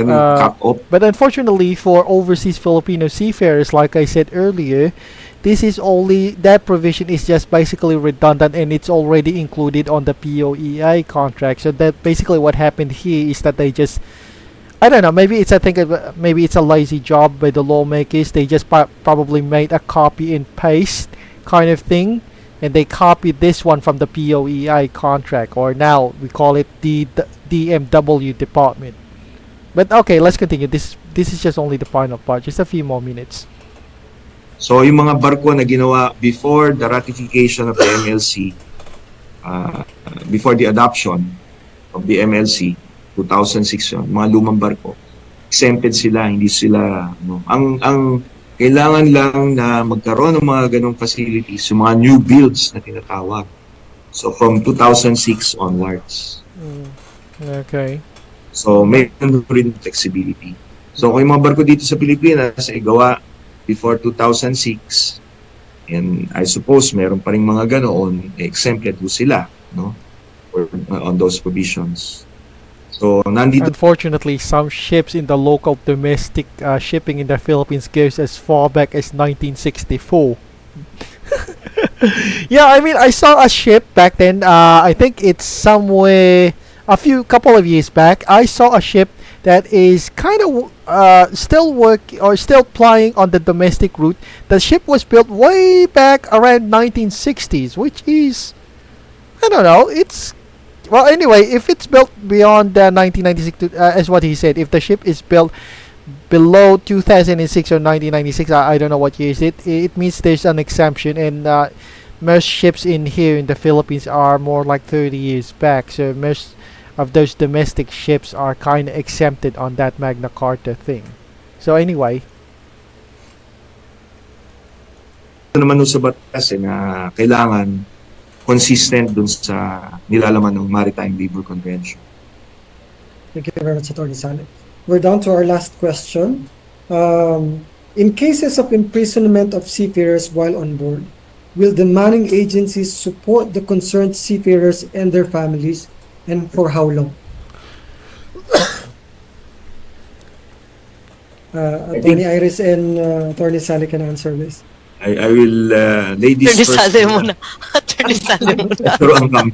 cut-off. But unfortunately for overseas Filipino seafarers, like I said earlier, this is only, that provision is just basically redundant and it's already included on the POEI contract. So that basically what happened here is that they just, I don't know, maybe it's maybe it's a lazy job by the lawmakers. They just probably made a copy and paste kind of thing, and they copied this one from the POEI contract, or now we call it the DMW department. But okay, let's continue. This is just only the final part, just a few more minutes. So yung mga barko na ginawa before the ratification of the MLC, before the adoption of the MLC, 2006 yun, mga lumang barko, exempted sila, hindi sila, ang kailangan lang na magkaroon ng mga ganong facilities, yung mga new builds na tinatawag. So from 2006 onwards. Okay. So may rin flexibility. So kung yung mga barko dito sa Pilipinas ay gawa before 2006, And I suppose meron pa rin mga ganoon, exempted po sila, no? Or, on those provisions. So, nandito... Unfortunately, some ships in the local domestic shipping in the Philippines goes as far back as 1964. Yeah, I mean, I saw a ship back then. I think it's somewhere couple of years back. I saw a ship that is kind of still plying on the domestic route. The ship was built way back around 1960s, which is, I don't know. It's well, anyway, if it's built beyond 1996, as what he said, if the ship is built below 2006 or 1996, I don't know what year is it. It means there's an exemption, and most ships in here in the Philippines are more like 30 years back. So most of those domestic ships are kind of exempted on that Magna Carta thing. So anyway, ito naman sa batas na kailangan consistent dun sa nilalaman ng Maritime Labor Convention. Thank you very much, Attorney Sale. We're down to our last question. In cases of imprisonment of seafarers while on board, will the manning agencies support the concerned seafarers and their families, and for how long? Attorney Iris and Attorney Sally can answer this. I will lay this first. Attorney Sale muna.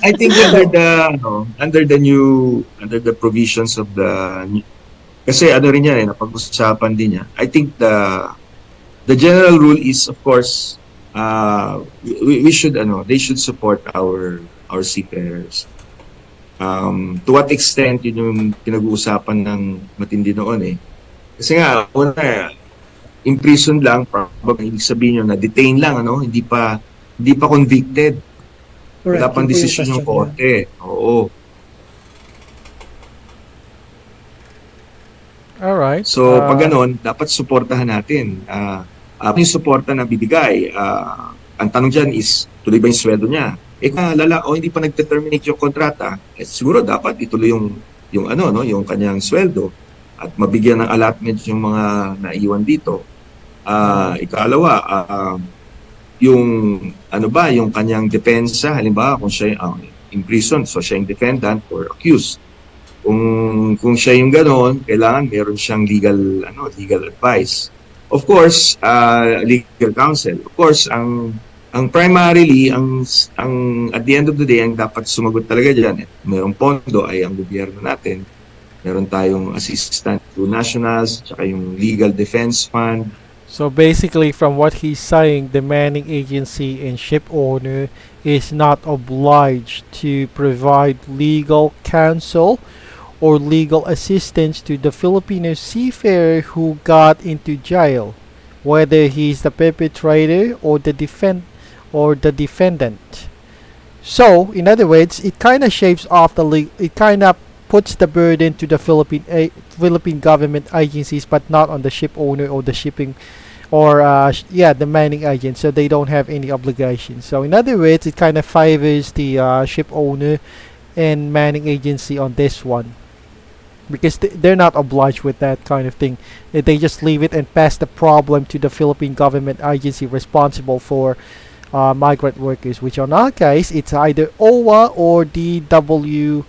I think under the provisions of the, kasi ano rin yan napag-usapan din niya. I think the general rule is, of course, we should they should support our seafarers. To what extent yun yung pinag-uusapan ng matindi noon kasi nga una imprisoned lang, probably ibig sabihin nyo na detain lang, hindi pa convicted. Wala pang desisyon yung korte. Oo. Alright. So pag ganon, dapat suportahan natin. Yung suporta na bibigay, ang tanong dyan is, tuloy ba yung sweldo niya? Hindi pa nag-terminate yung kontrata, siguro dapat ituloy yung kanyang sweldo at mabigyan ng allotment yung mga naiwan dito. Ikalawa, yung kanyang depensa, halimbawa kung siya in prison, so siya yung defendant or accused. Kung siya yung gano'n, kailangan meron siyang legal advice. Of course, legal counsel. Of course, ang primarily, at the end of the day, ang dapat sumagot talaga dyan, merong pondo ay ang gobyerno natin. Meron tayong assistant to nationals, tsaka yung legal defense fund. So basically, from what he's saying, the manning agency and ship owner is not obliged to provide legal counsel or legal assistance to the Filipino seafarer who got into jail, whether he's the perpetrator or the defendant. So, in other words, it kind of shaves off it kind of puts the burden to the Philippine government agencies, but not on the ship owner or the shipping or the manning agent, so they don't have any obligation. So in other words, it kind of favors the ship owner and manning agency on this one, because they're not obliged with that kind of thing. They just leave it and pass the problem to the Philippine government agency responsible for migrant workers, which on our case, it's either OWA or DMW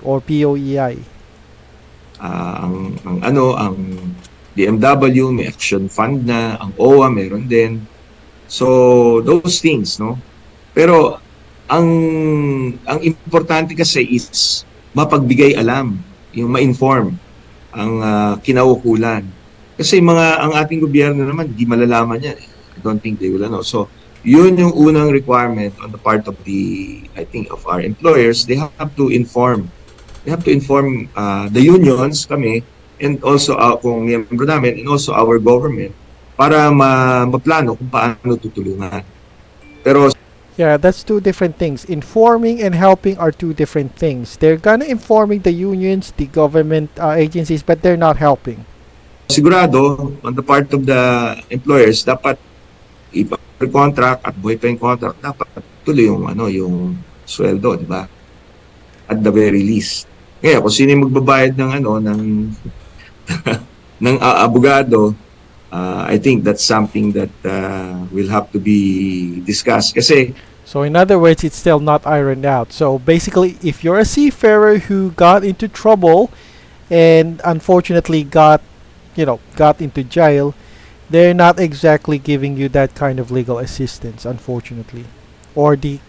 or POEI. Ang DMW may action fund na, ang OWA meron din. So those things, no? Pero ang importante kasi is mapagbigay alam, yung ma-inform ang kinaukulan. Kasi ang ating gobyerno naman hindi malalaman yan. I don't think they will know. So yun yung unang requirement on the part of of our employers. They have to inform. They have to inform the unions, kami, and also kung miyembro namin, and also our government, para maplano kung paano tutulungan. Pero yeah, that's two different things. Informing and helping are two different things. They're gonna informing the unions, the government agencies, but they're not helping. Sigurado, on the part of the employers, dapat contract at buhay pa yung contract, dapat tuloy yung sweldo, di ba? At the very least. Kaya kung sino yung magbabayad ng ng abogado, I think that's something that will have to be discussed. Kasi, so in other words, it's still not ironed out. So basically, if you're a seafarer who got into trouble and unfortunately got into jail, they're not exactly giving you that kind of legal assistance, unfortunately. Or the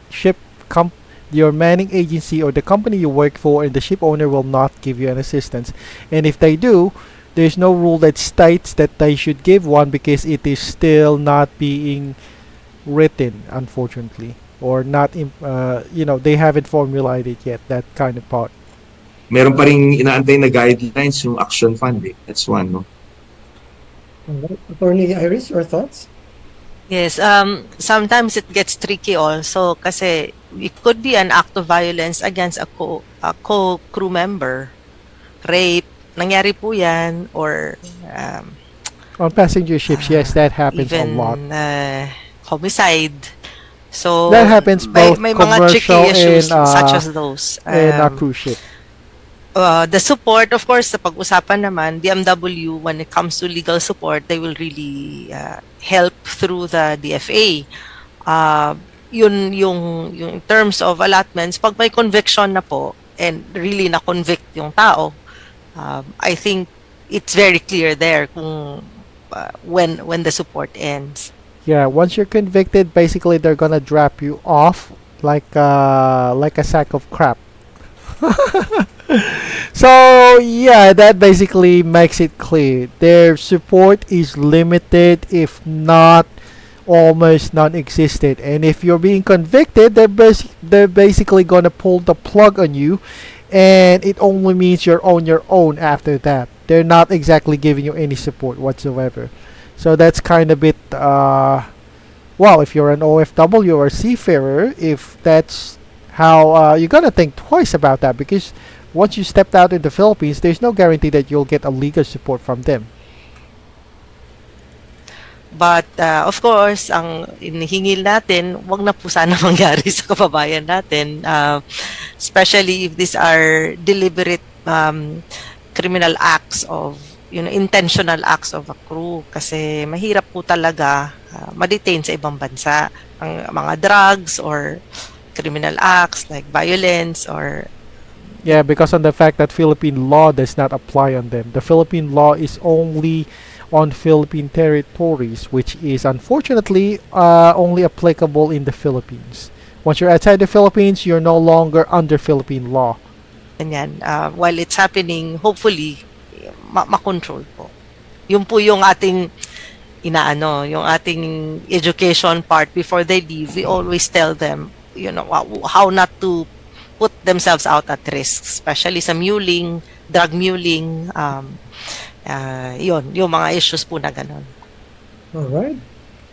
your manning agency or the company you work for and the ship owner will not give you an assistance. And if they do, there's no rule that states that they should give one because it is still not being written, unfortunately. Or not, they haven't formulated yet, that kind of part. Meron pa ring inaantay na guidelines yung action fund eh. That's one, no? Attorney Iris, your thoughts? Yes, sometimes it gets tricky also kasi it could be an act of violence against a co-crew member. Rape, nangyari po yan, or on passenger ships, yes, that happens even, a lot. Homicide. So that happens both may mga tricky commercial issues and such as those. And a cruise ship. The support, of course, sa pag-usapan naman, BMW, when it comes to legal support, they will really help through the DFA. Yun yung in terms of allotments, pag may conviction na po, and really na-convict yung tao, I think it's very clear there kung when the support ends. Yeah, once you're convicted, basically they're gonna drop you off like a sack of crap. So yeah, that basically makes it clear their support is limited, if not almost non-existent. And if you're being convicted, they're basically gonna pull the plug on you, and it only means you're on your own after that. They're not exactly giving you any support whatsoever. So that's kind of bit well, if you're an OFW or seafarer, if that's how you're gonna think twice about that, because once you stepped out in the Philippines, there's no guarantee that you'll get a legal support from them. But of course, ang inihingil natin, wag na po sana mangyari sa kababayan natin, especially if these are deliberate criminal acts of, intentional acts of a crew, kasi mahirap po talaga ma-detain sa ibang bansa ang mga drugs or criminal acts like violence or because on the fact that Philippine law does not apply on them. The Philippine law is only on Philippine territories, which is unfortunately only applicable in the Philippines. Once you're outside the Philippines, you're no longer under Philippine law. Ganyan. While it's happening, hopefully ma-control po. Yun po yung ating yung ating education part before they leave. We always tell them, how not to put themselves out at risk, especially sa muling, drug muling, yung mga issues po na ganun. All right.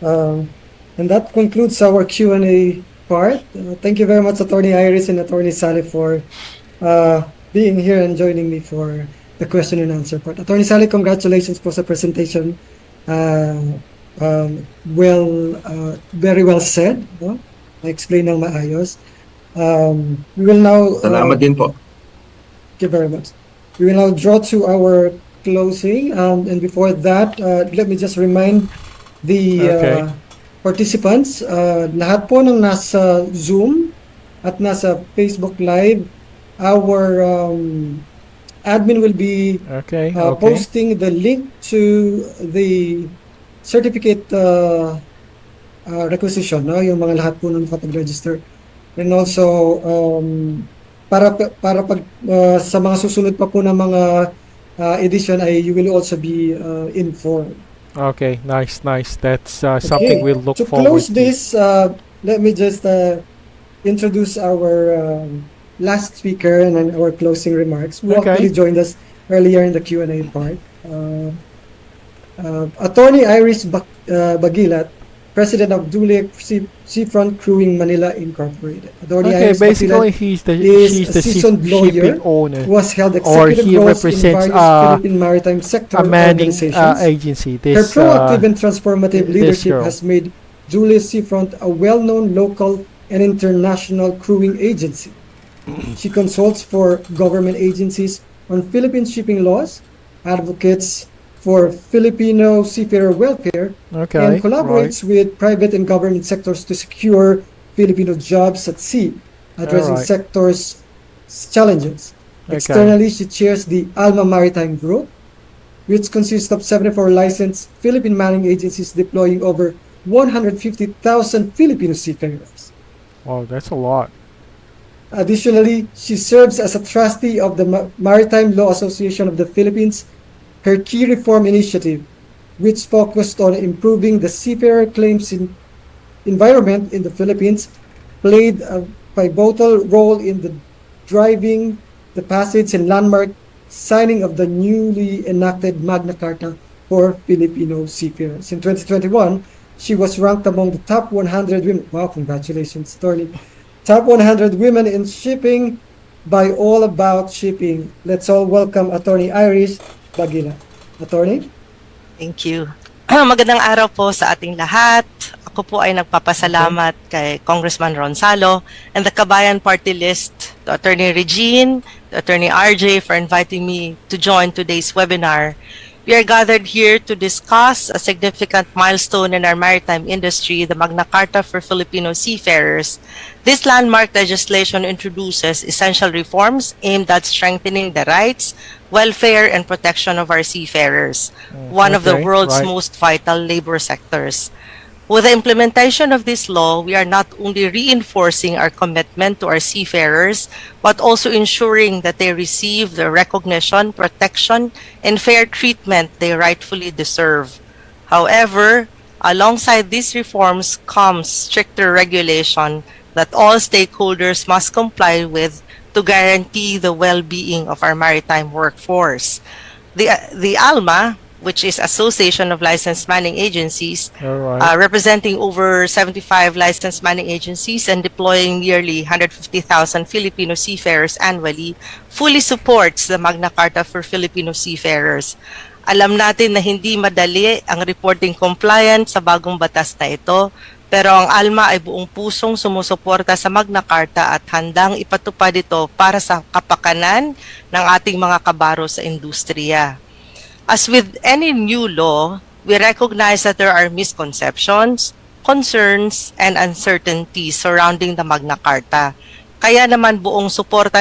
And that concludes our Q&A part. Thank you very much, Attorney Iris and Attorney Sally, for being here and joining me for the question and answer part. Attorney Sally, congratulations po sa presentation. Very well said. No? Na-explain ng maayos. We will now... Salamat din po. Thank you very much. We will now draw to our closing. And before that, let me just remind the participants, lahat po ng nasa Zoom at nasa Facebook Live, our admin will be posting the link to the certificate requisition, no? Yung mga lahat po ng nakapag-register. And also, para pag sa mga susunod pa po ng mga edition, you will also be informed. Okay, nice. That's something we'll look forward to. To close this, let me just introduce our last speaker and then our closing remarks, who actually joined us earlier in the Q&A part. Attorney Iris Bagilat, President of Dulek Seafront Crewing Manila Incorporated. Basically he's the seasoned lawyer owner, who has held executive roles in various Philippine maritime sector organizations. Agency. Her proactive and transformative leadership has made Dulek Seafront a well-known local and international crewing agency. She consults for government agencies on Philippine shipping laws, advocates for Filipino seafarer welfare and collaborates with private and government sectors to secure Filipino jobs at sea, addressing sectors' challenges. Externally, she chairs the Alma Maritime Group, which consists of 74 licensed Philippine manning agencies deploying over 150,000 Filipino seafarers. Wow, that's a lot. Additionally, she serves as a trustee of the Maritime Law Association of the Philippines. Her key reform initiative, which focused on improving the seafarer claims environment in the Philippines, played a pivotal role in driving the passage and landmark signing of the newly enacted Magna Carta for Filipino seafarers. In 2021, she was ranked among the top 100 women. Wow, congratulations, Attorney. Top 100 women in shipping by All About Shipping. Let's all welcome Attorney Iris Bagila. Attorney? Thank you. Magandang araw po sa ating lahat. Ako po ay nagpapasalamat kay Congressman Ronsalo and the Kabayan Party List, to Attorney Regine, to Attorney RJ for inviting me to join today's webinar. We are gathered here to discuss a significant milestone in our maritime industry, the Magna Carta for Filipino Seafarers. This landmark legislation introduces essential reforms aimed at strengthening the rights, welfare, and protection of our seafarers, one of the world's most vital labor sectors. With the implementation of this law, we are not only reinforcing our commitment to our seafarers, but also ensuring that they receive the recognition, protection, and fair treatment they rightfully deserve. However, alongside these reforms comes stricter regulation that all stakeholders must comply with to guarantee the well-being of our maritime workforce. The ALMA, which is Association of Licensed Manning Agencies, representing over 75 licensed manning agencies and deploying nearly 150,000 Filipino seafarers annually, fully supports the Magna Carta for Filipino Seafarers. Alam natin na hindi madali ang reporting compliance sa bagong batas na ito, pero ang ALMA ay buong pusong sumusuporta sa Magna Carta at handang ipatupad ito para sa kapakanan ng ating mga kabaro sa industriya. As with any new law, we recognize that there are misconceptions, concerns, and uncertainties surrounding the Magna Carta. Kaya naman buong suporta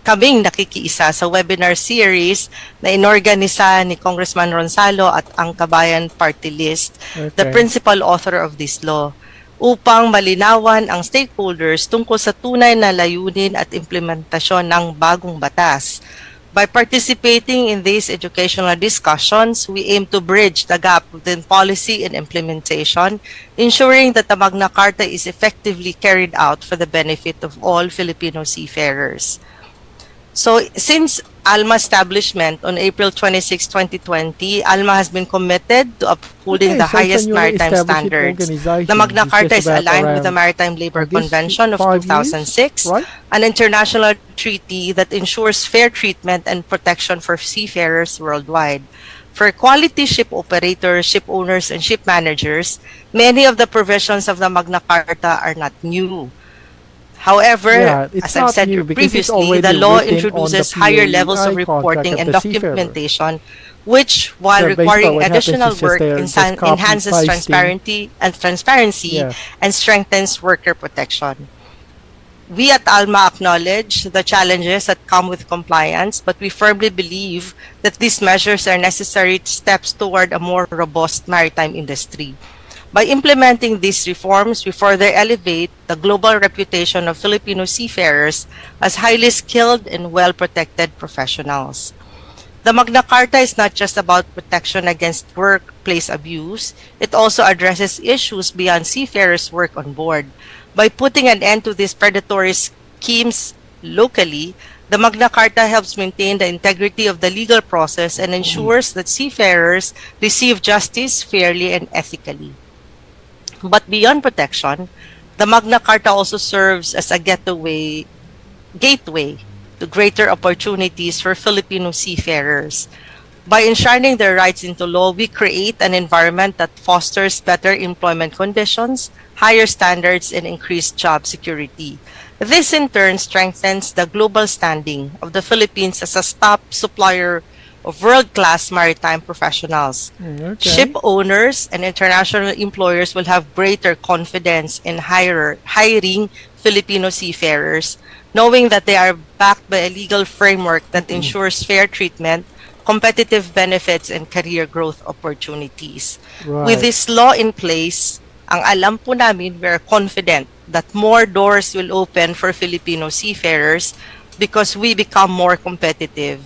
kaming nakikiisa sa webinar series na inorganisa ni Congressman Ronsalo at ang Kabayan Party List, the principal author of this law, upang malinawan ang stakeholders tungkol sa tunay na layunin at implementasyon ng bagong batas. By participating in these educational discussions, we aim to bridge the gap within policy and implementation, ensuring that the Magna Carta is effectively carried out for the benefit of all Filipino seafarers. So, since ALMA establishment on April 26, 2020, ALMA has been committed to upholding the highest maritime standards. The Magna Carta is aligned with the Maritime Labor Convention of 2006, an international treaty that ensures fair treatment and protection for seafarers worldwide. For quality ship operators, ship owners, and ship managers, many of the provisions of the Magna Carta are not new. However, as I've said previously, the law introduces higher levels of reporting and documentation, which, while requiring additional work, enhances transparency and strengthens worker protection. We at ALMA acknowledge the challenges that come with compliance, but we firmly believe that these measures are necessary steps toward a more robust maritime industry. By implementing these reforms, we further elevate the global reputation of Filipino seafarers as highly skilled and well-protected professionals. The Magna Carta is not just about protection against workplace abuse, it also addresses issues beyond seafarers' work on board. By putting an end to these predatory schemes locally, the Magna Carta helps maintain the integrity of the legal process and ensures that seafarers receive justice fairly and ethically. But beyond protection, the Magna Carta also serves as a gateway to greater opportunities for Filipino seafarers. By enshrining their rights into law, we create an environment that fosters better employment conditions, higher standards, and increased job security. This in turn strengthens the global standing of the Philippines as a top supplier of world-class maritime professionals. Ship owners and international employers will have greater confidence in hiring Filipino seafarers, knowing that they are backed by a legal framework that ensures fair treatment, competitive benefits, and career growth opportunities. With this law in place, ang alam po namin, we are confident that more doors will open for Filipino seafarers because we become more competitive.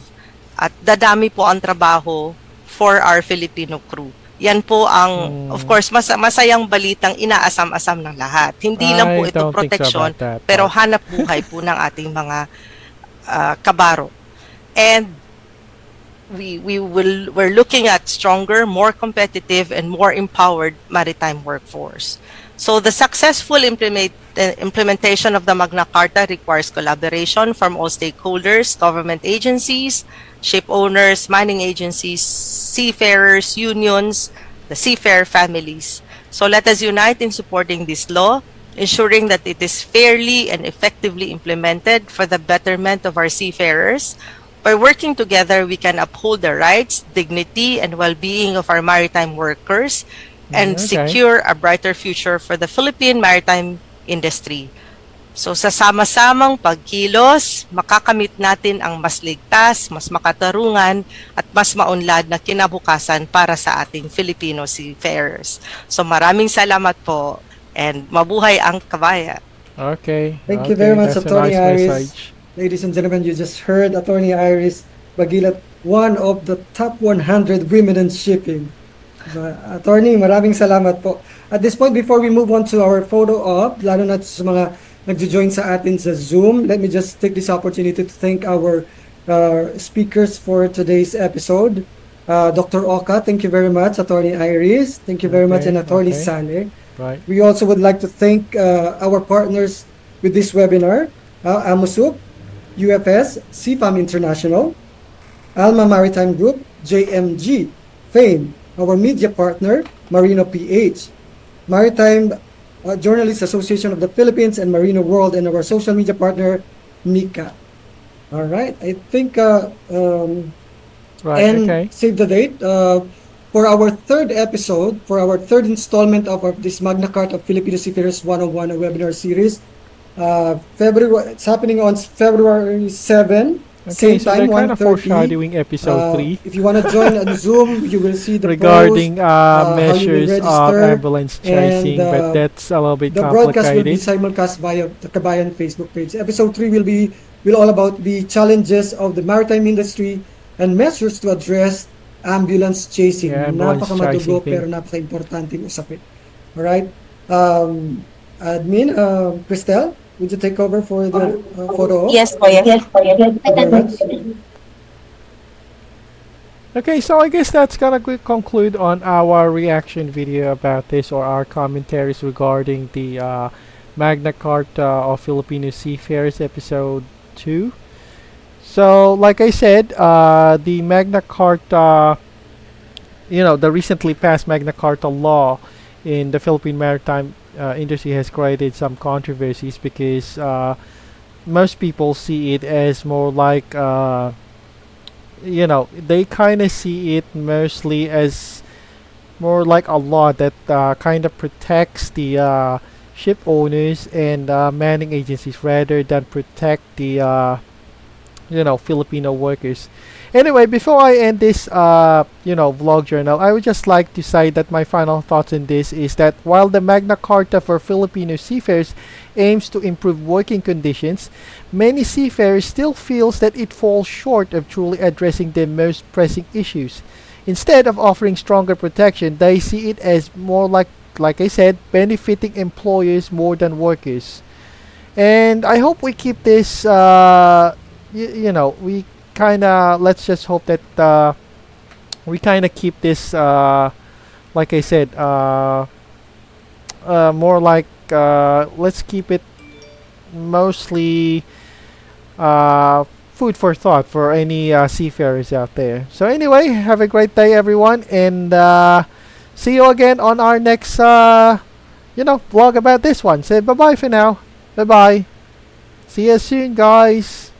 At dadami po ang trabaho for our Filipino crew. Yan po ang, of course, masayang balitang inaasam-asam ng lahat. Hindi lang po ito protection, pero hanap buhay po ng ating mga kabaro. And we're looking at stronger, more competitive, and more empowered maritime workforce. So the successful implementation of the Magna Carta requires collaboration from all stakeholders, government agencies, ship owners, mining agencies, seafarers, unions, the seafarer families. So let us unite in supporting this law, ensuring that it is fairly and effectively implemented for the betterment of our seafarers. By working together, we can uphold the rights, dignity, and well-being of our maritime workers and secure a brighter future for the Philippine maritime industry. So sa sama-samang pagkilos, makakamit natin ang mas ligtas, mas makatarungan, at mas maunlad na kinabukasan para sa ating Filipino seafarers. So maraming salamat po and mabuhay ang kabayan. Okay. Thank you very much, Attorney Iris. Ladies and gentlemen, you just heard Attorney Iris Bagilat, one of the top 100 women in shipping. Attorney, maraming salamat po. At this point, before we move on to our photo op, lalo na sa mga nagjo-join sa atin sa Zoom, let me just take this opportunity to thank our speakers for today's episode. Dr. Oka, thank you very much. Attorney Iris, thank you very much. And Attorney Sane. We also would like to thank our partners with this webinar, Amusup, UFS, CFAM International, Alma Maritime Group, JMG, FAME, our media partner, Marino PH, Maritime Journalists Association of the Philippines and Marino World, and our social media partner, Mika. All right, I think, save the date. For our third episode, for our third installment of this Magna Carta Filipino Seafarers 101 webinar series, it's happening on February 7. Okay, same so time, they're kind of 1:30. foreshadowing episode 3. If you want to join on Zoom, you will see the regarding post, measures of ambulance chasing, but that's a little bit the complicated. broadcast will be simulcast via the Kabayan Facebook page. Episode 3 will all about the challenges of the maritime industry and measures to address ambulance chasing. Napakamadugo pero napaka-importanting usapin. Alright? Admin, Cristel, would you take over for the photo? Yes, po. Yes, po. Okay, so I guess that's gonna conclude on our reaction video about this, or our commentaries regarding the Magna Carta of Filipino Seafarers episode 2. So, like I said, the Magna Carta, the recently passed Magna Carta law in the Philippine maritime industry has created some controversies because most people see it as more like they kind of see it mostly as more like a law that kind of protects the ship owners and manning agencies rather than protect the Filipino workers. Anyway, before I end this vlog journal, I would just like to say that my final thoughts on this is that while the Magna Carta for Filipino seafarers aims to improve working conditions, many seafarers still feels that it falls short of truly addressing their most pressing issues. Instead of offering stronger protection, they see it as more like I said, benefiting employers more than workers. And I hope we keep this we let's just hope that we kind of keep this like I said more like let's keep it mostly food for thought for any seafarers out there. So anyway, have a great day everyone, and see you again on our next vlog about this one. Say bye bye for now. Bye bye. See you soon, guys.